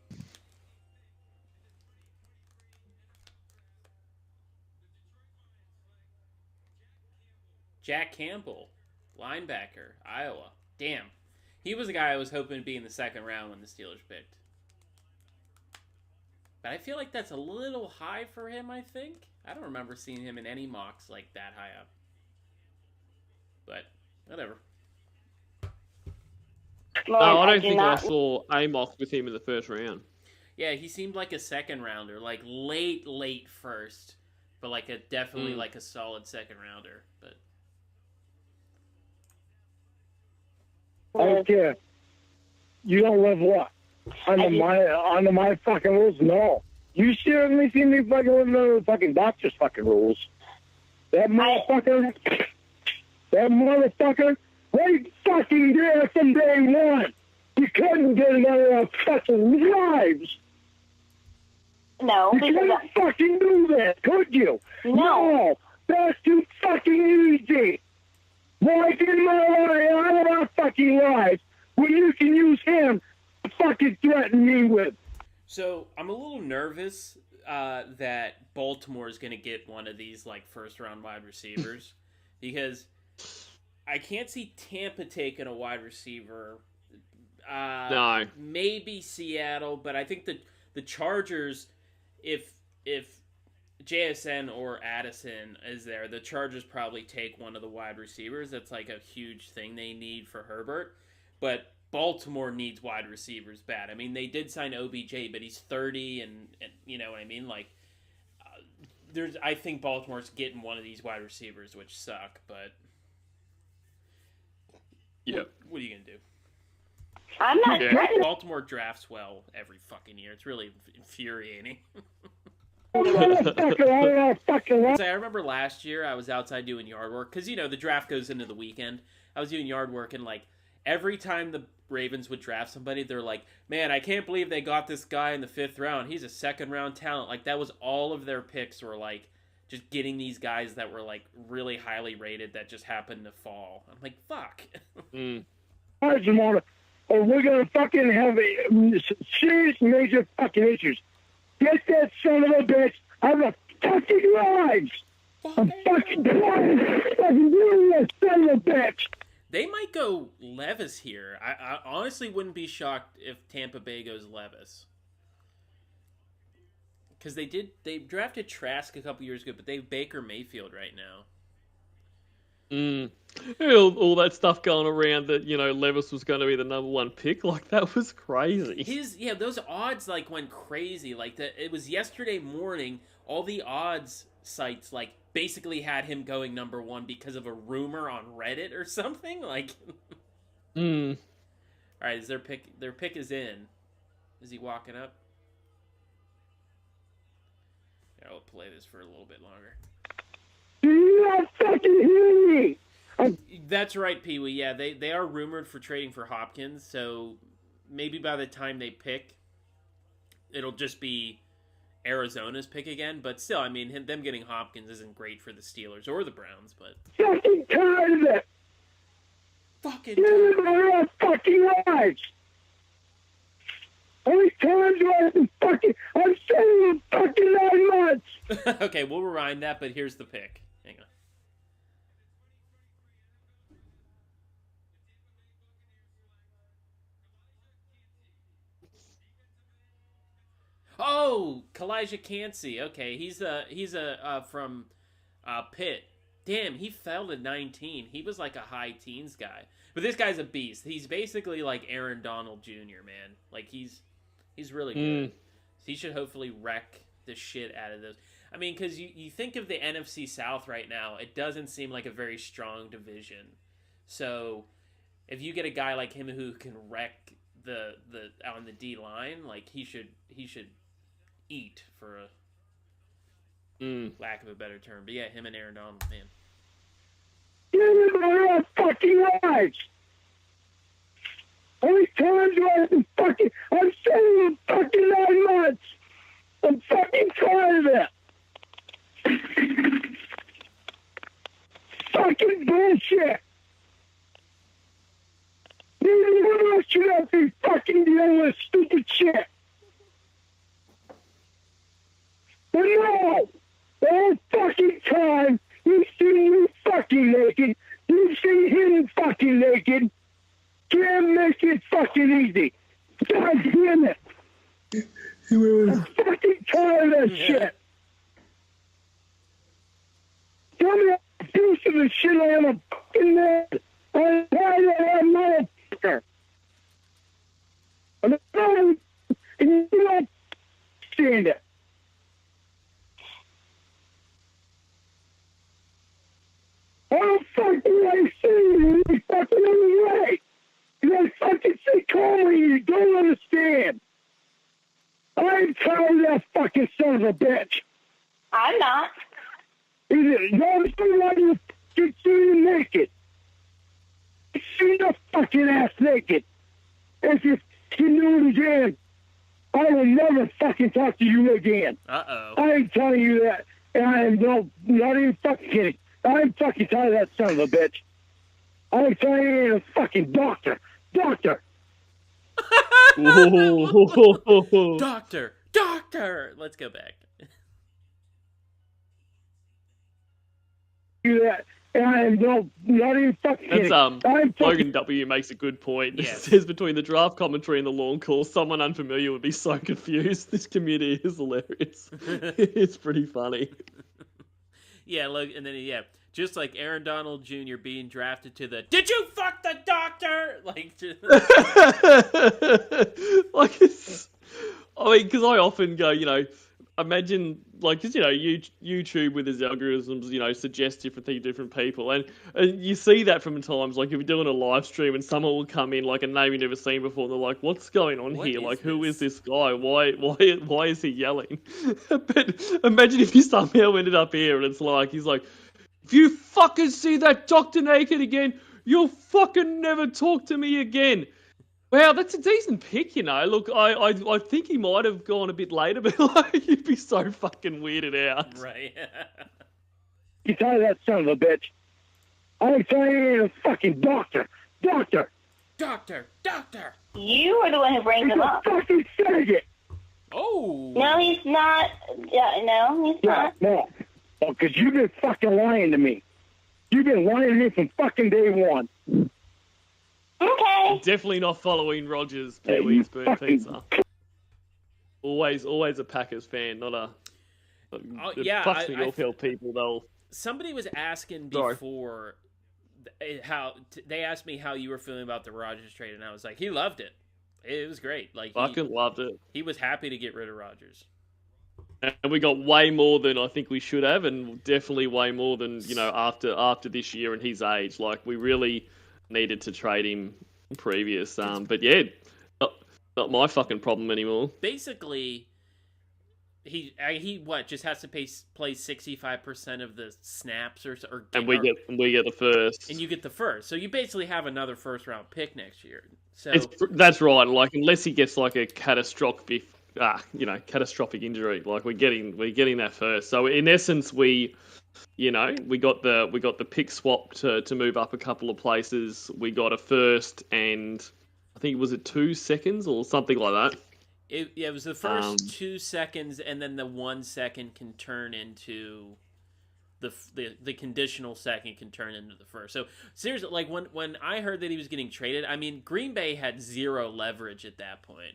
Jack Campbell, linebacker, Iowa. Damn. He was the guy I was hoping to be in the second round when the Steelers picked. But I feel like that's a little high for him, I think. I don't remember seeing him in any mocks like that high up. But, whatever. No, I don't think I saw a mock with him in the first round. Yeah, he seemed like a second rounder. Like, late first. But like definitely like a solid second rounder. But... I don't care. You don't live what? Under my fucking rules? No. You certainly seem to be fucking living under the fucking doctor's fucking rules. That motherfucker, right fucking there from day one. You couldn't get another our fucking lives. No. You couldn't fucking do that, could you? No. That's too fucking easy. Why didn't I lie out of our fucking lives when you can use him to fucking threaten me with? So, I'm a little nervous that Baltimore is going to get one of these, like, first-round wide receivers. Because I can't see Tampa taking a wide receiver. No. Maybe Seattle, but I think the Chargers, if JSN or Addison is there, the Chargers probably take one of the wide receivers. That's like a huge thing they need for Herbert. But Baltimore needs wide receivers bad. I mean, they did sign OBJ, but he's 30, and you know what I mean? Like, I think Baltimore's getting one of these wide receivers, which suck, but... Yep. What are you going to do? I'm not... Baltimore drafts well every fucking year. It's really infuriating. I remember last year I was outside doing yard work because, you know, the draft goes into the weekend. I was doing yard work, and like every time the Ravens would draft somebody, they're like, man, I can't believe they got this guy in the 5th round. He's a second-round talent. Like, that was all of their picks were like just getting these guys that were like really highly rated that just happened to fall. I'm like, fuck. Or we're going to fucking have serious major fucking issues. Get that son of a bitch out of the fucking lives. I'm fucking doing that son of a bitch. They might go Levis here. I honestly wouldn't be shocked if Tampa Bay goes Levis. Because they drafted Trask a couple years ago, but they have Baker Mayfield right now. All that stuff going around that, you know, Levis was going to be the number 1 pick, like, that was crazy. Those odds, like, went crazy. Like, it was yesterday morning, all the odds sites, like, basically had him going number 1 because of a rumor on Reddit or something, like... Alright, is their pick is in. Is he walking up? Yeah, I'll play this for a little bit longer. Do you not fucking hear me? That's right, Pee-wee. Yeah, they are rumored for trading for Hopkins, so maybe by the time they pick, it'll just be Arizona's pick again. But still, I mean, them getting Hopkins isn't great for the Steelers or the Browns, but... Fucking tired of it! Fucking tired of it! Fucking lives! How many times do I have to fucking... I'm saying it fucking 9 months! Okay, we'll rewind that, but here's the pick. Hang on. Oh, Kalijah Cansey. Okay, he's from Pitt. Damn, he fell to 19. He was like a high teens guy. But this guy's a beast. He's basically like Aaron Donald Jr., man. Like he's really good. He should hopefully wreck the shit out of those. I mean, because you think of the NFC South right now, it doesn't seem like a very strong division. So if you get a guy like him who can wreck the on the D line, like he should eat, for a lack of a better term. But yeah, him and Aaron Donald, man. You're fucking lives. How many times do I have to fucking... I'm saying it fucking 9 months. I'm fucking tired of it. Fucking bullshit. Neither one of us should have to fucking deal with stupid shit. But no, the whole fucking time, you've seen me fucking naked, you've seen him fucking naked, can't make it fucking easy. God damn it. I'm fucking tired of that shit. Tell me a piece of the shit I am a fucking man. I'm tired of that motherfucker. I'm tired, and you don't understand it. I don't fucking like seeing you fucking anyway. You fucking say calmly, you don't understand. I'm tired of that fucking son of a bitch. I'm not. You don't see why you fucking see you naked. See the fucking ass naked. If you fucking do it again, I will never fucking talk to you again. Uh-oh. I ain't telling you that. And I am not even fucking kidding. I'm fucking tired of that son of a bitch. I'm telling you, a fucking doctor. Doctor. Doctor. Let's go back. Do that. And I am not even fucking kidding. That's, Logan W. makes a good point. It Yes. says between the draft commentary and the lawn call, someone unfamiliar would be so confused. This community is hilarious. It's pretty funny. Yeah, look, and then just like Aaron Donald Jr. being drafted to the "Did you fuck the doctor?" Like, just... like it's. I mean, because I often go, imagine because YouTube with its algorithms, suggest different people, and you see that from times like if you're doing a live stream and someone will come in like a name you've never seen before, and they're like, "What's going on here? Like, who is this guy? Why is he yelling?" But imagine if you somehow ended up here and it's like he's like, "If you fucking see that doctor naked again, you'll fucking never talk to me again." Wow, that's a decent pick, Look, I think he might have gone a bit later, but like, you'd be so fucking weirded out. Right. You tell that son of a bitch. I'm telling you, a fucking doctor. Doctor. You are the one who brings He's him a up. fucking faggot. Oh. No, he's not. Yeah, no, he's not. No. Oh, because you've been fucking lying to me. You've been lying to me from fucking day one. Okay. Definitely not following Rogers, Hey, Pee-wee's you Burnt fucking- Pizza. Always a Packers fan, not a... It yeah, fucks me off how people, they'll... Somebody was asking Sorry. before they asked me how you were feeling about the Rodgers trade, and I was like, he loved it. It was great. Like, Fucking loved it. he was happy to get rid of Rodgers. And we got way more than I think we should have, and definitely way more than, after this year and his age. Like, we really needed to trade him previous. But yeah, not my fucking problem anymore. Basically, he just has to play 65% of the snaps or And we get the first. and you get the first. So you basically have another first round pick next year. So That's right. Like, unless he gets like a catastrophic injury, like we're getting that first. So in essence, we got the pick swap to move up a couple of places. We got a first, and I think was it 2 seconds or something like that. It was the first 2 seconds, and then the 1 second can turn into the conditional second can turn into the first. So seriously, like when I heard that he was getting traded, I mean, Green Bay had zero leverage at that point.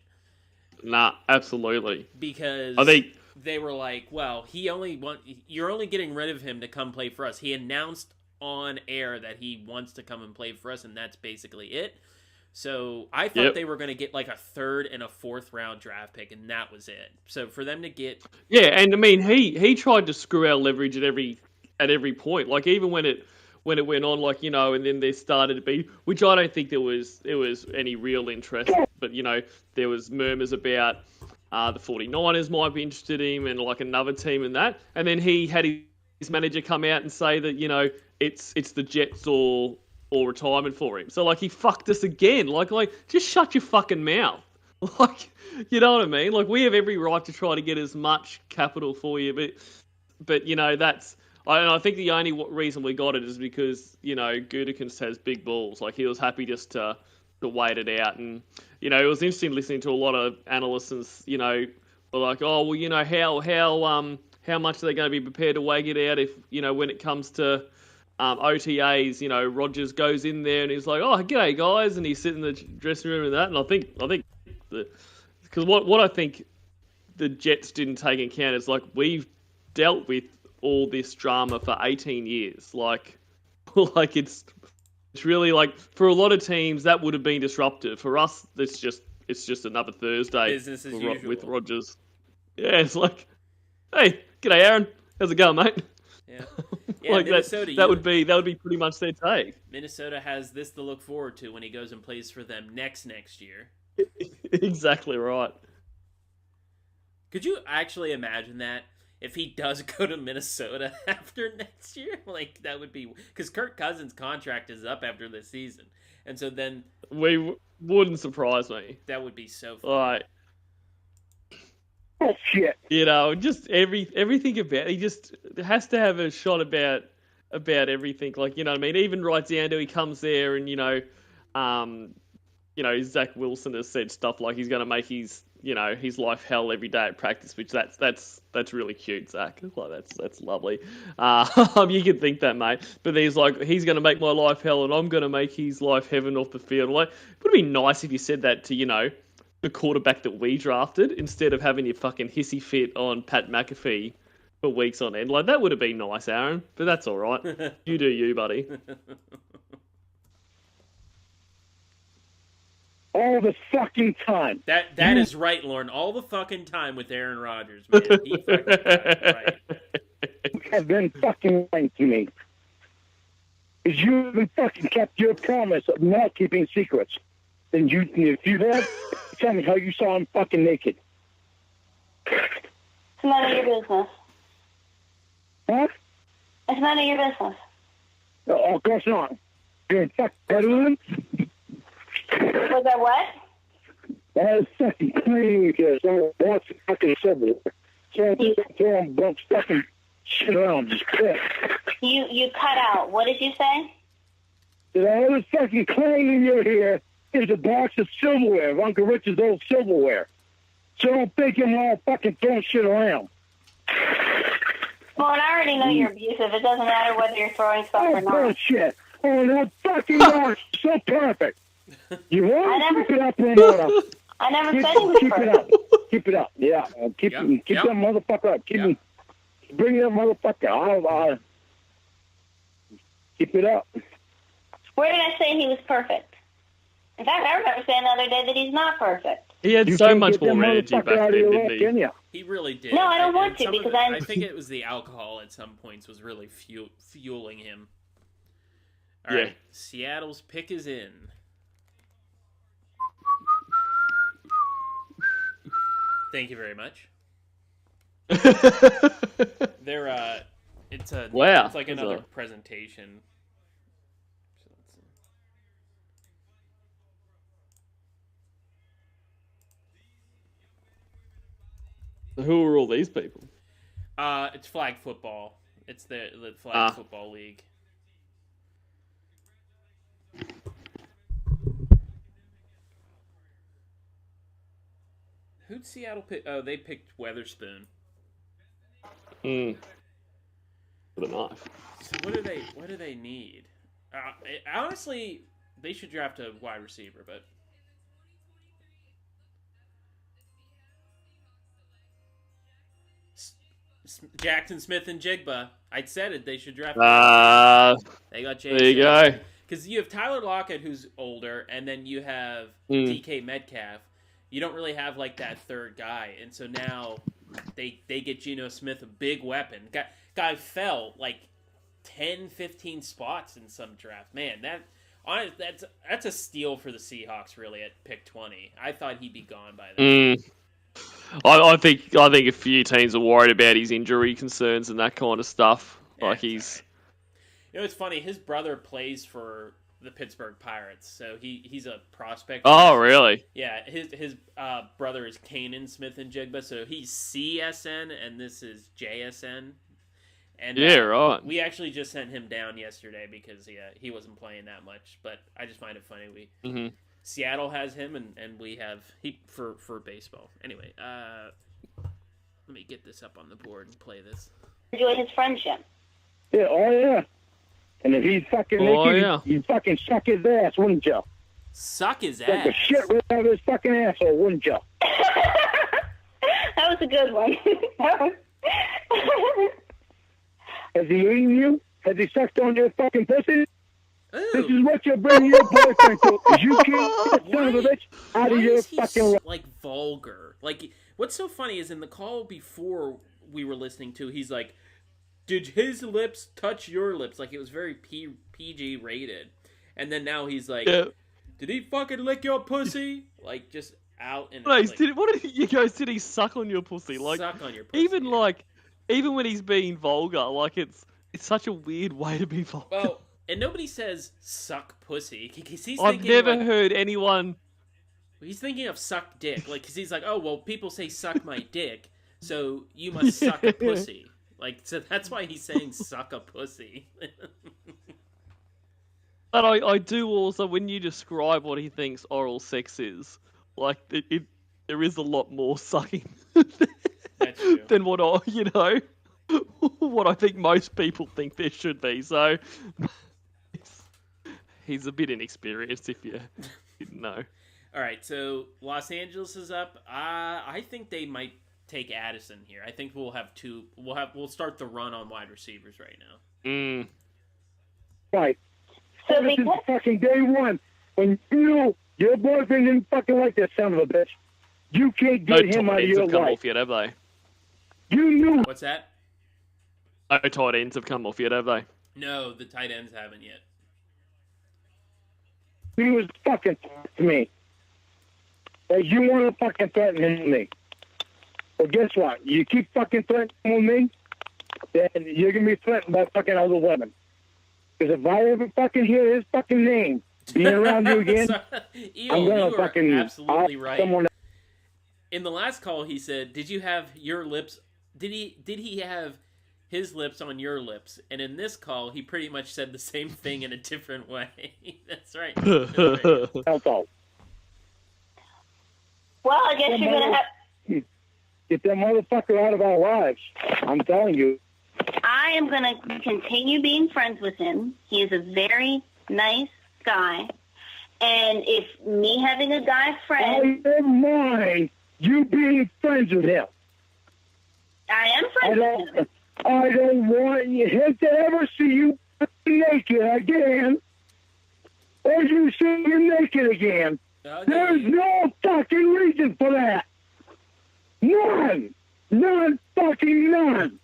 Nah, absolutely. Because I think they were like, well, you're only getting rid of him to come play for us. He announced on air that he wants to come and play for us, and that's basically it. So I thought they were going to get like a 3rd and a 4th round draft pick, and that was it. So for them to get and I mean he tried to screw our leverage at every point. Like even when it went on, like and then there started to be, which I don't think there was any real interest, but there was murmurs about the 49ers might be interested in him and like another team and that, and then he had his manager come out and say that it's the Jets or retirement for him. So like he fucked us again. Like just shut your fucking mouth. Like you know what I mean? Like we have every right to try to get as much capital for you, but that's. I think the only reason we got it is because Gutekunst has big balls. Like he was happy just to wait it out, and it was interesting listening to a lot of analysts and were like, oh well, how much are they going to be prepared to wag it out if when it comes to OTAs, Rodgers goes in there and he's like, oh g'day guys, and he's sitting in the dressing room and that, and I think because what I think the Jets didn't take into account is like we've dealt with all this drama for 18 years. Like it's really like for a lot of teams that would have been disruptive. For us, it's just another Thursday business as usual with Rodgers. Yeah, it's like, hey, g'day Aaron, how's it going, mate? Yeah, like Minnesota. That would be pretty much their take. Minnesota has this to look forward to when he goes and plays for them next year. Exactly right. Could you actually imagine that? If he does go to Minnesota after next year, like that would be because Kirk Cousins' contract is up after this season, and so then wouldn't surprise me. That would be so fun. Like, oh shit! Just everything about he just has to have a shot about everything. Like what I mean. Even right down to he comes there and Zach Wilson has said stuff like he's going to make his life hell every day at practice, which that's really cute, Zach. Like that's lovely. You can think that, mate. But he's like, he's going to make my life hell, and I'm going to make his life heaven off the field. Like, it would be nice if you said that to the quarterback that we drafted instead of having your fucking hissy fit on Pat McAfee for weeks on end. Like that would have been nice, Aaron. But that's all right. You do you, buddy. All the fucking time. That is right, Lauren. All the fucking time with Aaron Rodgers, man. He fucking right. You have been fucking lying to me. Because you haven't fucking kept your promise of not keeping secrets. Then if you have, tell me how you saw him fucking naked. It's none of your business. Huh? It's none of your business. Oh, of course not. You're in fucking bedroom. Was that what? That is fucking clean because that's fucking silver. Can't bunch fucking shit around. Just quit. You cut out. What did you say? That was fucking clean in your hair. There's a box of silverware, of Uncle Richard's old silverware. So don't think you're all fucking throwing shit around. Well, and I already know you're abusive. It doesn't matter whether you're throwing stuff or not. Bullshit. Oh, that fucking box is so perfect. You want to keep it up, Ramona. I never said he was Keep it up. Keep it up. Yeah. Keep that motherfucker up. Bring that motherfucker. I'll keep it up. Where did I say he was perfect? In fact, I remember saying the other day that he's not perfect. He had so much more energy back then, didn't he? He really did. No, I don't want to because I think it was the alcohol at some points was really fueling him. All right, Seattle's pick is in. Thank you very much. They're it's like another presentation. Who are all these people? It's flag football. It's the flag football league. Who'd Seattle pick? Oh, they picked Weatherspoon. With a knife. So what do they need? Honestly, they should draft a wide receiver, but Jackson Smith and Jigba. I said it. They should draft. They got Jason. There you go. Because you have Tyler Lockett, who's older, and then you have DK Metcalf. You don't really have like that third guy, and so now they get Geno Smith, a big weapon. Guy fell like 10, 15 spots in some draft. Man, that's a steal for the Seahawks, really, at pick 20. I thought he'd be gone by then. I think a few teams are worried about his injury concerns and that kind of stuff. Yeah, like he's, you know, it's funny. His brother plays for the Pittsburgh Pirates, so he's a prospect. Oh, really? Yeah, his brother is Kanan Smith and Jigba, so he's CSN and this is JSN. And yeah, right. We actually just sent him down yesterday because he wasn't playing that much, but I just find it funny. Seattle has him, and we have he for baseball. Anyway, let me get this up on the board and play this. Enjoy his friendship. Yeah, oh yeah. And if he's fucking naked, you'd fucking suck his ass, wouldn't you? Suck his Suck ass? the shit right out of his fucking asshole, wouldn't you? That was a good one. Has he eaten you? Has he sucked on your fucking pussy? Ooh. This is what you're bringing your boyfriend to. You can't get that son of a bitch out of your fucking life. Like vulgar. Like what's so funny is in the call before we were listening to, he's like, "Did his lips touch your lips?" Like it was very PG rated, and then now he's like, "Did he fucking lick your pussy?" Like just out and. What did you guys? Did he suck on your pussy? Like suck on your pussy. Even when he's being vulgar, like it's such a weird way to be vulgar. Well, and nobody says suck pussy. I've never heard anyone. He's thinking of suck dick, like because he's like, oh well, people say suck my dick, so you must suck a pussy. Like so that's why he's saying suck a pussy. But I do also, when you describe what he thinks oral sex is, like there is a lot more sucking than what what I think most people think there should be. So he's a bit inexperienced, if you didn't know. All right, so Los Angeles is up. I think they might take Addison here. I think we'll have two. We'll start the run on wide receivers right now. Right. So this is fucking day one. When you know your boyfriend didn't fucking like that son of a bitch, you can't get him out of your life. No tight ends have come life. off yet, have they? You knew. What's that? No tight ends have come off yet, have they? No, the tight ends haven't yet. He was fucking to me. Like you want to fucking threaten me. Well, guess what? You keep fucking threatening me, then you're going to be threatened by fucking other women. Because if I ever fucking hear his fucking name being around you again, I'm going to fucking... absolutely right. Someone... In the last call, he said, did you have your lips... Did he have his lips on your lips? And in this call, he pretty much said the same thing in a different way. That's right. That's all. Well, I guess you're going to have... Get that motherfucker out of our lives. I'm telling you. I am going to continue being friends with him. He is a very nice guy. And if me having a guy friend... I don't mind you being friends with him. I am friends with him. I don't want him to ever see you naked again. Or you see him naked again. Okay. There's no fucking reason for that. None. None fucking none.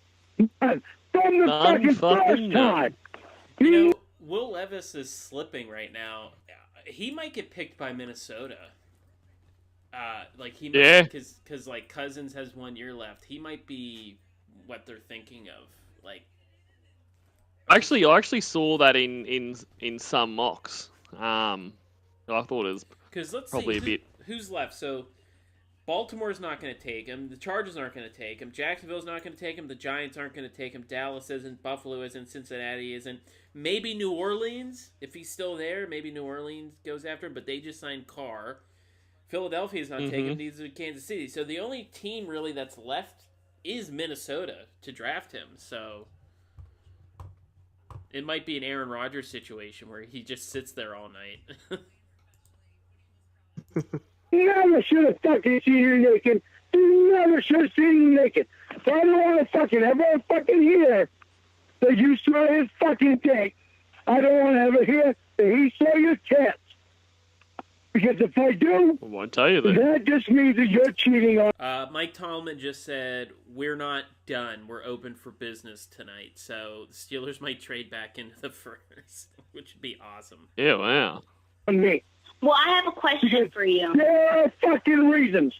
None. From the fucking first time. You know, Will Levis is slipping right now. He might get picked by Minnesota. He might, because like Cousins has 1 year left. He might be what they're thinking of. Like, I actually saw that in some mocks. I thought it was probably a bit. Who's left? So Baltimore's not going to take him. The Chargers aren't going to take him. Jacksonville's not going to take him. The Giants aren't going to take him. Dallas isn't. Buffalo isn't. Cincinnati isn't. Maybe New Orleans, if he's still there. Maybe New Orleans goes after him, but they just signed Carr. Philadelphia's not taking him. These are Kansas City. So the only team really that's left is Minnesota to draft him. So it might be an Aaron Rodgers situation where he just sits there all night. Never should have fucking seen you naked. You never should have seen you naked. If I don't want to fucking ever fucking hear that you saw his fucking dick, I don't want to ever hear that he saw your tits. Because if I do, I won't tell you that. that just means that you're cheating on. Mike Tallman just said, "We're not done. We're open for business tonight." So the Steelers might trade back into the first, which would be awesome. Yeah, wow. On me. Well, I have a question for you. There are fucking reasons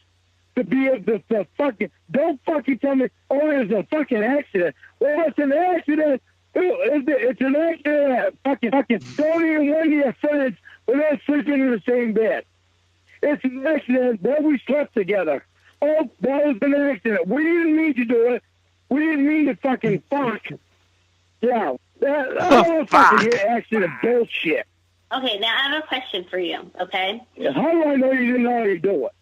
to be the fucking. Don't fucking tell me, oh, it's a fucking accident. Well, it's an accident. It's an accident. Fucking. Don't even one of your friends without sleeping in the same bed. It's an accident that we slept together. Oh, that was an accident. We didn't mean to do it. We didn't mean to fucking fuck. Yeah. That was fucking accident bullshit. Okay, now I have a question for you, okay? How do I know you didn't already do it?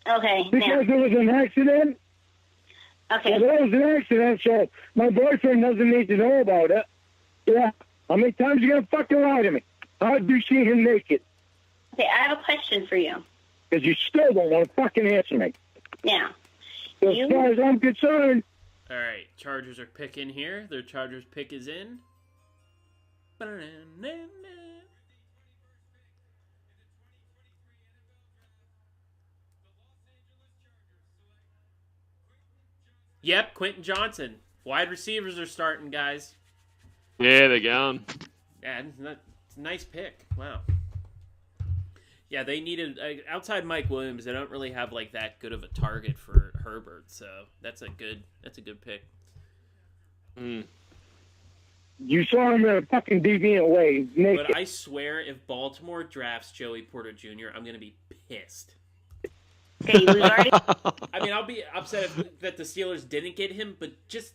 Okay, Because now. it was an accident? Okay. Well, it was an accident, so my boyfriend doesn't need to know about it. Yeah. How many times you gonna fucking lie to me? How'd you see him naked? Okay, I have a question for you. Because you still don't want to fucking answer me. Now. So as far as I'm concerned... All right, Chargers are picking here. Their Chargers pick is in. Yep, Quentin Johnson. Wide receivers are starting, guys. Yeah, they're going. Yeah, it's a nice pick. Wow. Yeah, they needed outside Mike Williams. They don't really have like that good of a target for Herbert, so that's a good pick. You saw him in a fucking deviant way, naked. But I swear, if Baltimore drafts Joey Porter Jr., I'm gonna be pissed. Okay, we've already. I mean, I'll be upset that the Steelers didn't get him, but just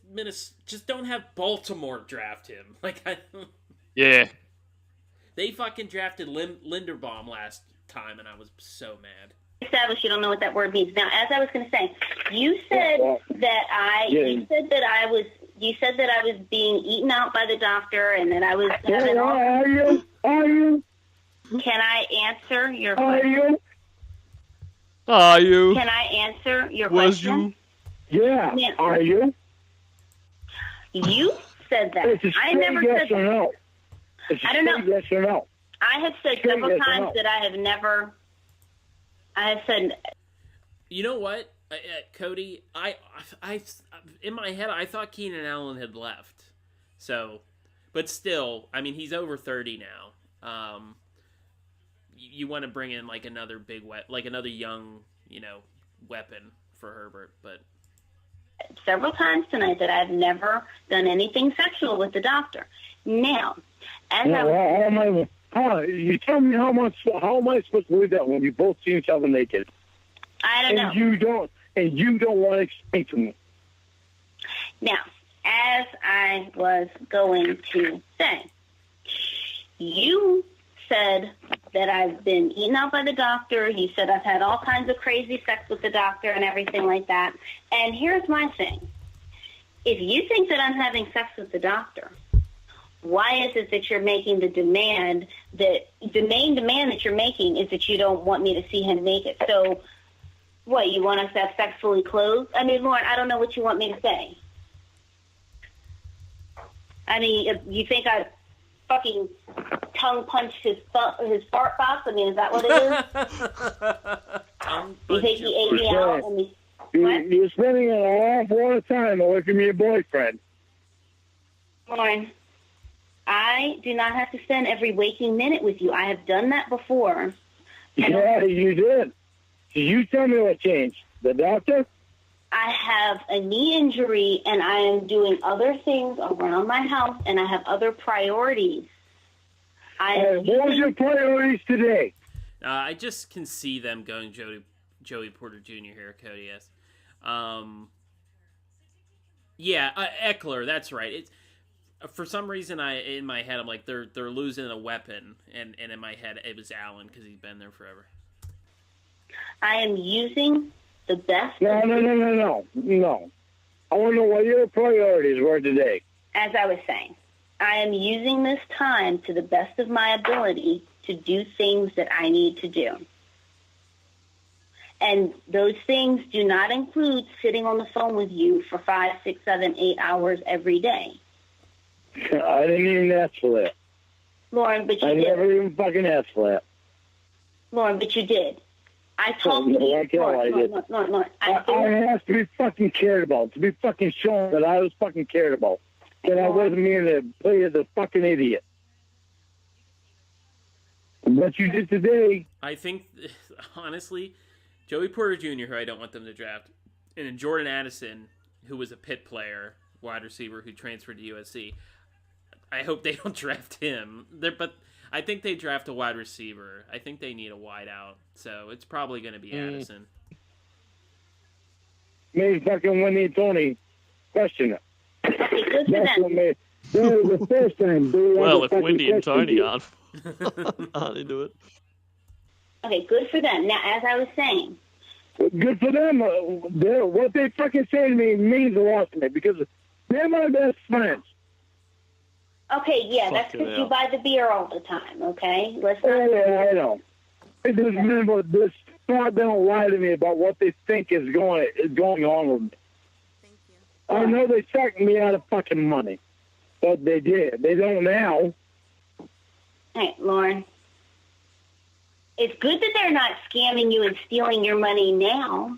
don't have Baltimore draft him. Like, Yeah. They fucking drafted Linderbaum last time, and I was so mad. Established, you don't know what that word means. Now, as I was going to say, you said that I was being eaten out by the doctor, and that I was. Are you? Can I answer your question? Are you? Can I answer your Was question? you? Yeah. Are you? You said that. It's a I never yes said or that. no. It's a I don't know. yes or no. I have said Straight several yes or times no. that I have never. I have said. You know what, Cody? I in my head, I thought Keenan Allen had left. So, but still, I mean, he's over 30 now. You want to bring in like another another young, weapon for Herbert, but Several times tonight that I've never done anything sexual with the doctor. Now, as I was. You tell me how am I supposed to believe that when you both see each other naked? I don't know. And you don't want to explain to me. Now, as I was going to say, you said that I've been eaten out by the doctor. You said I've had all kinds of crazy sex with the doctor and everything like that. And here's my thing. If you think that I'm having sex with the doctor, why is it that you're making the main demand that you're making is that you don't want me to see him naked? So, what, you want us to have sex fully clothed? I mean, Lauren, I don't know what you want me to say. I mean, if you think I fucking tongue punched his fart box? I mean, is that what it is? You think he ate me out? You're spending an awful lot of time away from your boyfriend. Lauren, I do not have to spend every waking minute with you. I have done that before. Yeah, you did. You tell me what changed. The doctor? I have a knee injury, and I am doing other things around my house, and I have other priorities. What was your priorities today? I just can see them going Joey Porter Jr. here, Cody. Yes. Eckler. That's right. It's for some reason in my head I'm like they're losing a weapon, and in my head it was Allen because he's been there forever. I am using the best. No. I want to know what your priorities were today. As I was saying, I am using this time to the best of my ability to do things that I need to do. And those things do not include sitting on the phone with you for 5, 6, 7, 8 hours every day. I didn't even ask for that. Lauren, but you I did. never even fucking asked for that. Lauren, but you did. I told you. Lauren, I asked to be fucking cared about, to be fucking shown that I was fucking cared about, that I wasn't being to play as a fucking idiot. What you did today. I think, honestly, Joey Porter Jr., who I don't want them to draft, and then Jordan Addison, who was a Pitt player, wide receiver who transferred to USC. I hope they don't draft him. But I think they draft a wide receiver. I think they need a wide out. So it's probably going to be Addison. Maybe fucking Wendy and Tony question it. Okay, good for That's them. what made that was the first time. Well, if Wendy and Tony aren't into it. Okay, good for them. Now, as I was saying, good for them. What they fucking say to me means a lot to me because they're my best friends. okay, yeah, that's Fucking because you hell. buy the beer all the time, okay? Let's not... Oh, yeah, I know. This thought don't lie to me about what they think is going on with me. Thank you. I know they sucked me out of fucking money, but they did. They don't now. Hey, Lauren. It's good that they're not scamming you and stealing your money now.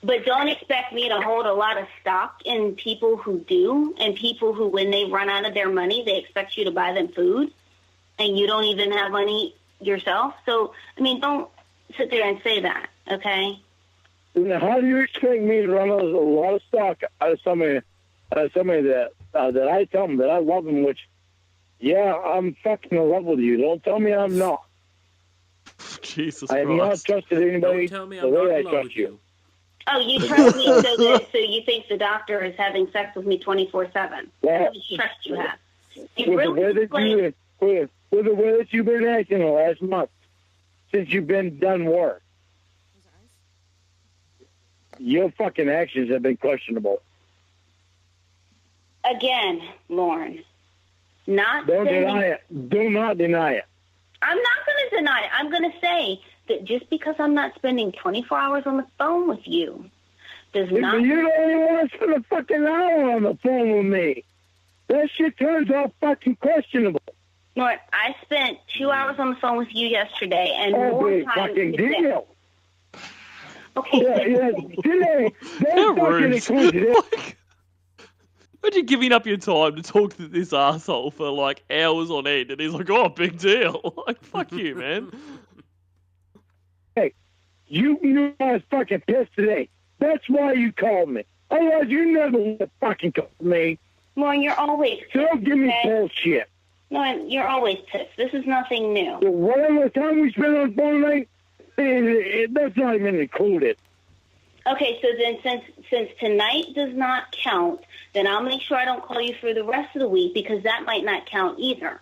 But don't expect me to hold a lot of stock in people who do, and people who, when they run out of their money, they expect you to buy them food, and you don't even have money yourself. So, I mean, don't sit there and say that, okay? Now, how do you expect me to run a lot of stock out of somebody that I tell them that I love them, which, yeah, I'm fucking in love with you. Don't tell me I'm not. Jesus I have not Christ. trusted anybody Don't tell me the I'm not way I in love trust with you. you. Oh, you trust me so you think the doctor is having sex with me 24/7. That's Well, how much trust you have. You with the way really that explain... with the way that you've been acting the last month since you've been done work, your fucking actions have been questionable. Again, Lauren, not Don't saying... deny it. Do not deny it. I'm not going to deny it. I'm going to say that just because I'm not spending 24 hours on the phone with you does But not... you don't even want to spend a fucking hour on the phone with me. That shit turns out fucking questionable. Lauren, I spent 2 hours on the phone with you yesterday and more Okay, time fucking today. deal. Okay, Yeah, today, How don't fucking rude. include it. Like, imagine giving up your time to talk to this asshole for like hours on end, and he's like, "Oh, big deal." Like, fuck you, man. Hey, you knew I was fucking pissed today. That's why you called me. Otherwise, you never would have fucking called me. Lauren, you're always So pissed. don't give me okay? bullshit. Lauren, you're always pissed. This is nothing new. Whatever time we spend on phone night, that's not even included. Okay, so then since tonight does not count, then I'll make sure I don't call you for the rest of the week because that might not count either.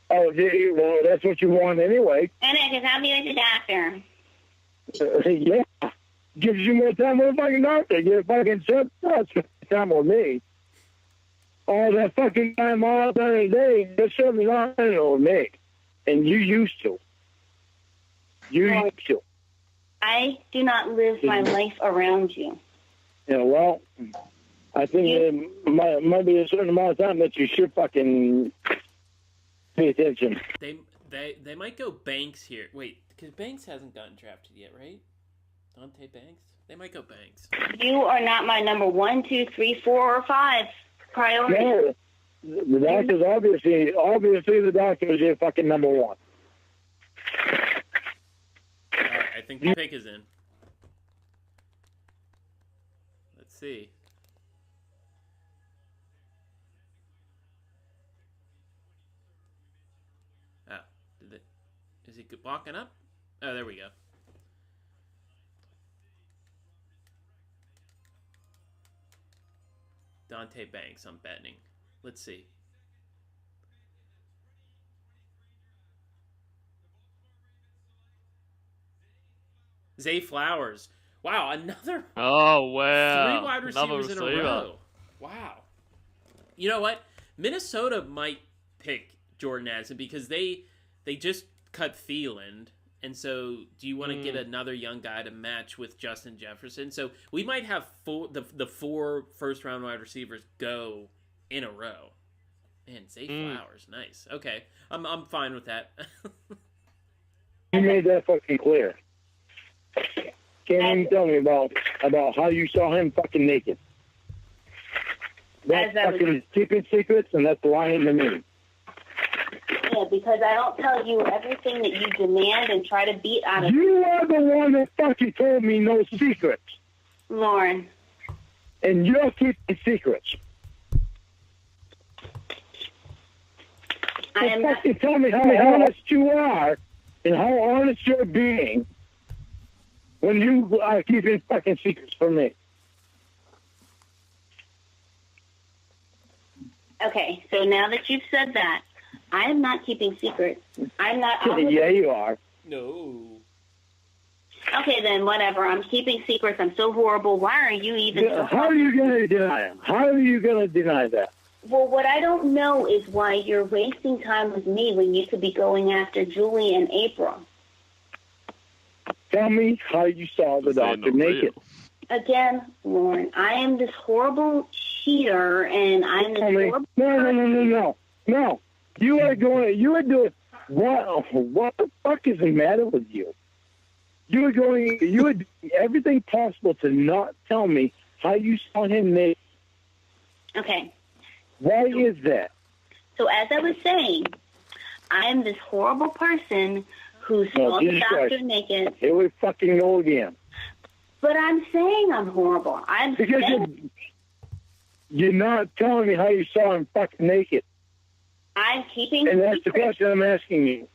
Oh, well, that's what you want anyway. And because I'll be with the doctor. Yeah. Gives you more time with a fucking doctor. You fucking shut time with me. All that fucking time all during the day, just shut me down with me. And you used to. You used to. I do not live my life around you. Yeah, well, I think there might be a certain amount of time that you should fucking pay attention. They might go Banks here. Wait, because Banks hasn't gotten drafted yet, right? Dante Banks? They might go Banks. You are not my number 1, 2, 3, 4, or 5 priority. No, the doctor's obviously the doctor is your fucking number one. All right, I think the pick is in. Let's see. Ah, is he walking up? Oh, there we go. Dante Banks, I'm betting. Let's see. Zay Flowers. Wow, another Oh wow. 3 wide Another receivers in a receiver. row. Wow. You know what? Minnesota might pick Jordan Addison because they just cut Thielen And so, do you want to get another young guy to match with Justin Jefferson? So we might have the 4 first-round wide receivers go in a row. Man, Zay Flowers, nice. Okay, I'm fine with that. You made that fucking clear. Can't even tell me about how you saw him fucking naked. That's fucking keeping secrets, and that's lying to me. Yeah, because I don't tell you everything that you demand and try to beat out of you. Are the one that fucking told me no secrets. Lauren. And you're keeping secrets. Tell me how honest you are and how honest you're being when you are keeping fucking secrets from me. Okay, so now that you've said that, I am not keeping secrets. I'm not. Yeah, you are. No. Okay, then whatever. I'm keeping secrets. I'm so horrible. Why are you even? How are you going to deny them? How are you going to deny that? Well, what I don't know is why you're wasting time with me when you could be going after Julie and April. Tell me how you saw the doctor naked. Again, Lauren, I am this horrible cheater, and I'm this horrible... No. You are doing... What the fuck is the matter with you? You are doing everything possible to not tell me how you saw him naked. Okay. Why is that? So as I was saying, I am this horrible person who saw the doctor naked. Here we fucking go again. But I'm saying I'm horrible. You're not telling me how you saw him fucking naked. I'm keeping And that's the question I'm asking you.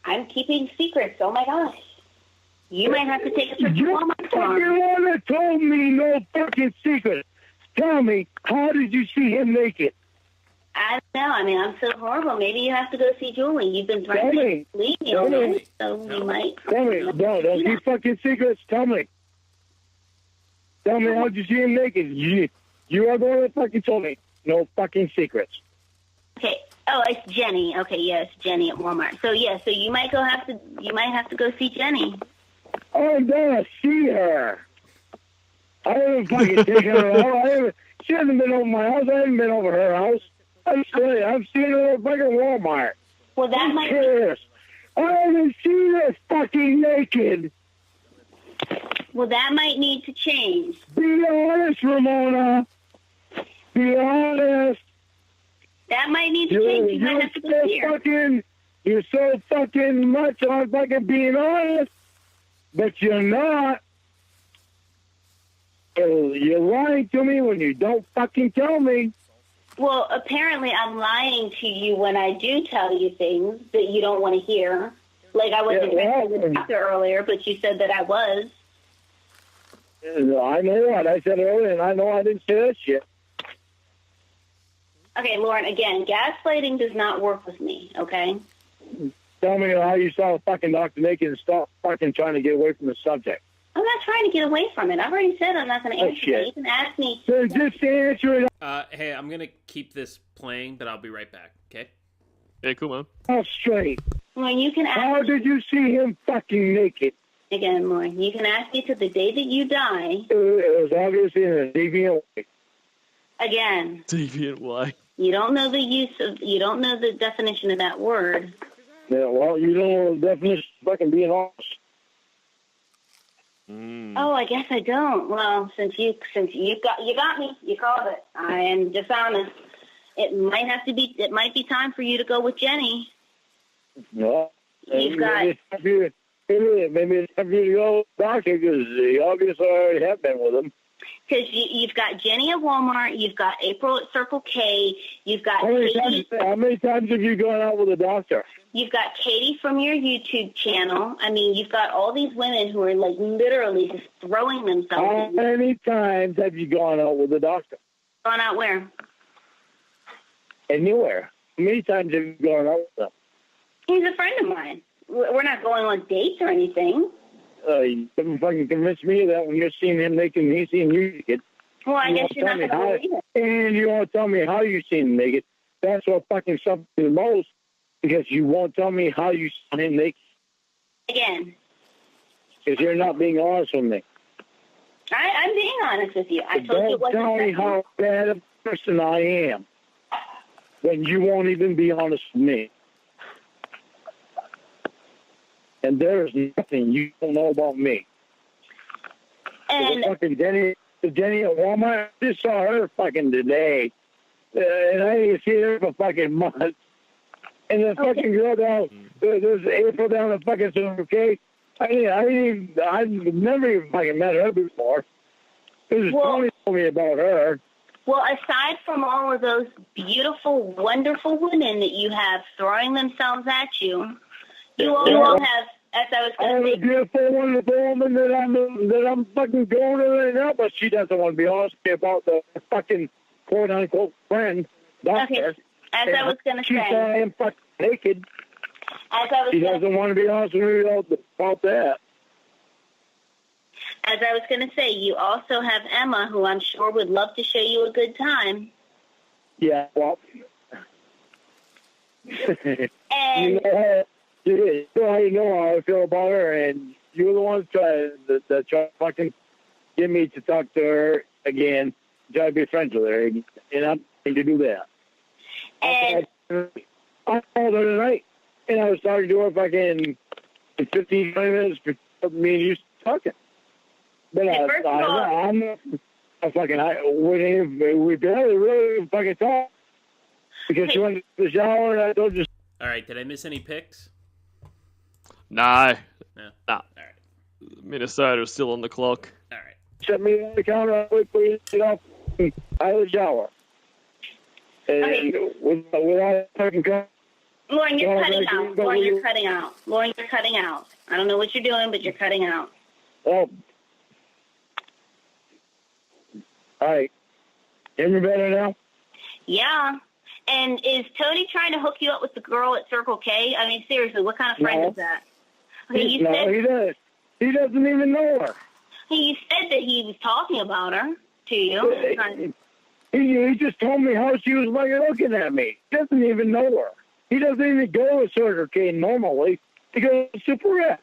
I'm keeping secrets. Oh my gosh. You might have to take a trip to Walmart tomorrow. You're the one that told me no fucking secret. Tell me, how did you see him naked? I don't know. I mean, I'm so horrible. Maybe you have to go see Julie. You've been threatening to leave me already, so you might. Tell me. Don't keep fucking secrets. Tell me. Tell me, how did you see him naked? You are the one that fucking told me. No fucking secrets. Okay. Oh, it's Jenny. Okay, yes, Jenny at Walmart. So so you might have to go see Jenny. I'm gonna see her. I haven't fucking taken her out. She hasn't been over my house. I haven't been over her house. I'm seeing her at fucking Walmart. Well, that might be... I haven't seen her fucking naked. Well, that might need to change. Be honest, Ramona. Be honest. That might need to change. You might have to go here. You're so fucking much on fucking being honest, but you're not. You're lying to me when you don't fucking tell me. Well, apparently I'm lying to you when I do tell you things that you don't want to hear. Like I wasn't the doctor earlier, but you said that I was. I know what I said earlier, and I know I didn't say that shit. Okay, Lauren, again, gaslighting does not work with me, okay? Tell me how you saw a fucking doctor naked and stop fucking trying to get away from the subject. I'm not trying to get away from it. I've already said I'm not going to answer it. You can ask me. So just answer it. Hey, I'm going to keep this playing, but I'll be right back, okay? Yeah, cool, man. All straight. Lauren, you can ask How did you see him fucking naked? Again, Lauren, you can ask me to the day that you die. It was obviously in a deviant way. Again. Deviant way. You don't know you don't know the definition of that word. Yeah, well, you don't know the definition of fucking being honest. Oh, I guess I don't. Well, since you got me, you called it. I am dishonest. It might be time for you to go with Jenny. No. You've got... Maybe it's time for you to go with the doctor, because you obviously already have been with him. Because you've got Jenny at Walmart, you've got April at Circle K, you've got Katie. How many times have you gone out with a doctor? You've got Katie from your YouTube channel. I mean, you've got all these women who are like literally just throwing themselves. How many times have you gone out with a doctor? Gone out where? Anywhere. How many times have you gone out with them? He's a friend of mine. We're not going on dates or anything. You couldn't fucking convince me of that when you're seeing him naked and he's seeing you naked. Well, I guess you're not going to believe it. And you won't tell me how you seen him naked. That's what fucking sucks the most, because you won't tell me how you saw him naked. Again. Because you're not being honest with me. I'm being honest with you. I told you it Don't wasn't tell me sexual. how bad a person I am when you won't even be honest with me. And there's nothing you don't know about me. And Fucking Denny at Walmart, I just saw her fucking today. And I didn't see her for fucking months. And the fucking girl down, there's April down the fucking Silver Cake. I've never even fucking met her before. This is Tony told me about her. Well, aside from all of those beautiful, wonderful women that you have throwing themselves at you, you also have, as I was I going have to a say, beautiful, wonderful woman that I'm fucking going to right now, but she doesn't want to be honest with me about the fucking quote-unquote friend, doctor. Okay, as I was going to She say, said I am fucking naked. as I was She gonna, doesn't want to be honest with me about that. as I was going to say, you also have Emma, who I'm sure would love to show you a good time. Yeah, well. And You know how I feel about her, and you're the one that try to fucking get me to talk to her again, try to be friends with her, and I'm going to do that. And I called her tonight, and I was talking to her fucking 15, 20 minutes before me and you talking. But first of all, we barely really fucking talk because she went to the shower, and I told you. All right, did I miss any picks? No. No. Nah. All right. Minnesota's still on the clock. All right. Set me on the counter quickly, get off out of the shower. And without fucking Lauren, you're cutting out. Lauren, you're cutting out. Lauren, you're cutting out. I don't know what you're doing, but you're cutting out. Oh. All right. Hear me better now? Yeah. And is Tony trying to hook you up with the girl at Circle K? I mean, seriously, what kind of friend is that? Okay, He does. He doesn't even know her. You said that he was talking about her to you. He just told me how she was like looking at me. He doesn't even know her. He doesn't even go to Circle K normally. He goes to Super Red.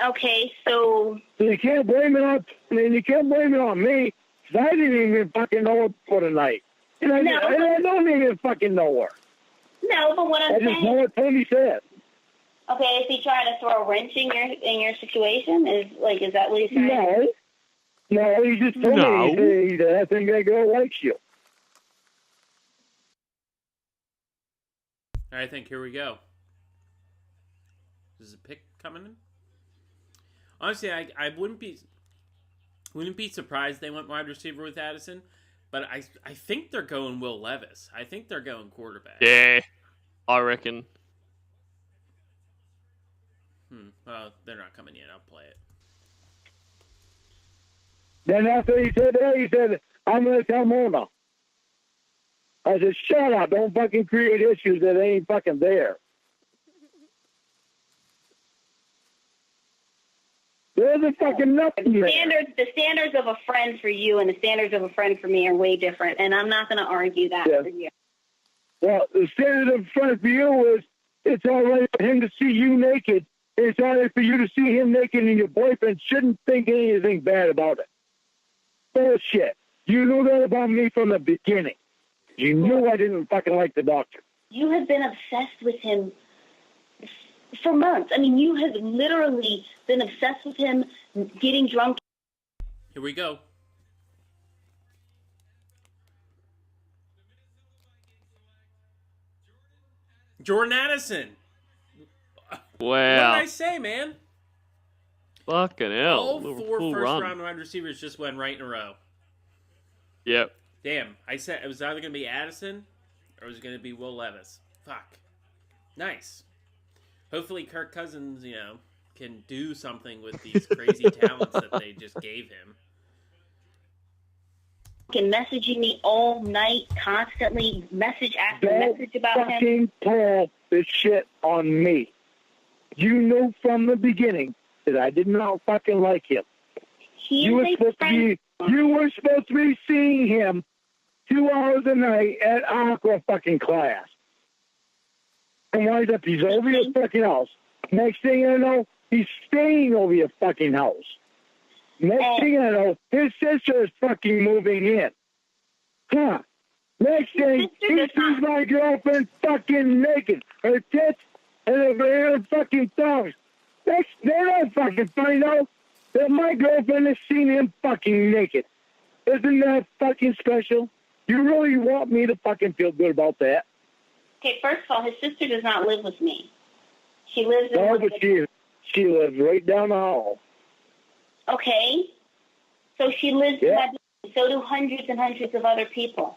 Okay, so You can't blame it on you can't blame it on me, 'cause I didn't even fucking know her for the night. And I don't even fucking know her. no, but what I'm I just know saying. what Tony said. Okay, is he trying to throw a wrench in your situation? Is that what he's trying to do? No, he just told me. He said, I think that girl likes you. All right, I think here we go. Is a pick coming in? Honestly, I wouldn't be surprised they went wide receiver with Addison, but I think they're going Will Levis. I think they're going quarterback. Yeah, I reckon. Well, they're not coming yet. I'll play it. Then after he said that, he said, I'm going to tell Mona. I said, shut up. Don't fucking create issues that ain't fucking there. There's a fucking nothing there. The standards of a friend for you and the standards of a friend for me are way different, and I'm not going to argue that for you. Well, the standard of friend for you is it's all right for him to see you naked. It's all right for you to see him naked, and your boyfriend shouldn't think anything bad about it. Bullshit. You knew that about me from the beginning. You knew I didn't fucking like the doctor. You have been obsessed with him for months. I mean, you have literally been obsessed with him getting drunk. Here we go. Jordan Addison. Wow. What did I say, man? Fucking hell. All four Full first run. round wide receivers just went right in a row. Yep. Damn, I said it was either going to be Addison or it was going to be Will Levis. Fuck. Nice. Hopefully Kirk Cousins, can do something with these crazy talents that they just gave him. And messaging me all night, constantly, message after Don't message about him. fucking pull this shit on me. You knew from the beginning that I did not fucking like him. You were supposed to be seeing him 2 hours a night at Aqua fucking class. And winds up, he's over your fucking house. Next thing you know, he's staying over your fucking house. Next thing you know, his sister is fucking moving in. Huh. Next thing, he sees my girlfriend fucking naked. Her tits and her fucking thumbs. Next, they don't fucking find out that my girlfriend has seen him fucking naked. Isn't that fucking special? You really want me to fucking feel good about that? Okay, first of all, his sister does not live with me. She lives in... No, but she lives right down the hall. Okay. So she lives in that building. So do hundreds and hundreds of other people.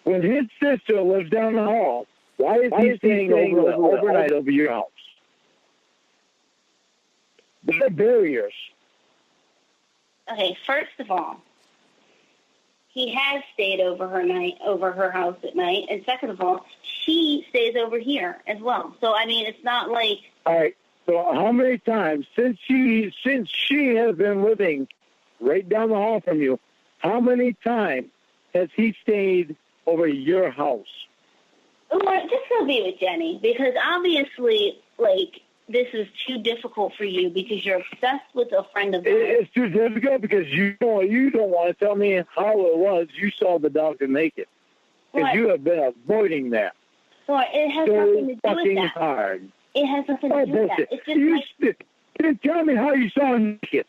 When his sister lives down the hall, why is he staying overnight over your house? There are barriers. Okay, first of all, he has stayed over her house at night, and second of all, she stays over here as well. So I mean, it's not like. All right. So how many times since she has been living right down the hall from you? How many times has he stayed over your house? Well, just go be with Jenny, because obviously, like, this is too difficult for you because you're obsessed with a friend of mine. It's too difficult because you don't want to tell me how it was you saw the doctor naked. Because you have been avoiding that. Well, it has nothing to do fucking with that. hard. It has nothing to do with that. It's just you tell me how you saw him naked.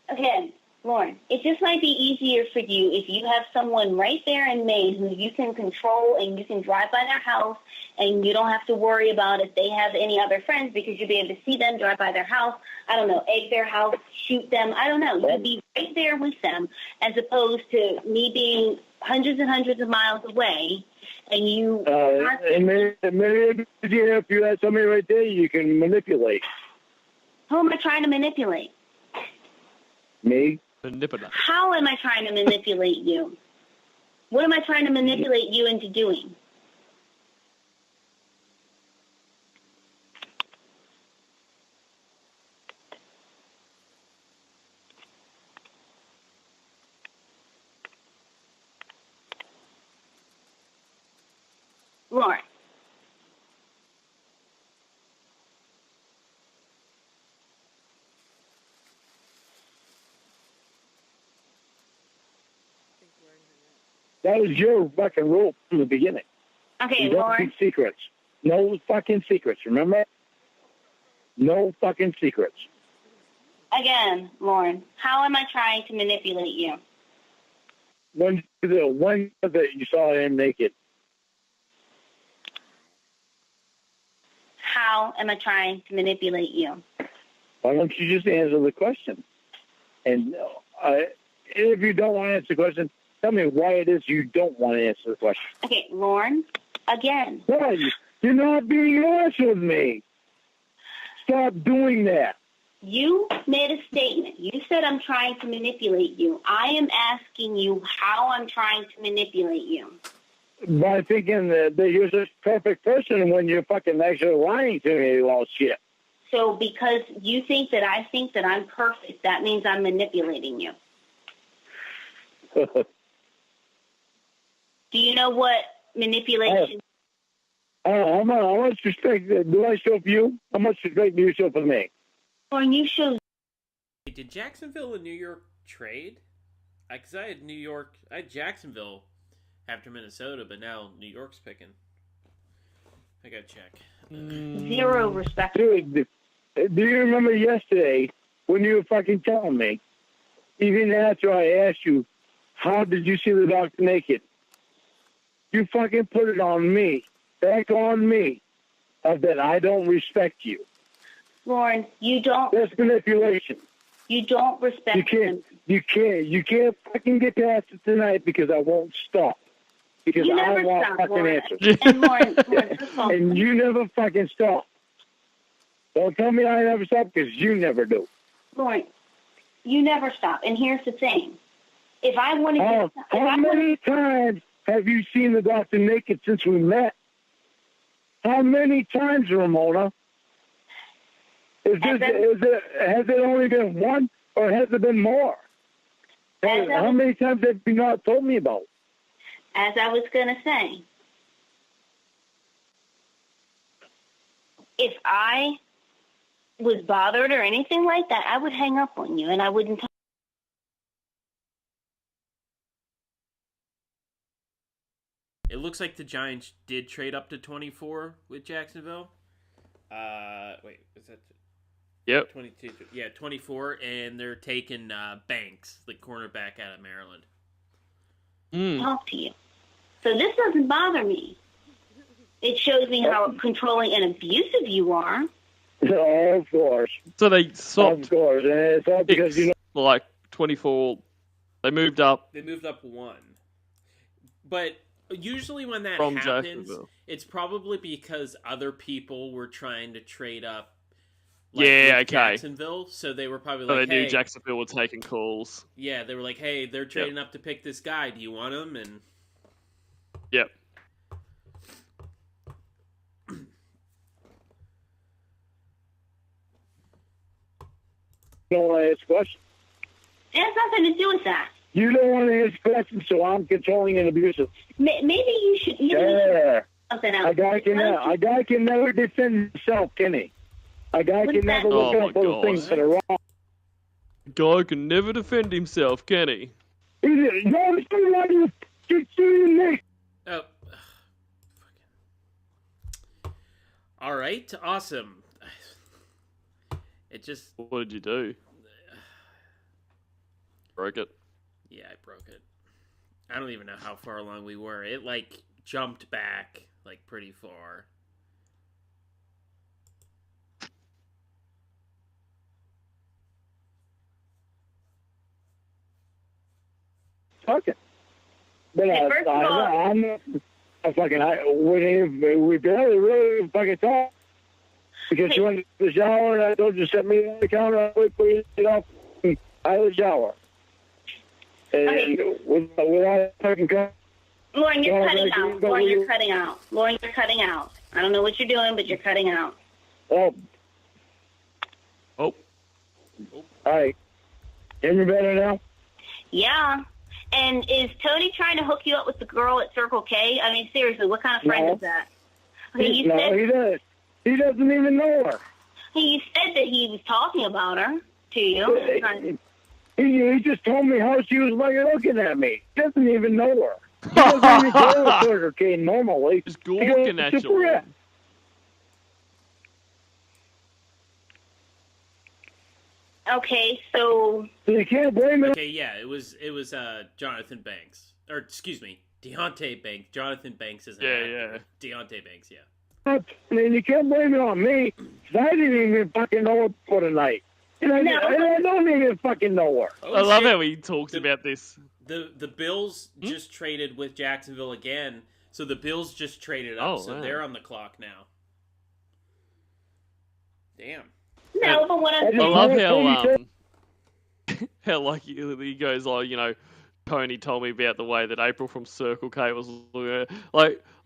Again, Lauren, it just might be easier for you if you have someone right there in Maine who you can control and you can drive by their house and you don't have to worry about if they have any other friends because you'll be able to see them, drive by their house, I don't know, egg their house, shoot them, I don't know. You'd be right there with them as opposed to me being hundreds and hundreds of miles away and you... and maybe if you had somebody right there you can manipulate. Who am I trying to manipulate? Me? How am I trying to manipulate you? What am I trying to manipulate you into doing? Lauren. That was your fucking rule from the beginning. Okay, you don't Lauren. keep secrets. No fucking secrets, remember? No fucking secrets. Again, Lauren, how am I trying to manipulate you? One that you saw him naked. How am I trying to manipulate you? Why don't you just answer the question? And if you don't want to answer the question, tell me why it is you don't want to answer the question. Okay, Lauren, again. Why? You're not being honest with me. Stop doing that. You made a statement. You said I'm trying to manipulate you. I am asking you how I'm trying to manipulate you. By thinking that you're this perfect person when you're fucking actually lying to me about shit. So because you think that I think that I'm perfect, that means I'm manipulating you. Do you know what manipulation? How much respect do I show for you? How much respect do you show for me? Lauren, you show. Did Jacksonville and New York trade? Because I had Jacksonville after Minnesota, but now New York's picking. I gotta check. Zero respect. Dude, do you remember yesterday when you were fucking telling me, even after I asked you, how did you see the doctor naked? You fucking put it on me, back on me, that I don't respect you. Lauren, you don't. That's manipulation. You don't respect him. You can't fucking get past it tonight because I won't stop. Because You I never want stop, fucking Lauren. answers. And Lauren, first of all, And you never fucking stop. Don't tell me I never stop because you never do. Lauren, you never stop. And here's the thing: if I want to, How many times have you seen the doctor naked since we met? How many times, Ramona? Has it only been one, or has it been more? How many times have you not told me about? As I was going to say, if I was bothered or anything like that, I would hang up on you and I wouldn't talk. It looks like the Giants did trade up to 24 with Jacksonville. Wait, is that... Yep. 22? Yeah, 24, and they're taking Banks, the cornerback out of Maryland. Talk to you. So this doesn't bother me. It shows me how controlling and abusive you are. Oh, of course. So they swapped. Of course. And it's all because, like 24. They moved up. They moved up one. But usually when that From happens, Jacksonville. it's probably because other people were trying to trade up. Yeah, with okay. Jacksonville, so they were probably So like, they knew hey, Jacksonville were taking calls. yeah, they were like, hey, they're trading up to pick this guy. Do you want him? And Yep. don't want to ask questions. It has nothing to do with that. You don't want to ask questions, so I'm controlling and abusive. Maybe you should. Yeah. Something else. A guy can never defend himself, can he? A guy can never look up those things that are wrong. Guy can never defend himself, can he? No, it's not you. oh, all right, awesome. It just What did you do? Broke it. Yeah, I broke it. I don't even know how far along we were. It jumped back pretty far. Okay. But I'm not we barely really fucking talk. Because you went to the shower and I told you to set me on the counter, I would put it off out of the shower. And without fucking Lauren, you're cutting out. Lauren, you're cutting out. Lauren, you're cutting out. I don't know what you're doing, but you're cutting out. Oh. Oh. All right. Any better now? Yeah. And is Tony trying to hook you up with the girl at Circle K? I mean, seriously, what kind of friend is that? Okay, he does. He doesn't even know her. He said that he was talking about her to you. He just told me how she was looking at me. He doesn't even know her. He doesn't even go to Circle K normally. Just looking at you. Okay, so you can't blame him. Okay, yeah, it was Jonathan Banks, or excuse me, Deontay Banks. Jonathan Banks is an actor. Deontay Banks, yeah. And you can't blame it on me, because I didn't even fucking know her for the night. And I don't even fucking know her. I love how he talks about this. The Bills just traded with Jacksonville again, so the Bills just traded up, so they're on the clock now. Damn. No, but what I love how he goes, Tony told me about the way that April from Circle K was looking at.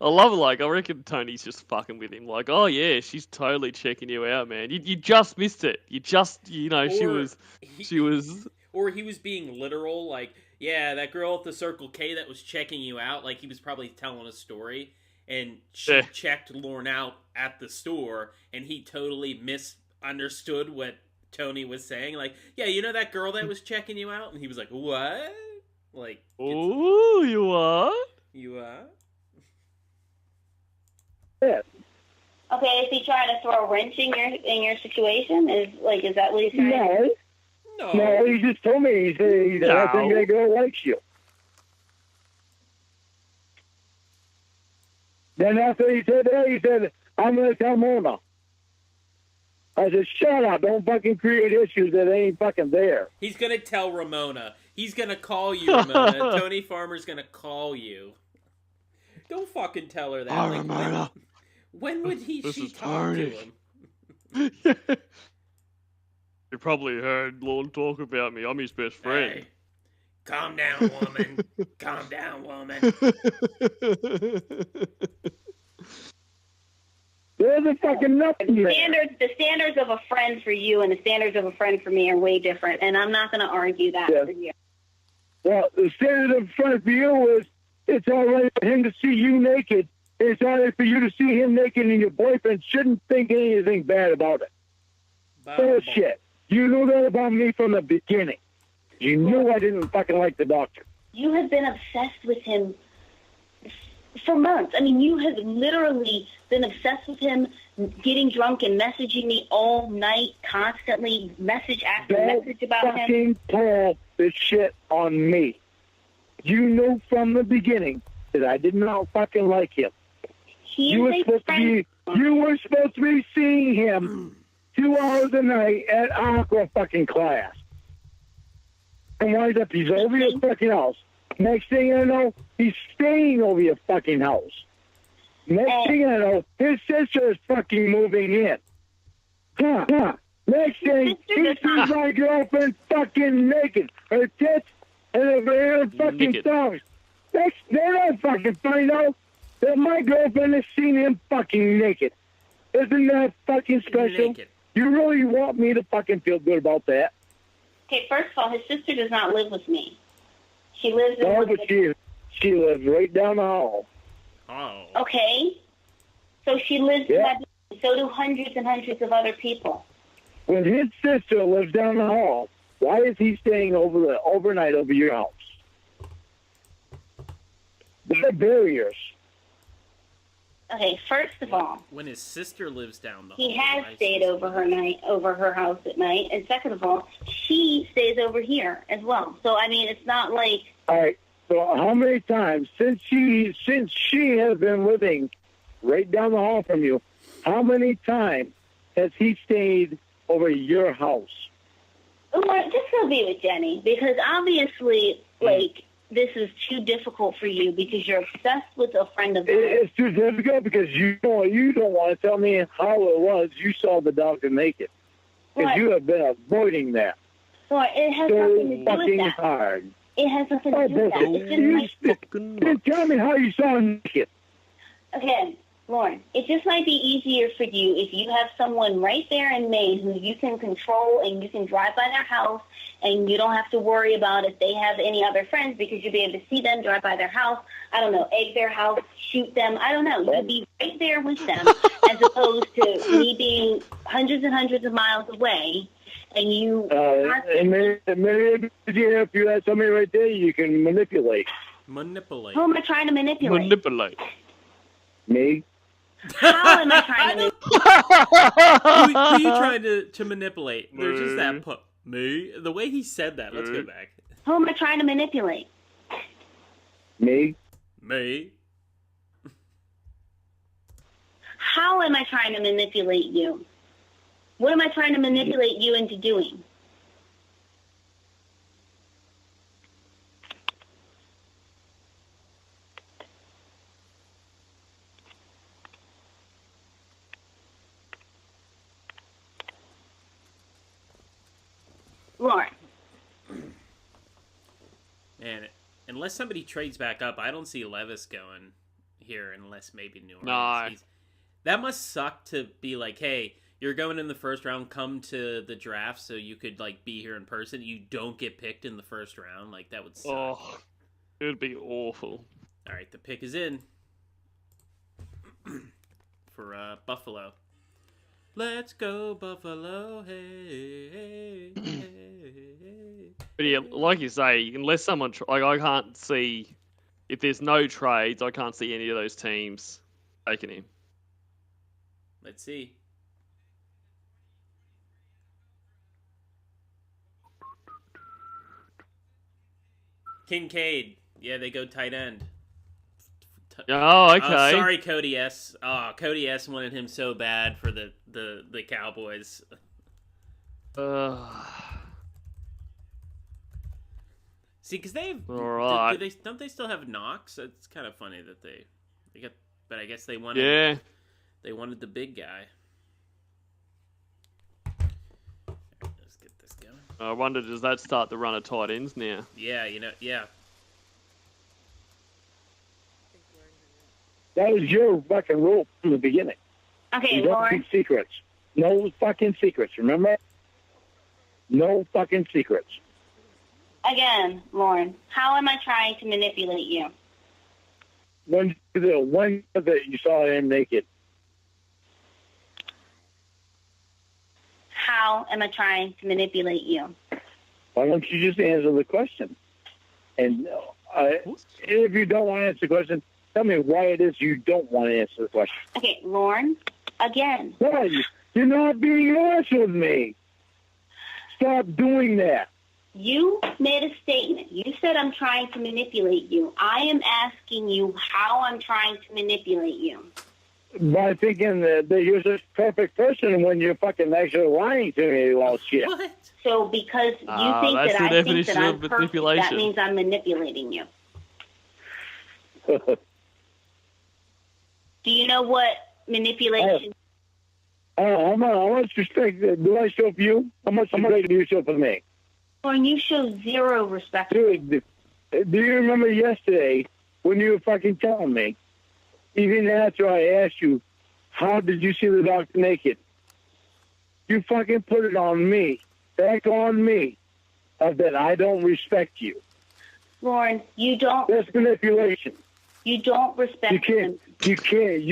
I love it. I reckon Tony's just fucking with him. Oh yeah, she's totally checking you out, man. You just missed it. You just, she was. Or he was being literal, yeah, that girl at the Circle K that was checking you out, he was probably telling a story, and she checked Lauren out at the store, and he totally misunderstood what Tony was saying. Yeah, you know that girl that was checking you out? And he was like, what? Ooh, you are? You are? Yeah. Okay, is he trying to throw a wrench in your situation? Is that what he's trying to do? No, he just told me. He said I think that girl likes you. Then after he said that, he said, I'm going to tell Mona. I said, shut up. Don't fucking create issues that ain't fucking there. He's going to tell Ramona. He's going to call you, Ramona. Tony Farmer's going to call you. Don't fucking tell her that. Ramona. When would she talk to him? You probably heard Lorne talk about me. I'm his best friend. Hey, calm down, woman. Calm down, woman. There's a fucking nothing there. The standards of a friend for you and the standards of a friend for me are way different, and I'm not going to argue that for you. Well, the standard of a friend for you is it's all right for him to see you naked It's only for you to see him naked and your boyfriend shouldn't think anything bad about it. Bullshit. You knew that about me from the beginning. You knew I didn't fucking like the doctor. You have been obsessed with him for months. I mean, you have literally been obsessed with him, getting drunk and messaging me all night, constantly, message after message about him. Fucking pull this shit on me. You knew from the beginning that I did not fucking like him. You were supposed to be seeing him 2 hours a night at Aqua fucking class. And winds up, he's over your fucking house. Next thing I know, he's staying over your fucking house. Next thing I know, his sister is fucking moving in. Next thing, he sees my girlfriend fucking naked. Her tits and her fucking thumbs. Next, they don't fucking find out that my girlfriend has seen him fucking naked. Isn't that fucking special? Naked. You really want me to fucking feel good about that? Okay, first of all, his sister does not live with me. She lives in... No, but she lives right down the hall. Oh. Okay. So she lives in that building. So do hundreds and hundreds of other people. When his sister lives down the hall, why is he staying overnight over your house? There are barriers. Okay, first of all, When his sister lives down the he hall, has stayed over her house at night, and second of all, she stays over here as well. So I mean, it's not like... All right. So how many times since she has been living right down the hall from you, how many times has he stayed over your house? Well, just go be with Jenny, because obviously, like, this is too difficult for you because you're obsessed with a friend of yours. It's too difficult because you don't want to tell me how it was you saw the doctor naked. Because you have been avoiding that. So it has nothing to do with that. Hard. It has nothing to do with that. It's just Then tell me how you saw him naked. Again, Lauren, it just might be easier for you if you have someone right there in Maine who you can control and you can drive by their house and you don't have to worry about if they have any other friends because you'll be able to see them, drive by their house, I don't know, egg their house, shoot them, I don't know. You'd be right there with them as opposed to me being hundreds and hundreds of miles away and you... and maybe if you have somebody right there, you can manipulate. Who am I trying to manipulate? Manipulate. Me? How am I trying to Who are you trying to manipulate? There's just that me. The way he said that. Let's go back. Who am I trying to manipulate? Me? Me. How am I trying to manipulate you? What am I trying to manipulate you into doing? Lauren. Man, unless somebody trades back up, I don't see Levis going here unless maybe New Orleans. No. That must suck to be like, hey, you're going in the first round, come to the draft so you could like be here in person. You don't get picked in the first round. Like, that would suck. Oh, it would be awful. All right, the pick is in for Buffalo. Let's go, Buffalo, hey, hey, hey. But yeah, like you say, unless someone... I can't see... If there's no trades, I can't see any of those teams taking him. Let's see. Kincaid. Yeah, they go tight end. Oh, okay. Sorry, Cody S. Oh, Cody S. wanted him so bad for the Cowboys. See, because they've... Right. Don't they still have Knox? It's kind of funny that they got... But I guess they wanted... Yeah. They wanted the big guy. Let's get this going. I wonder, does that start the run of tight ends now? Yeah, yeah. That was your fucking rule from the beginning. Okay, you don't Lauren. keep secrets. No fucking secrets, remember? No fucking secrets. Again, Lauren, how am I trying to manipulate you? when was it you saw him naked? How am I trying to manipulate you? Why don't you just answer the question? And if you don't want to answer the question, tell me why it is you don't want to answer the question. Okay, Lauren, again. Why? You're not being honest with me. Stop doing that. You made a statement. You said I'm trying to manipulate you. I am asking you how I'm trying to manipulate you. By thinking that you're this perfect person when you're fucking actually lying to me about shit. What? So because you think that's that the I think definition that I'm of perfect, manipulation. that means I'm manipulating you. Do you know what manipulation? How much respect do I show for you? How much respect do you show for me? Lauren, you show zero respect. Dude, do you remember yesterday when you were fucking telling me, even after I asked you, how did you see the doctor naked? You fucking put it on me, back on me, that I don't respect you. Lauren, you don't. That's manipulation. You don't respect him. You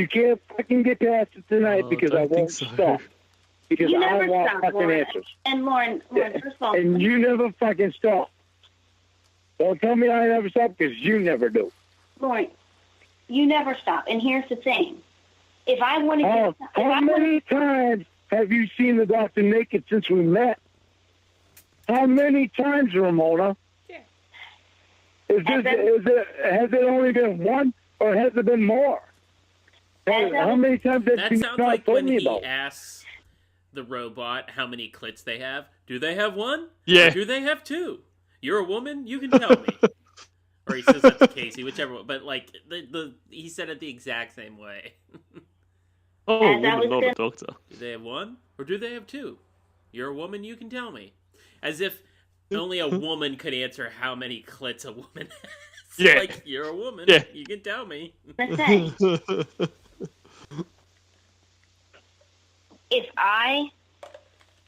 can't fucking get past it tonight because I won't stop. Because You I never want stop, fucking Lauren. answers. And Lauren, first of all, And you never fucking stop. Don't tell me I never stop because you never do. Lauren, you never stop. And here's the thing: if I want to, How many times have you seen the doctor naked since we met? How many times, Ramona? Has it only been one, or has it been more? How many times have That you sounds not like told when me he about? asks the robot how many clits they have. Do they have one? Yeah. Or do they have two? You're a woman. You can tell me. Or he says that to Casey, whichever one. But like he said it the exact same way. Oh, a woman, not a doctor. Do they have one or do they have two? You're a woman. You can tell me. As if only a woman could answer how many clits a woman has. Yeah. Like, you're a woman. Yeah. You can tell me. let's say, if I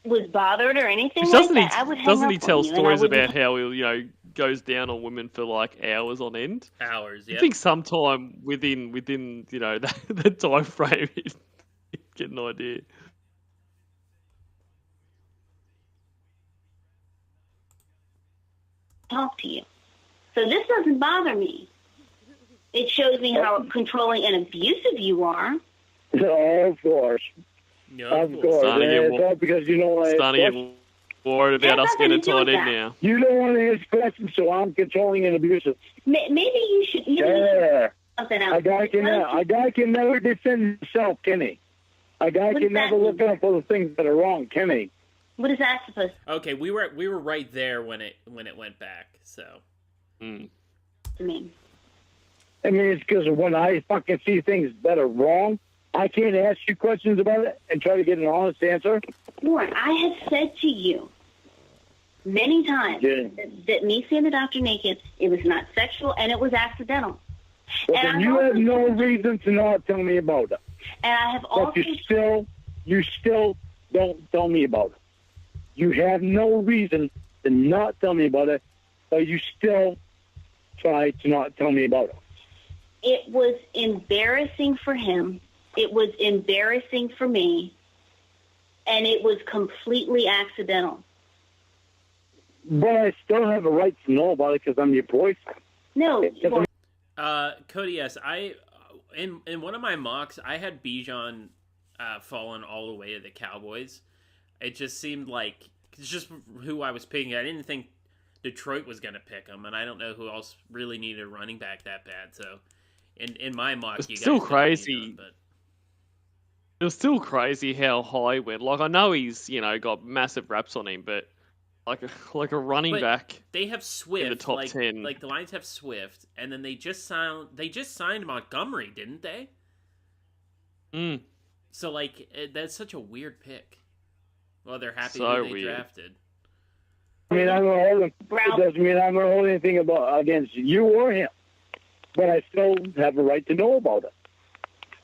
was bothered or anything like that, I would hang doesn't up he tell on you, and I stories wouldn't- about how he, goes down on women for like hours on end? Hours, yeah. I think sometime within that time frame, you get an idea. talk to you. So this doesn't bother me. It shows me how controlling and abusive you are. Oh, of course. No, Of course. Starting And to it's get all because you don't want to Starting to get worried about That's us nothing getting to do with tied in that. now. You don't want to answer questions, so I'm controlling and abusive. Maybe you should. Yeah. Something else. A guy can never defend himself, can he? A guy What can does that never mean? look out for the things that are wrong, can he? What is that supposed Okay, we were right there when it went back. So to mean? I mean, it's because when I fucking see things that are wrong, I can't ask you questions about it and try to get an honest answer. Lauren, I have said to you many times that me seeing the doctor naked, it was not sexual and it was accidental. But And then I've you also have no told you- reason to not tell me about it. And I have But also you still don't tell me about it. You have no reason to not tell me about it, but you still try to not tell me about it. it was embarrassing for him. It was embarrassing for me. And it was completely accidental. But I still have a right to know about it because I'm your boyfriend. No, Lauren, Cody, yes, in one of my mocks, I had Bijan fallen all the way to the Cowboys. It just seemed like it's just who I was picking. I didn't think Detroit was going to pick him, and I don't know who else really needed a running back that bad. So, in my mock, It's you guys still took crazy. Bijan, but It was still crazy how high he went. Like, I know he's, got massive raps on him, but like a running But back. they have Swift in the top like, 10. Like the Lions have Swift, and then they just signed Montgomery, didn't they? Mm. So that's such a weird pick. Well, they're happy So who they weird. drafted. I mean, I'm gonna hold him. It doesn't mean I'm gonna hold anything against you or him. But I still have a right to know about it.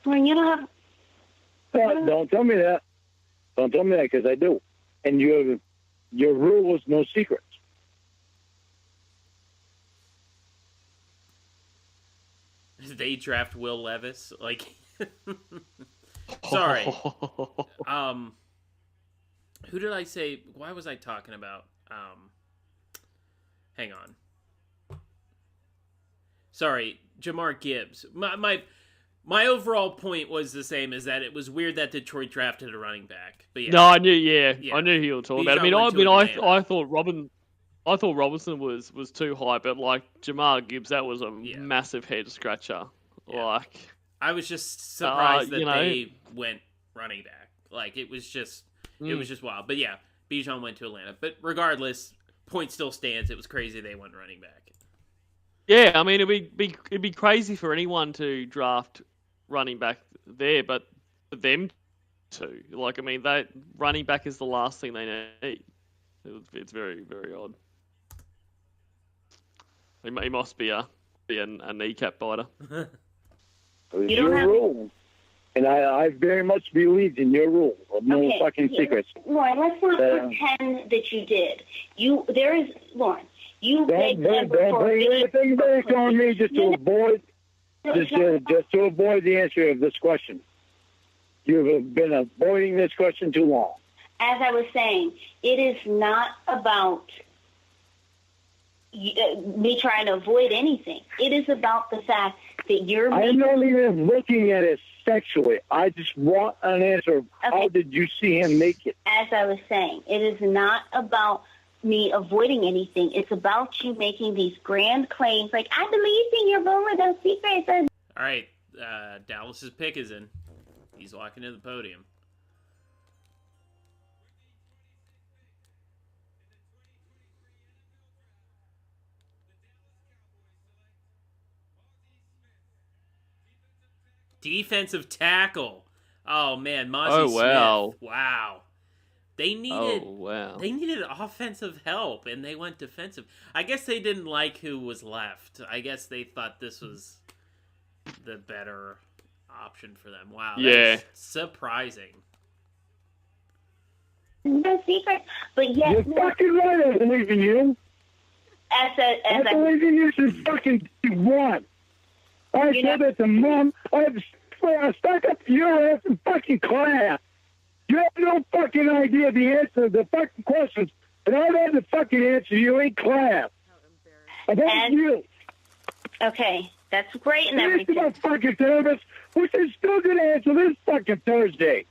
Lauren, you don't have... Don't tell me that. Don't tell me that because I do. And your rule is no secrets. they draft Will Levis. Like, sorry. Who did I say? Why was I talking about? Hang on. Sorry, Jamar Gibbs. My overall point was the same, is that it was weird that Detroit drafted a running back. But yeah. No, I knew. Yeah, I knew he was talking about. Bijan I thought Robinson was too high, but like Jamar Gibbs, that was a massive head scratcher. Yeah. Like, I was just surprised that they went running back. Like, it was just wild. But yeah, Bijan went to Atlanta. But regardless, point still stands. It was crazy they went running back. Yeah, I mean, it'd be crazy for anyone to draft running back there, but for them to, like, I mean, that running back is the last thing they need. It's very, very odd. He must be a kneecap biter. It's your rule. And I very much believed in your rule of no fucking secrets. Lauren, let's not pretend that you did. Lauren, you don't bring anything back on me just to avoid the answer of this question. You've been avoiding this question too long. As I was saying, it is not about me trying to avoid anything. It is about the fact that you're... I'm not even looking at it sexually. I just want an answer. Okay. How did you see him make it? As I was saying, it is not about me avoiding anything. It's about you making these grand claims like, I believe in your vulnerable secrets. All right, Dallas's pick is in. He's walking to the podium. Defensive tackle. Oh man, Mozzie Smith. Wow. They needed offensive help, and they went defensive. I guess they didn't like who was left. I guess they thought this was the better option for them. Wow, that's surprising. No secret, but yes, you're fucking right. I believe in you. I believe in you since fucking one. I said that to Mom. I stuck up your ass in fucking class. You have no fucking idea the answer to the fucking questions, and I've had the fucking answer you in class. And that's you. Okay, that's great and everything. This is my fucking therapist, which is still going to answer this fucking Thursday.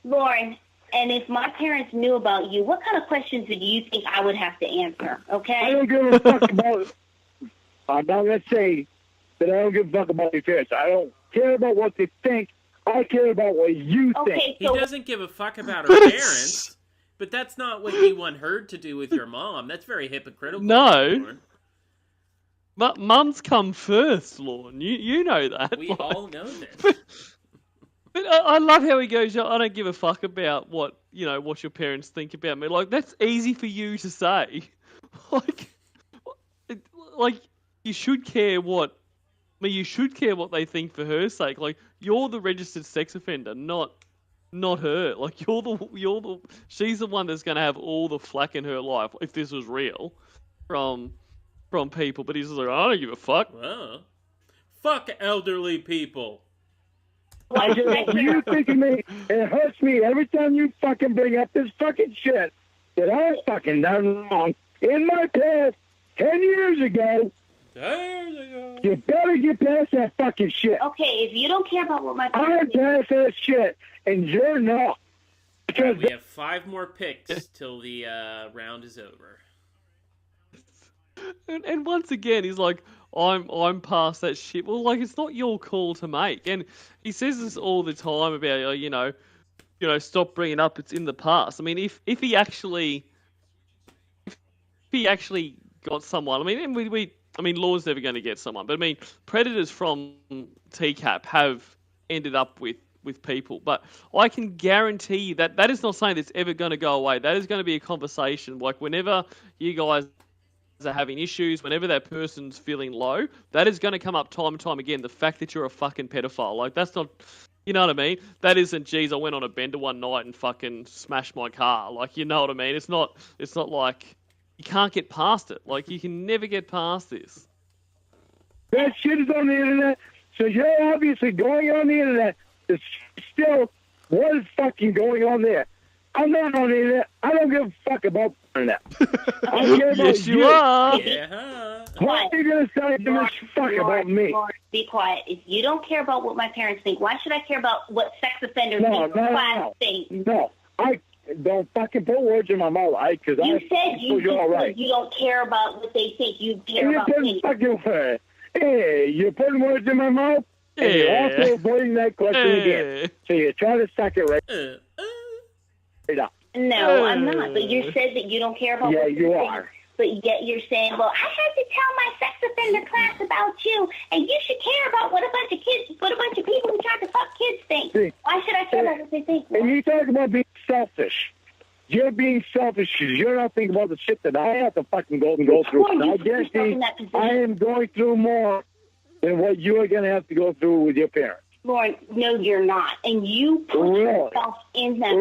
Lauren, and if my parents knew about you, what kind of questions do you think I would have to answer, okay? I don't give a fuck about it. I'm not going to say that I don't give a fuck about your parents. I don't care about what they think. I care about what you think. He doesn't give a fuck about her parents, but that's not what you want her to do with your mom. That's very hypocritical. No. But mums come first, Lauren. You know that. We all know that. But I love how he goes, I don't give a fuck about what your parents think about me. Like, that's easy for you to say. Like you should care what... you should care what they think for her sake. Like, you're the registered sex offender, not her. Like, she's the one that's going to have all the flack in her life if this was real from people. But he's just like, I don't give a fuck. Fuck elderly people. I just, you think of me, it hurts me every time you fucking bring up this fucking shit that I fucking done wrong in my past 10 years ago. You better get past that fucking shit. Okay, if you don't care about what my parents... I'm past that shit, and you're not. Because we have 5 more picks till the round is over. And once again, he's like, I'm past that shit. Well, like, it's not your call to make. And he says this all the time about, stop bringing up it's in the past. I mean, if he actually got someone, I mean, Law's never going to get someone. But, I mean, predators from TCAP have ended up with people. But I can guarantee you that is not something that's ever going to go away. That is going to be a conversation. Like, whenever you guys are having issues, whenever that person's feeling low, that is going to come up time and time again. The fact that you're a fucking pedophile. Like, that's not... You know what I mean? That isn't, geez, I went on a bender one night and fucking smashed my car. Like, you know what I mean? It's not like... You can't get past it. Like, you can never get past this. That shit is on the internet So you're obviously going on the internet to still what is fucking going on there. I'm not on the internet. I don't give a fuck about the internet. I care about Yes, you are. Yeah. Why are you going to start giving a fuck about me? Lauren, be quiet. If you don't care about what my parents think, why should I care about what sex offenders think? No, I don't fucking put words in my mouth, because You I said you're all right. You don't care about what they think. You care about me. You're putting words in my mouth, and you're also avoiding that question again. So you're trying to suck it right up. No, I'm not. But you said that you don't care about what you are. But yet you're saying, well, I had to tell my sex offender class about you, and you should care about what a bunch of people who try to fuck kids think. Why should I care about what they think? And you talk about being selfish. You're being selfish because you're not thinking about the shit that I have to fucking go through. And I guarantee I am going through more than what you are going to have to go through with your parents. Lauren, no, you're not. And you put yourself in that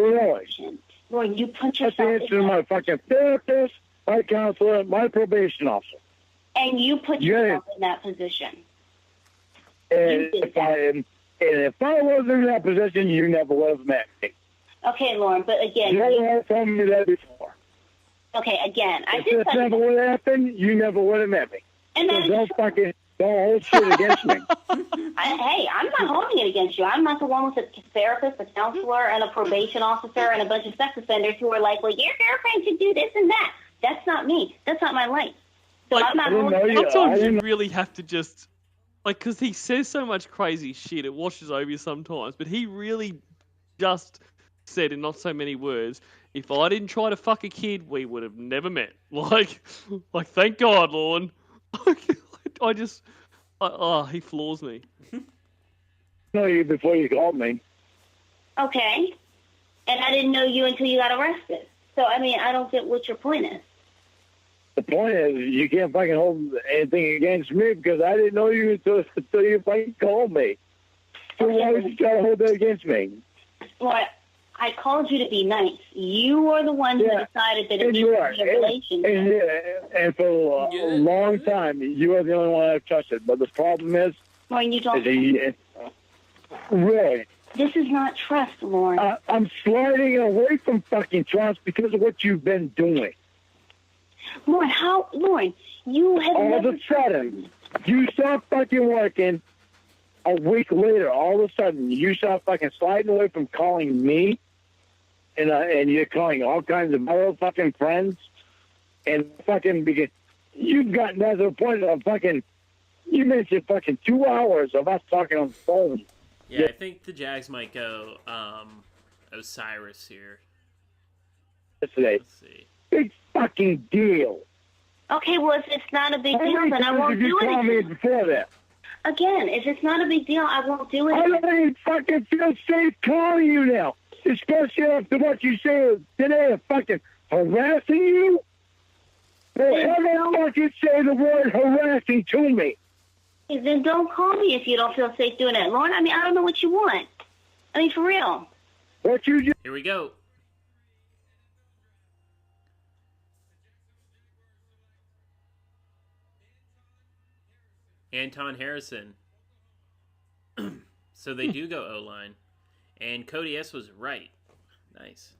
position. Lauren, you put yourself in that position. My fucking therapist, my counselor, my probation officer. And you put yourself in that position. And if I wasn't in that position, you never would have met me. Okay, Lauren, but again... You never told me that before. Okay, I if this never would have happened, you never would have met me. And so don't hold shit against me. Hey, I'm not holding it against you. I'm not the one with a therapist, a counselor, and a probation officer, and a bunch of sex offenders who are like, well, your girlfriend should do this and that. That's not me. That's not my life. So I'm not holding it. Sometimes you really have to just... because he says so much crazy shit, it washes over you sometimes, but he really just said in not so many words, if I didn't try to fuck a kid, we would have never met. Like thank God, Lauren. He floors me. know you before you called me. Okay. And I didn't know you until you got arrested. So, I mean, I don't get what your point is. The point is, you can't fucking hold anything against me because I didn't know you until you fucking called me. So why would you try to hold that against me? Well, I called you to be nice. You are the one who decided that it needs to be a relationship. And for a long time, you are the only one I've trusted. But the problem is... Well, you don't... Really? This is not trust, Lauren. I'm sliding away from fucking trust because of what you've been doing. Lauren, you have all of a sudden, you start fucking working. A week later, all of a sudden, you start fucking sliding away from calling me, and you're calling all kinds of other fucking friends, and fucking begin. You've gotten to the point of fucking. You mentioned fucking 2 hours of us talking on the phone. Yeah, I think the Jags might go Osiris here. Today. Let's see. Big fucking deal. Okay, well, if it's not a big deal, then I won't do it. You called me before that. Again, if it's not a big deal, I won't do it. I don't even fucking feel safe calling you now. Especially after what you said today of fucking harassing you. Well, how the fuck you say the word harassing to me? Then don't call me if you don't feel safe doing it. Lauren, I mean, I don't know what you want. I mean, for real. What you just... Here we go. Anton Harrison. So they do go O-line. And Cody S. was right. Nice.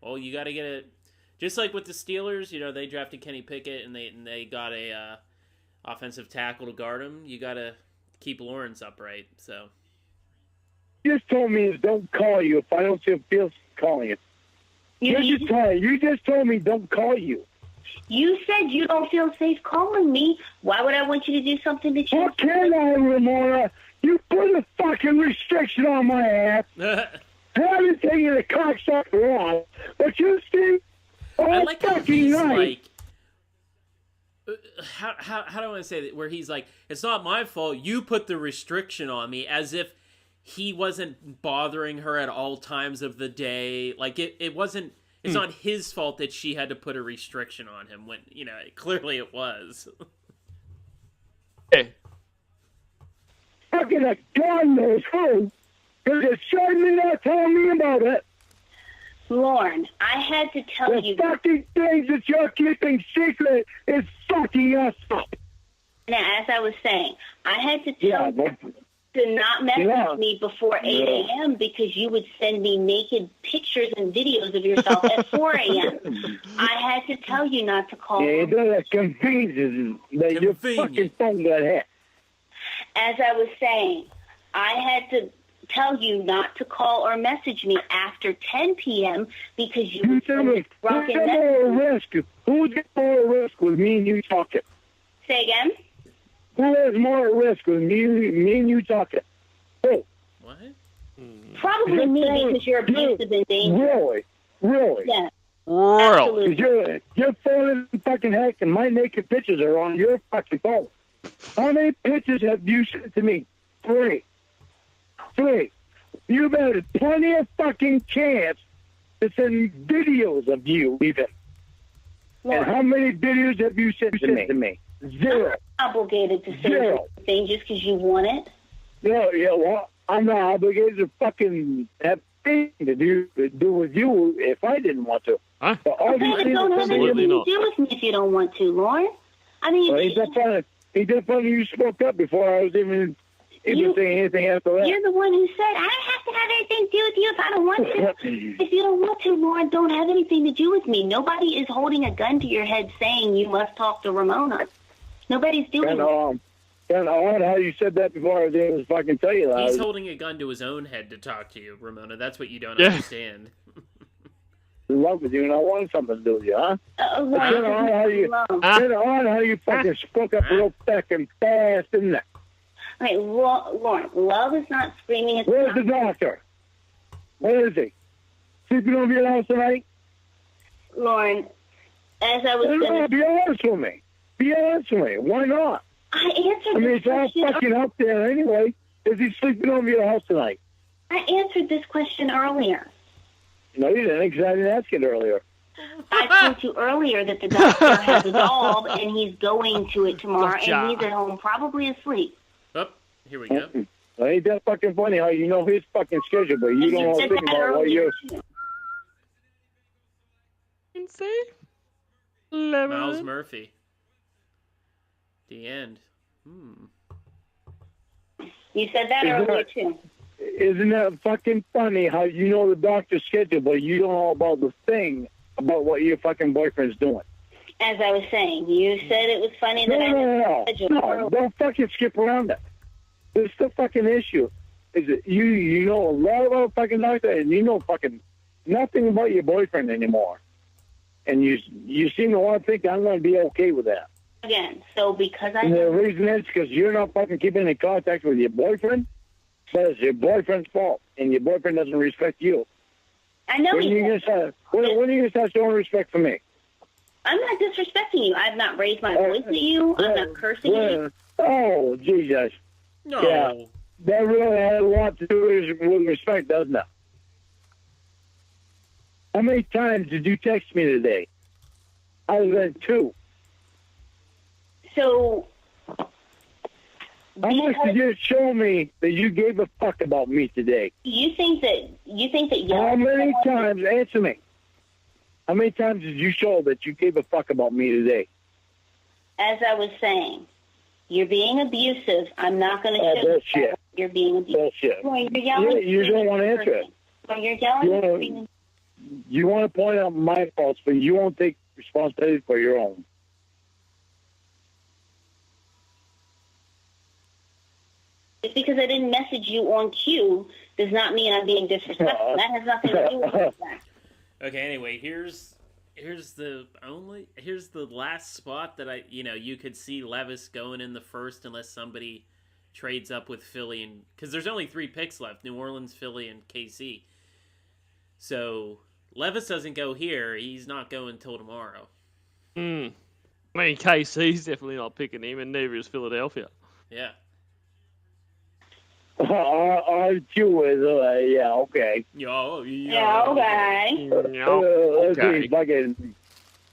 Well, you got to get it. Just like with the Steelers, you know, they drafted Kenny Pickett and they got a offensive tackle to guard him. You got to keep Lawrence upright. So you just told me don't call you if I don't feel calling you. You just told me don't call you. You said you don't feel safe calling me. Why would I want you to do something that you... How can I, Ramona? You put a fucking restriction on my ass. I haven't taken a cocksucker on, but you see... I like how he's like... How do I want to say that? Where he's like, it's not my fault. You put the restriction on me, as if he wasn't bothering her at all times of the day. Like it wasn't. It's not his fault that she had to put a restriction on him when clearly it was. Hey, fucking a God knows who, because it's certainly not telling me about it. Lauren, I had to tell you... The fucking things that you're keeping secret is fucking us up. Now, as I was saying, I had to Yeah, tell but you to not message me before 8 a.m. because you would send me naked pictures and videos of yourself at 4 a.m. I had to tell you not to call. yeah, that's convenient that your fucking phone got hacked. As I was saying, I had to tell you not to call or message me after 10 p.m. because you would send me drunken messages. Who's got more risk with me and you talking? Say again? Who has more risk with me and you talking? Hey. What? Probably me because you're abusive and dangerous. Really? Yeah. Really? Your phone is fucking hacked and my naked pictures are on your fucking phone. How many pictures have you sent to me? 3. You've had plenty of fucking chance to send videos of you, even. And how many videos have you sent to me? 0. I'm not obligated to say anything just because you want it. Well, I'm not obligated to fucking have anything to do with you if I didn't want to. Huh? But Okay, but don't have anything to do with me if you don't want to, Lauren. I mean, well, ain't that funny you spoke up before I was even saying anything after that. You're the one who said, I don't have to have anything to do with you if I don't want to. If you don't want to, Lauren, don't have anything to do with me. Nobody is holding a gun to your head saying you must talk to Ramona. Nobody's doing that. And I wonder how you said that before I was able to fucking tell you that. He's holding a gun to his own head to talk to you, Ramona. That's what you don't understand. In love with you, and I want something to do with you, huh? Lauren, how you fucking spoke up real fucking fast, didn't it? Okay, Lauren, love is not screaming at Where's the doctor? Where is he? Sleeping over your house tonight? Lauren, as I was saying... Be honest with me. Be honest with me. Why not? I answered it's all fucking up there anyway. Is he sleeping over your house tonight? I answered this question earlier. No, you didn't, because I didn't ask it earlier. I told you earlier that the doctor has a dog, and he's going to it tomorrow, and he's at home probably asleep. Oh, here we go. Well, ain't that fucking funny how you know his fucking schedule, but you don't know think about what you're... Miles Murphy. The end. You said that earlier, too. Isn't that fucking funny how you know the doctor's schedule, but you don't know about the thing about what your fucking boyfriend's doing? As I was saying, you said it was funny that No, don't fucking skip around it. This is the fucking issue. Is that you know a lot about fucking doctor, and you know fucking nothing about your boyfriend anymore. And you seem to want to think I'm going to be okay with that. Again, so because And the reason is because you're not fucking keeping in contact with your boyfriend, but it's your boyfriend's fault, and your boyfriend doesn't respect you. I know when are you going to start showing respect for me? I'm not disrespecting you. I've not raised my voice at you. I'm not cursing you. Oh, Jesus. No. Yeah, that really has a lot to do with respect, doesn't it? How many times did you text me today? Other than 2. So, how much did you show me that you gave a fuck about me today? You think that how many times? Answer me. How many times did you show that you gave a fuck about me today? As I was saying, you're being abusive. I'm not going to bullshit. You're being abusive. Bullshit. Well, you're yelling. You don't want to answer it. Well, you're yelling. You want to point out my faults, but you won't take responsibility for your own. Just because I didn't message you on cue does not mean I'm being disrespectful. That has nothing to do with that. Okay, anyway, here's the last spot that you could see Levis going in the first unless somebody trades up with Philly, and because there's only 3 picks left: New Orleans, Philly, and KC. So Levis doesn't go here; he's not going till tomorrow. I mean, KC's definitely not picking him, and neither is Philadelphia. Yeah. RQ is yeah, okay. Yeah, okay. Okay. Fucking,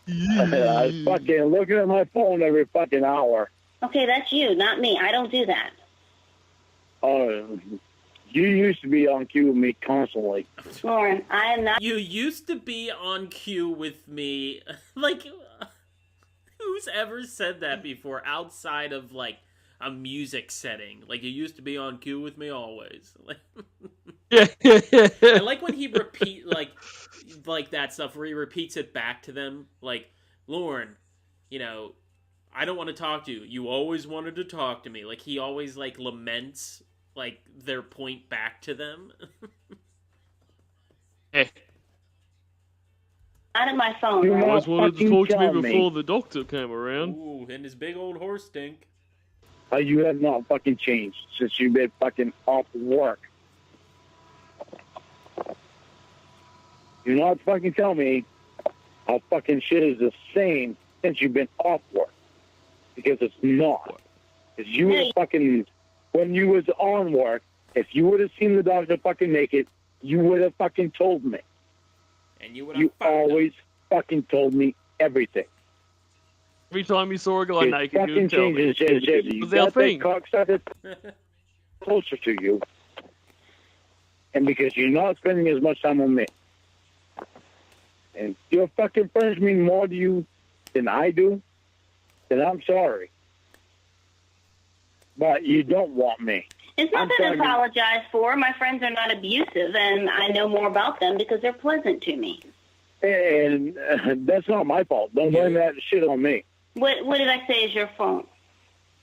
I fucking looking at my phone every fucking hour. Okay, that's you, not me. I don't do that. You used to be on cue with me constantly. Lauren, I am not. You used to be on cue with me. Like, who Who's ever said that before outside of like a music setting? Like, you used to be on cue with me always. Like, Yeah. I like when he repeat like that stuff where he repeats it back to them. Like, Lauren, I don't want to talk to you. You always wanted to talk to me. Like, he always like laments like their point back to them. Out of my phone. You Right? Always wanted to talk to me tell before the doctor came around. Ooh, and his big old horse stink. You have not fucking changed since you've been fucking off work. Do not fucking tell me how fucking shit is the same since you've been off work. Because it's not. Because you were fucking, when you was on work, if you would have seen the doctor fucking naked, you would have fucking told me. And you would have You always fucking told me everything. Every time you saw a guy It naked, you fucking would tell me. changes. It was our thing. Cocksucker closer to you. And because you're not spending as much time on me. And your fucking friends mean more to you than I do, then I'm sorry. But you don't want me. It's nothing to apologize for. My friends are not abusive, and I know more about them because they're pleasant to me. And that's not my fault. Don't blame that shit on me. What did I say is your fault?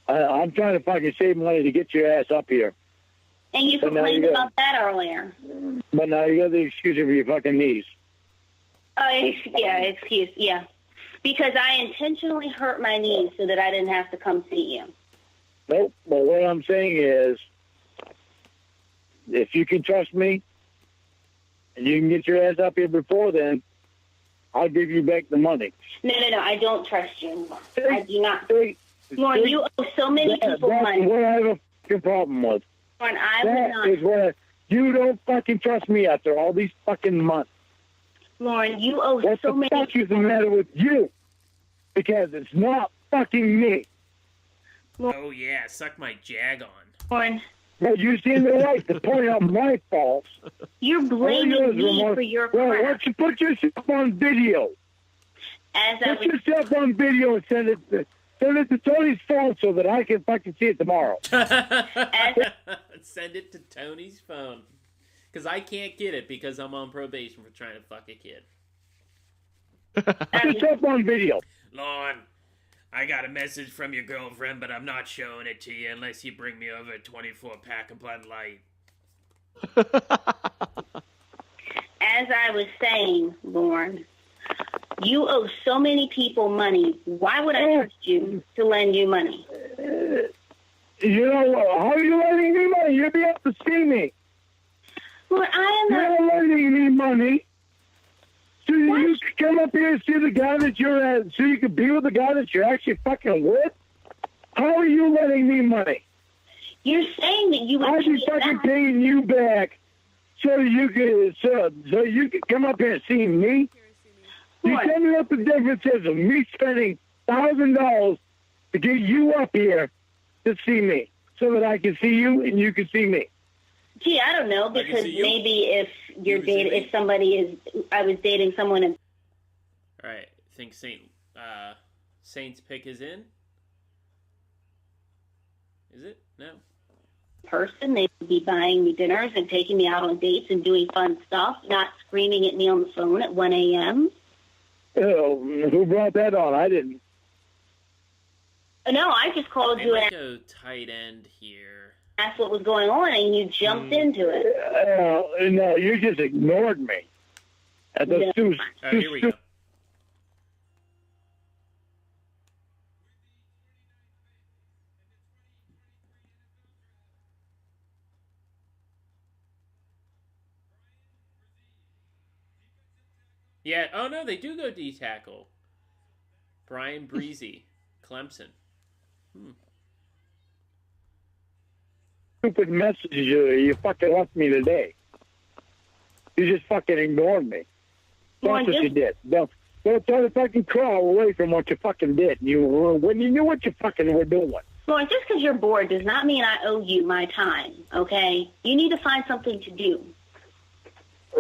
I'm trying to fucking save money to get your ass up here. And you But now complained you got- about that earlier. But now you got the excuse of your fucking knees. Yeah. Because I intentionally hurt my knees so that I didn't have to come see you. Nope. But what I'm saying is, if you can trust me, and you can get your ass up here before then, I'll give you back the money. No, I don't trust you anymore. I do not. See, Lauren, you owe so many people that's money. what I have a fucking problem with. Lauren, I would That not. is what you don't fucking trust me after all these fucking months. Lauren, you owe What so the many fuck is the matter with you? Because it's not fucking me. Oh yeah, suck my jag on. Lauren, But you seem to like to point out my faults. you're blaming me for your Well, why crap. don't you put yourself on video? As I Put was, yourself on video and send it to Tony's phone so that I can fucking see it tomorrow. Send it to Tony's phone. Because I can't get it because I'm on probation for trying to fuck a kid. Put yourself on video. Lauren, I got a message from your girlfriend, but I'm not showing it to you unless you bring me over a 24-pack of Bud Light. as I was saying, Lauren, you owe so many people money. Why would I trust you to lend you money? You know what? How are you lending me money? You'll be able to see me. Lauren, I am You're not. lending me money. So you can come up here and see the guy that you're at, so you can be with the guy that you're actually fucking with? How are you lending me money? You're saying that you would I'd pay be it fucking back. paying you back so you can come up here and see me. You Lauren, tell me what the difference is of me spending $1,000 to get you up here to see me, so that I can see you and you can see me. gee, I don't know, can because see you. maybe if you're You can see dating, me. if somebody is, I was dating someone in All right, I think Saint's pick is in. Is it? No. person, they would be buying me dinners and taking me out on dates and doing fun stuff, not screaming at me on the phone at 1 a.m. Oh, who brought that on? I didn't. No, I just called They you might and go tight end here. asked what was going on, and you jumped into it. No, you just ignored me. That's Yeah. too, Oh, too here we go. Yeah. Oh no, they do go D tackle. Brian Breezy, Clemson. stupid message you fucking left me today. You just fucking ignored me. Lauren, That's what you just- did. Don't try to fucking crawl away from what you fucking did. When you knew what you fucking were doing. Lauren, just because you're bored does not mean I owe you my time, okay? You need to find something to do.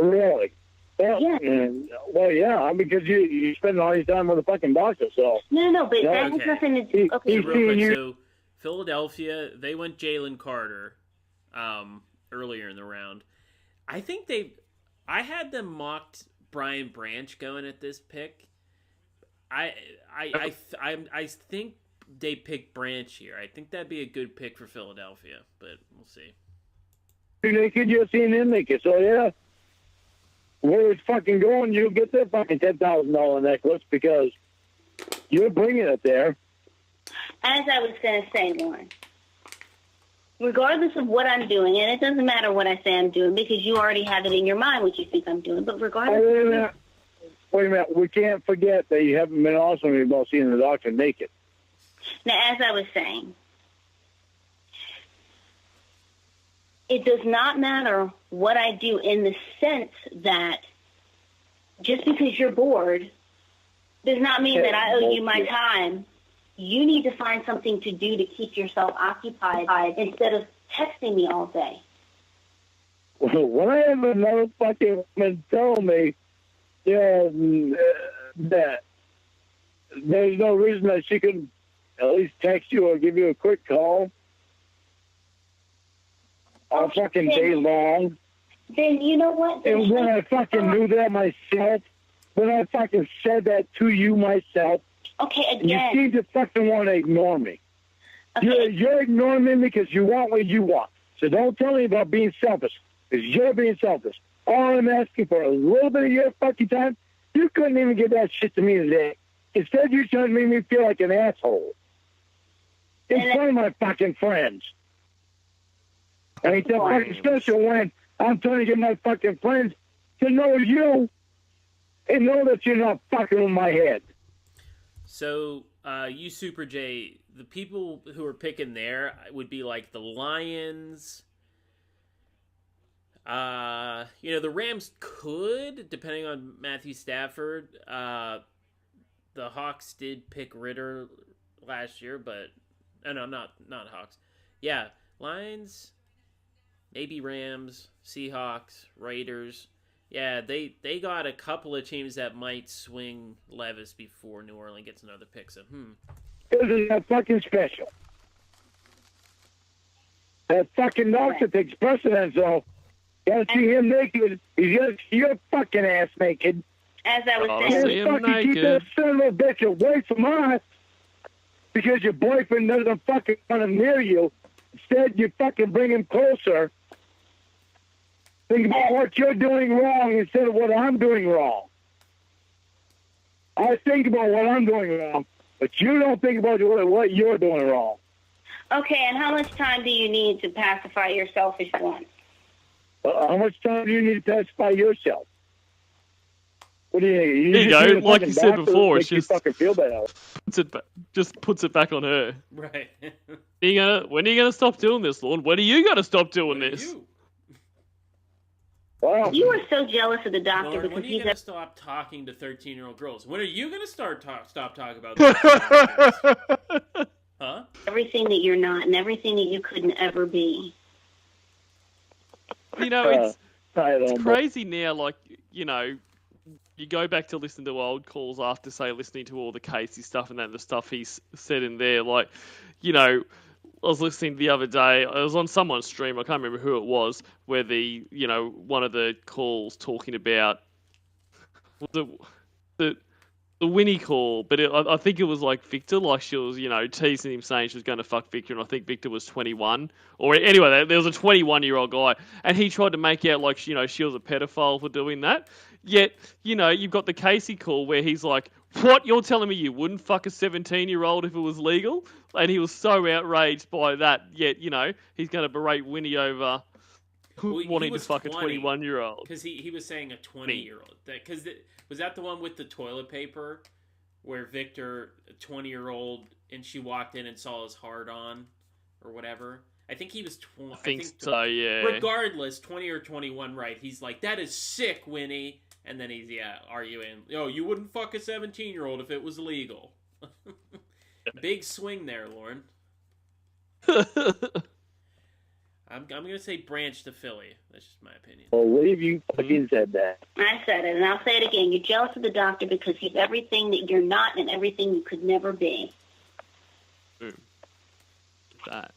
Really. Well, Yeah. well, yeah, because you spend all your time with a fucking doctor, so. No, but Yeah. that has Okay. nothing to do. Okay. He's Real seeing quick, you. so Philadelphia, they went Jalen Carter earlier in the round. I think I had them mocked Brian Branch going at this pick. I think they picked Branch here. I think that'd be a good pick for Philadelphia, but we'll see. They could just see an naked, so yeah. Where it's fucking going, you'll get that fucking $10,000 necklace because you're bringing it there. As I was going to say, Lauren, regardless of what I'm doing, and it doesn't matter what I say I'm doing because you already have it in your mind what you think I'm doing, but regardless Wait a minute. We can't forget that you haven't been awesome about seeing the doctor naked. Now, as I was saying, it does not matter what I do in the sense that just because you're bored does not mean that I owe you my time. You need to find something to do to keep yourself occupied instead of texting me all day. Well, when I have another fucking woman tell me that there's no reason that she can at least text you or give you a quick call all fucking day long. Then you know what? And when I fucking knew that myself, when I fucking said that to you myself, okay, you again. seem to fucking want to ignore me. Okay. You're ignoring me because you want what you want. So don't tell me about being selfish, because you're being selfish. All I'm asking for is a little bit of your fucking time. You couldn't even give that shit to me today. Instead, you're trying to make me feel like an asshole in front of my fucking friends. Ain't that fucking special when I'm trying to get my fucking friends to know you and know that you're not fucking with my head. So, you Super J, the people who are picking there would be like the Lions. The Rams could, depending on Matthew Stafford. The Hawks did pick Ritter last year, but no, not Hawks. Yeah, Lions, maybe Rams, Seahawks, Raiders. Yeah, they got a couple of teams that might swing Levis before New Orleans gets another pick. So, Isn't that fucking special? That fucking doctor takes precedence, though. Gotta see him naked. He's got your fucking ass naked. As I was Oh, saying, see him fucking keep that naked. son of a bitch away from us because your boyfriend doesn't fucking want to near you. Instead, you fucking bring him closer. Think about what you're doing wrong instead of what I'm doing wrong. I think about what I'm doing wrong, but you don't think about what you're doing wrong. okay, and how much time do you need to pacify your selfish wants? How much time do you need to pacify yourself? What do you need? There you just go. need a Like fucking you said doctor before, to it's make you just fucking feel better. puts it back on her. right. When are you gonna stop doing this, Lord? When are you gonna stop doing What are this? you? Wow. You are so jealous of the doctor Lauren, when because are you he's going to stop talking to 13-year-old girls? When are you going to stop talking about 13-year-old girls? Huh? everything that you're not and everything that you couldn't ever be. You know, it's I don't know. crazy now. Like, you go back to listen to old calls after, say, listening to all the Casey stuff and the stuff he's said in there. Like, I was listening the other day. I was on someone's stream. I can't remember who it was. Where one of the calls talking about the Winnie call, but I think it was like Victor. Like she was, teasing him, saying she was going to fuck Victor, and I think Victor was 21. Or anyway, there was a 21-year-old guy, and he tried to make out like she was a pedophile for doing that. Yet, you've got the Casey call where he's like, "What? You're telling me you wouldn't fuck a 17-year-old if it was legal?" And he was so outraged by that. Yet, he's going to berate Winnie over wanting to fuck a 21-year-old. Because he was saying a 20-year-old. Was that the one with the toilet paper where Victor, a 20-year-old, and she walked in and saw his hard on or whatever? I think he was 20. I think so, yeah. Regardless, 20 or 21, right? He's like, "That is sick, Winnie." And then he's, arguing, you wouldn't fuck a 17-year-old if it was legal. Big swing there, Lauren. I'm gonna say Branch to Philly. That's just my opinion. Well, what have you fucking said that? I said it, and I'll say it again. You're jealous of the Doctor because he's everything that you're not and everything you could never be. Boom. That.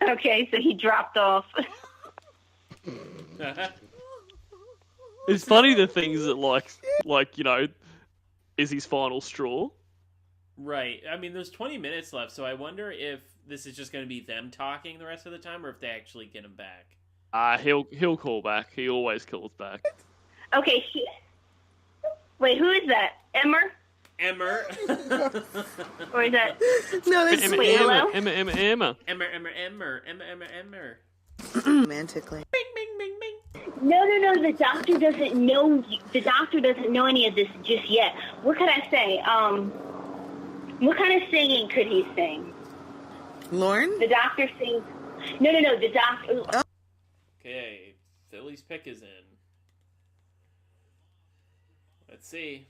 Okay, so he dropped off. It's funny the things that like is his final straw. Right. I mean, there's 20 minutes left, so I wonder if this is just going to be them talking the rest of the time, or if they actually get him back. He'll call back. He always calls back. Okay, wait, who is that? Emmer? Emmer. Or is that... No, that's hello? Emmer. romantically. Bing, bing, bing, bing. No, the Doctor doesn't know... The Doctor doesn't know any of this just yet. What could I say? What kind of singing could he sing? Lauren? The Doctor sings... No, the Doctor... Oh. Okay, Philly's pick is in. Let's see.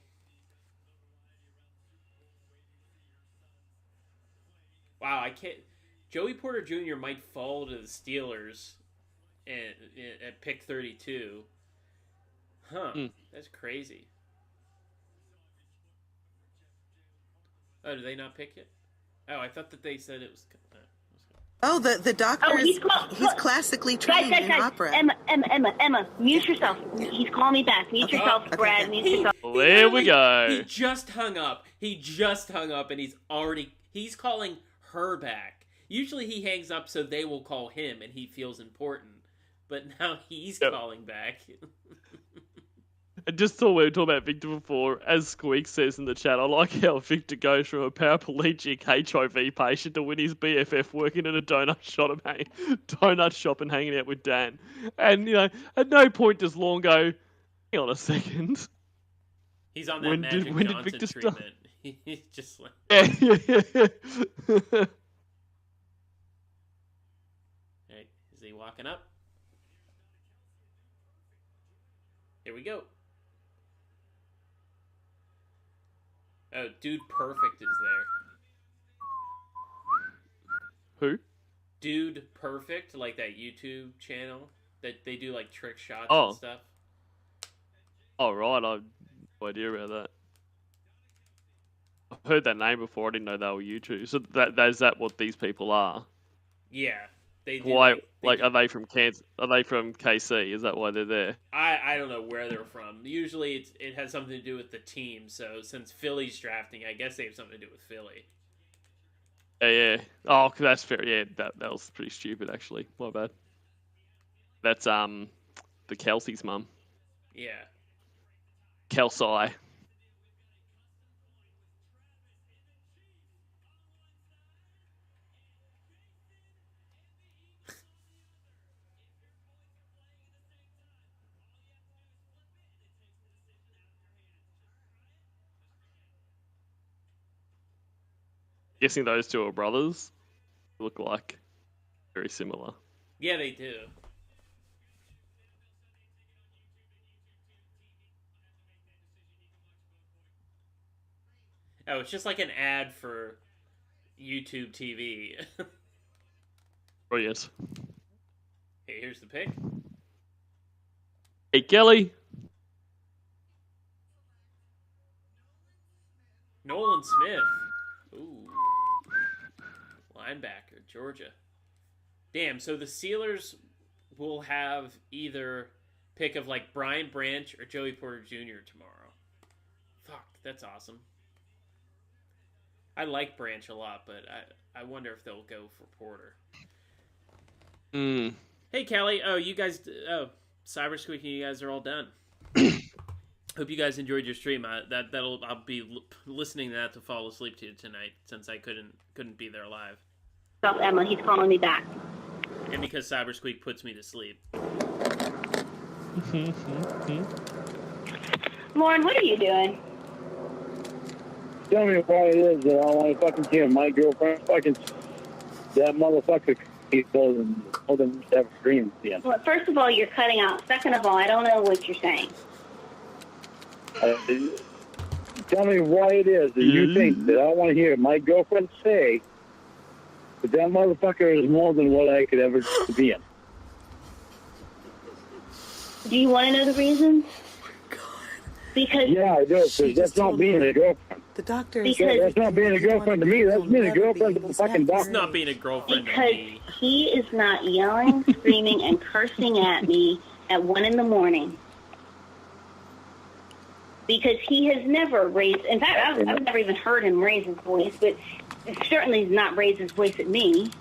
Wow, I can't... Joey Porter Jr. might fall to the Steelers at pick 32. Huh, That's crazy. Oh, did they not pick it? Oh, I thought that they said it was... Oh, the Doctor he's classically trained in opera. Emma, mute yourself. He's calling me back. Mute yourself, okay. Brad. Mute yourself. There we go. He just hung up. And he's calling her back. Usually he hangs up so they will call him and he feels important. But now he's calling back. I just thought we were talking about Victor before. As Squeak says in the chat, I like how Victor goes from a paraplegic HIV patient to when his BFF working in a donut shop and hanging out with Dan. And, at no point does Lorne go, hang on a second. He's on that Magic Johnson treatment. He's just like... Yeah. Hey, is he walking up? Here we go. Oh, Dude Perfect is there. Who? Dude Perfect, like that YouTube channel that they do like trick shots and stuff. Oh, right. I have no idea about that. I've heard that name before. I didn't know they were YouTube. So is that what these people are? Yeah. They do, why? Are they from Kansas? Are they from KC? Is that why they're there? I don't know where they're from. Usually it has something to do with the team. So since Philly's drafting, I guess they have something to do with Philly. Yeah. Oh, that's fair. Yeah, that was pretty stupid actually. My bad. That's the Kelsey's mum. Yeah. Kelsey. Guessing those two are brothers. Look like very similar. Yeah, they do. Oh, it's just like an ad for YouTube TV. Oh, yes. Hey, here's the pick. Hey, Kelly. Nolan Smith. Ooh. Linebacker, Georgia. Damn, so the Steelers will have either pick of like Brian Branch or Joey Porter Jr. tomorrow. Fuck, that's awesome. I like Branch a lot, but I wonder if they'll go for Porter. Hey, Callie. Oh, you guys... Oh, Cyber Squeaking, you guys are all done. Hope you guys enjoyed your stream. I'll be listening to that to fall asleep to tonight, since I couldn't be there live. Stop, Emma. He's calling me back. And because Cyber Squeak puts me to sleep. Lauren, what are you doing? Tell me why it is that I want to fucking see my girlfriend fucking that motherfucker keeps holding that screen. Yeah. Well, first of all, you're cutting out. Second of all, I don't know what you're saying. tell me why it is that you think that I want to hear my girlfriend say that that motherfucker is more than what I could ever be in. Do you want to know the reason? Because yeah, I do. Because that's not being a girlfriend. The doctor that's not being a girlfriend to me. That's being a girlfriend to the fucking doctor. It's not being a girlfriend to because me. he is not yelling, screaming, and cursing at me at 1 a.m. Because he has never raised. In fact, I've never even heard him raise his voice, but certainly he's not raised his voice at me.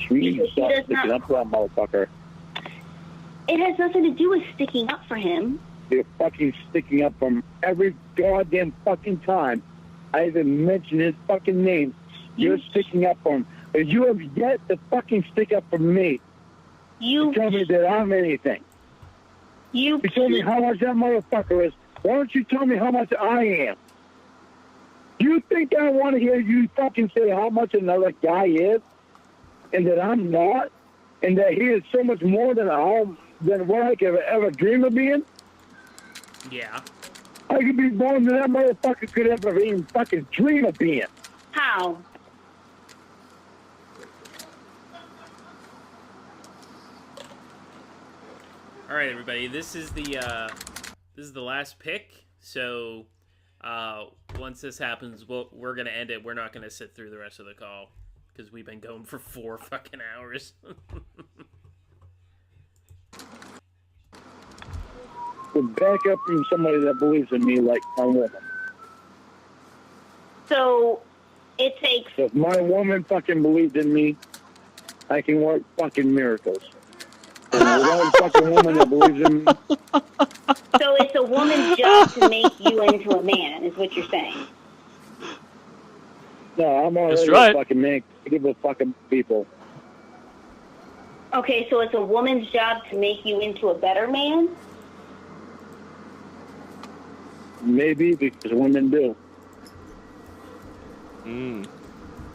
You stop sticking up for that motherfucker. It has nothing to do with sticking up for him. You're fucking sticking up from every goddamn fucking time I even mention his fucking name. You're sticking up for him. But you have yet to fucking stick up for me. You tell me that I'm anything. You tell me how much that motherfucker is. Why don't you tell me how much I am? You think I want to hear you fucking say how much another guy is? And that I'm not? And that he is so much more than what I could ever dream of being? Yeah. I could be more than that motherfucker could ever even fucking dream of being. How? All right, everybody. This is the last pick. So once this happens, we're gonna end it. We're not gonna sit through the rest of the call because we've been going for 4 fucking hours. To back up from somebody that believes in me like my woman. So it takes. If my woman fucking believed in me, I can work fucking miracles. And without a fucking woman that believes in me. So it's a woman's job to make you into a man, is what you're saying. No, I'm already right. a fucking man. I give a fucking people. Okay, so it's a woman's job to make you into a better man? Maybe, because women do.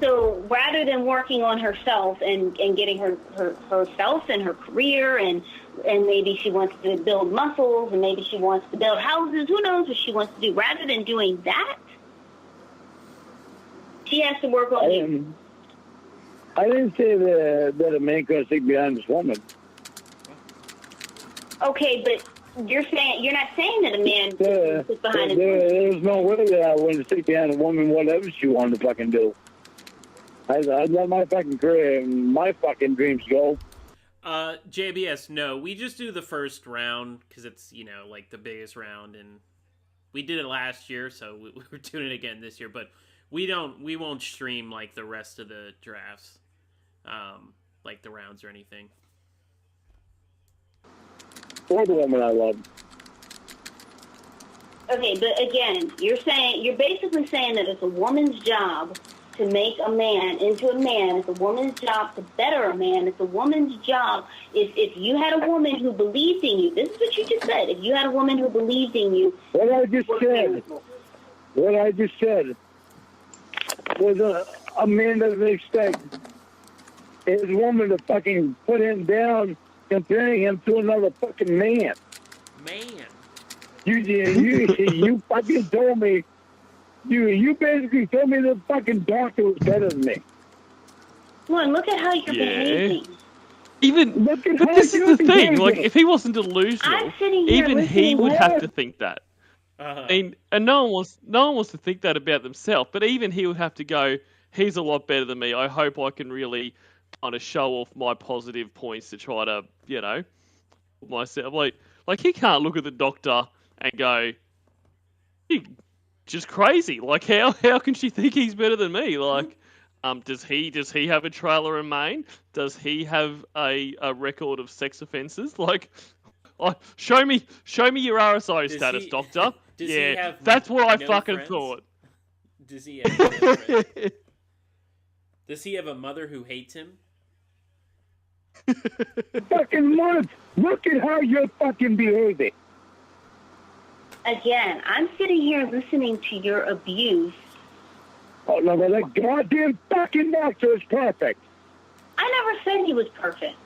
So rather than working on herself and getting herself and her career and maybe she wants to build muscles and maybe she wants to build houses, who knows what she wants to do, rather than doing that, she has to work on you. I didn't say that a man couldn't stick behind this woman. Okay, but you're not saying that a man can sit behind his woman. There's no way that I wouldn't stick behind a woman whatever she wanted to fucking do. I'd let my fucking career and my fucking dreams go. JBS, no, we just do the first round because it's, like the biggest round, and we did it last year, so we're doing it again this year, but we won't stream like the rest of the drafts, like the rounds or anything. For the woman I love. Okay, but again, you're basically saying that it's a woman's job to make a man into a man. It's a woman's job to better a man. It's a woman's job. If you had a woman who believed in you, this is what you just said. If you had a woman who believed in you, what I just said was a man doesn't expect his woman to fucking put him down, comparing him to another fucking man. Man. You fucking told me. You basically told me the fucking doctor was better than me. Well, and look at how you're behaving. But this is the thing. Like, if he wasn't delusional, even he would have to think that. And no one wants to think that about themselves. But even he would have to go, he's a lot better than me. I hope I can really kind of show off my positive points to try to, myself. Like he can't look at the doctor and go, "You just crazy. Like how can she think he's better than me?" Like, does he have a trailer in Maine? Does he have a record of sex offences? Like, show me your RSI status, doctor. That's what I fucking thought. Does he have no friends? Does he have a mother who hates him? Fucking month. Look at how you're fucking behaving. Again, I'm sitting here listening to your abuse. Oh, no, that goddamn fucking doctor is perfect. I never said he was perfect.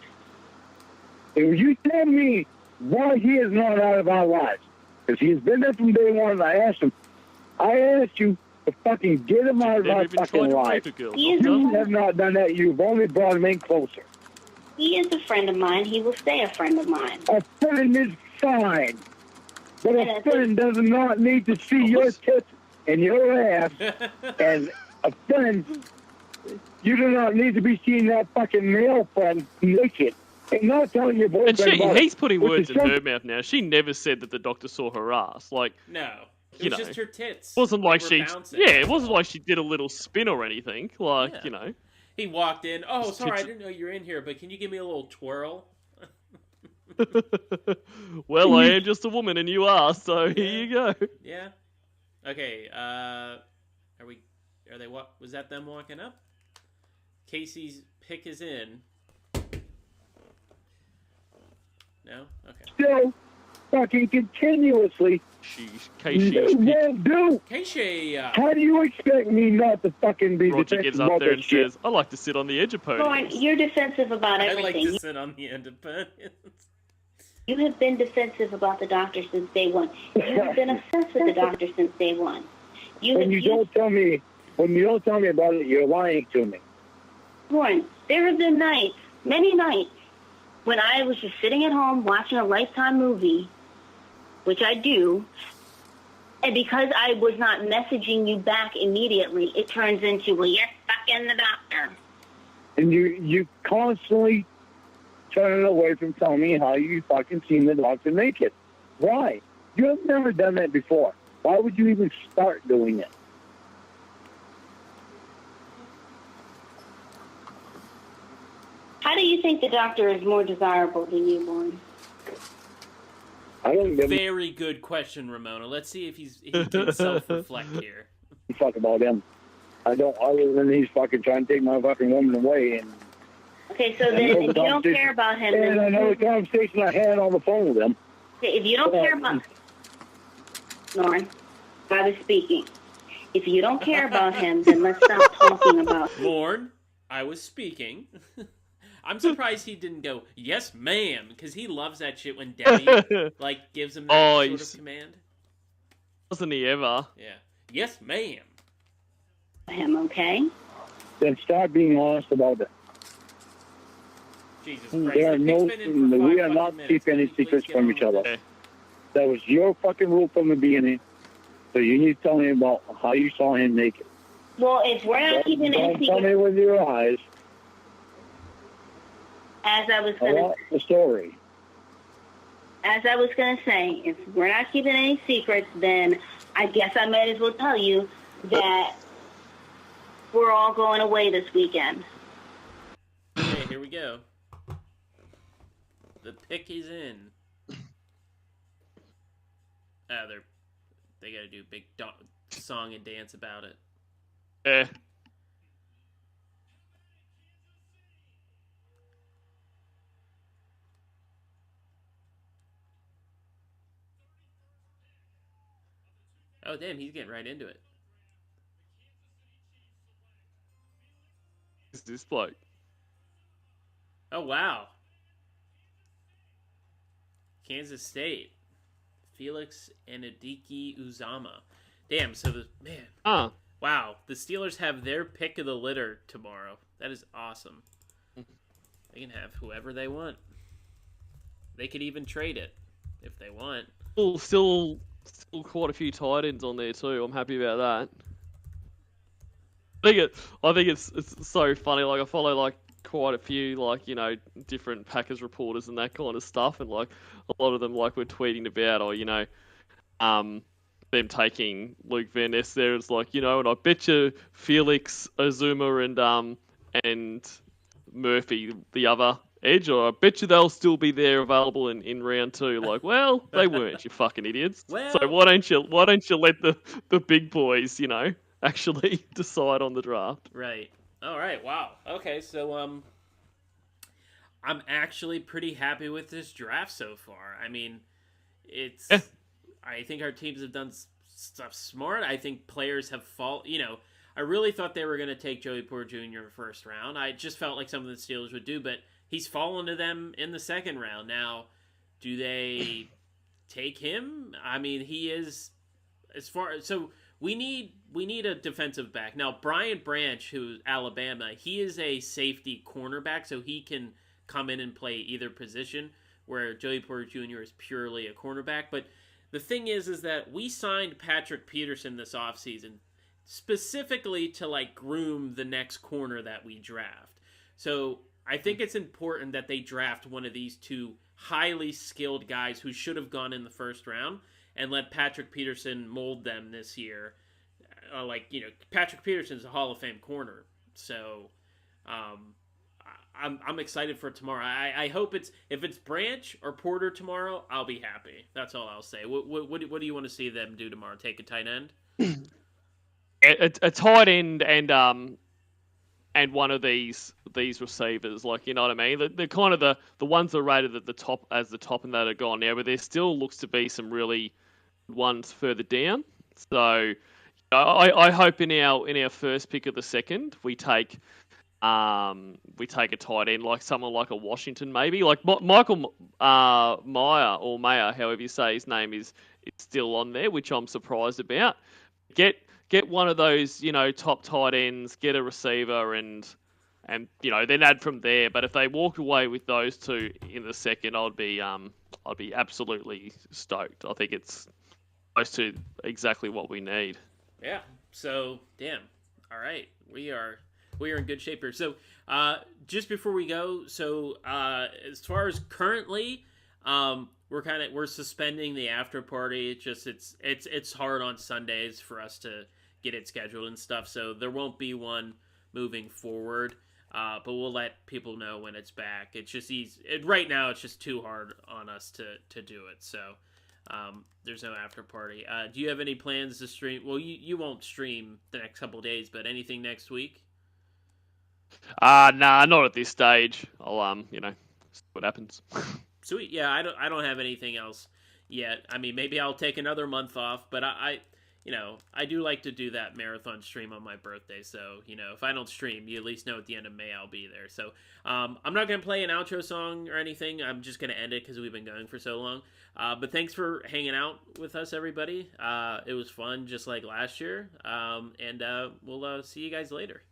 If you tell me why he is not out of our lives. Because he's been there from day one, and I asked you to fucking get him out of our fucking lives. You have not done that. You've only brought him in closer. He is a friend of mine. He will stay a friend of mine. A friend is fine. But a friend does not need to see your tits and your ass. And a friend, you do not need to be seeing that fucking male friend naked. And not telling your boyfriend And he's putting words in her mouth now. She never said that the doctor saw her ass. Like, no. It was just her tits. Wasn't like it wasn't like she did a little spin or anything. Like, He walked in. Oh, sorry, I didn't know you were in here, but can you give me a little twirl? Well, I am just a woman and you are, so here you go. Yeah. Okay, was that them walking up? Casey's pick is in. No? Okay. Still fucking continuously. Won't do. Casey, how do you expect me not to fucking be Roger gets up there and says, I like to sit on the edge of podiums. Lauren, you're defensive about everything. I like to sit on the end of podiums. You have been defensive about the doctor since day one. You have been obsessed with the doctor since day one. When you don't tell me about it, you're lying to me. Lauren, there have been nights, many nights, when I was just sitting at home watching a Lifetime movie, which I do, and because I was not messaging you back immediately, it turns into, well, you're fucking the doctor. And you constantly turning away from telling me how you fucking seen the doctor naked. Why? You have never done that before. Why would you even start doing it? How do you think the doctor is more desirable than you, Lauren? Very good question, Ramona. Let's see if he can self-reflect here. Fuck about him. I don't, other than he's fucking trying to take my fucking woman away. And okay, so then if you don't care about him... And another conversation I had on the phone with him. Okay, if you don't care about... Lauren, I was speaking. If you don't care about him, then let's stop talking about him. Lauren, I was speaking. I'm surprised he didn't go, yes, ma'am, because he loves that shit when Debbie, gives him that sort of command. Doesn't he ever? Yeah. Yes, ma'am. Him, okay? Then start being honest about it. Jesus Christ. We are not keeping any secrets from each other. Okay. That was your fucking rule from the beginning. So you need to tell me about how you saw him naked. Well, if we're not keeping any secrets... Don't tell me with your eyes. As I was going the story. As I was going to say, if we're not keeping any secrets, then I guess I might as well tell you that we're all going away this weekend. Okay, here we go. The pick is in. They got to do a big song and dance about it. Oh, damn, he's getting right into it. Who's this bloke? Oh, wow. Kansas State. Felix Anadiki Uzama. Damn, so wow. The Steelers have their pick of the litter tomorrow. That is awesome. They can have whoever they want. They could even trade it if they want. Still quite a few tight ends on there too. I'm happy about that. I think it's so funny. Like I follow quite a few different Packers reporters and that kind of stuff, and a lot of them were tweeting about them taking Luke Van Ness there. It's and I bet you Felix Azuma and Murphy the other edge, or I bet you they'll still be there available in round 2. Well, they weren't, you fucking idiots. Well, so why don't you let the big boys, actually decide on the draft? Right. All right. Wow. Okay. So I'm actually pretty happy with this draft so far. I mean, I think our teams have done stuff smart. I think players have I really thought they were going to take Joey Porter Jr. first round. I just felt like something the Steelers would do, but he's fallen to them in the second round. Now, Do they take him? I mean, he is so we need a defensive back. Now, Brian Branch, who's Alabama, he is a safety cornerback, so he can come in and play either position, where Joey Porter Jr. is purely a cornerback. But the thing is that we signed Patrick Peterson this offseason specifically to like groom the next corner that we draft. So I think it's important that they draft one of these two highly skilled guys who should have gone in the first round and let Patrick Peterson mold them this year. Patrick Peterson's a Hall of Fame corner. So I'm excited for tomorrow. I hope if it's Branch or Porter tomorrow, I'll be happy. That's all I'll say. What do you want to see them do tomorrow? Take a tight end? A tight end and one of these receivers, like, you know what I mean? They're kind of the ones that are rated at the top and that are gone now, but there still looks to be some really good ones further down. So I hope in our first pick of the second we take a tight end, like someone like a Washington maybe, like Michael Mayer, however you say his name, is still on there, which I'm surprised about. Get one of those, top tight ends, get a receiver, and then add from there. But if they walk away with those two in the second, I'd be absolutely stoked. I think it's close to exactly what we need. Yeah. So damn. All right, we are in good shape here. So just before we go, as far as currently, we're suspending the after party. It's hard on Sundays for us to get it scheduled and stuff, so there won't be one moving forward. But we'll let people know when it's back. It's just easy. Right now, it's just too hard on us to do it. So there's no after party. Do you have any plans to stream? Well, you won't stream the next couple days, but anything next week? Nah, not at this stage. I'll see what happens. Sweet. Yeah, I don't have anything else yet. I mean, maybe I'll take another month off, but I do like to do that marathon stream on my birthday. So, if I don't stream, you at least know at the end of May I'll be there. So, I'm not going to play an outro song or anything. I'm just going to end it because we've been going for so long. But thanks for hanging out with us, everybody. It was fun, just like last year. And we'll see you guys later.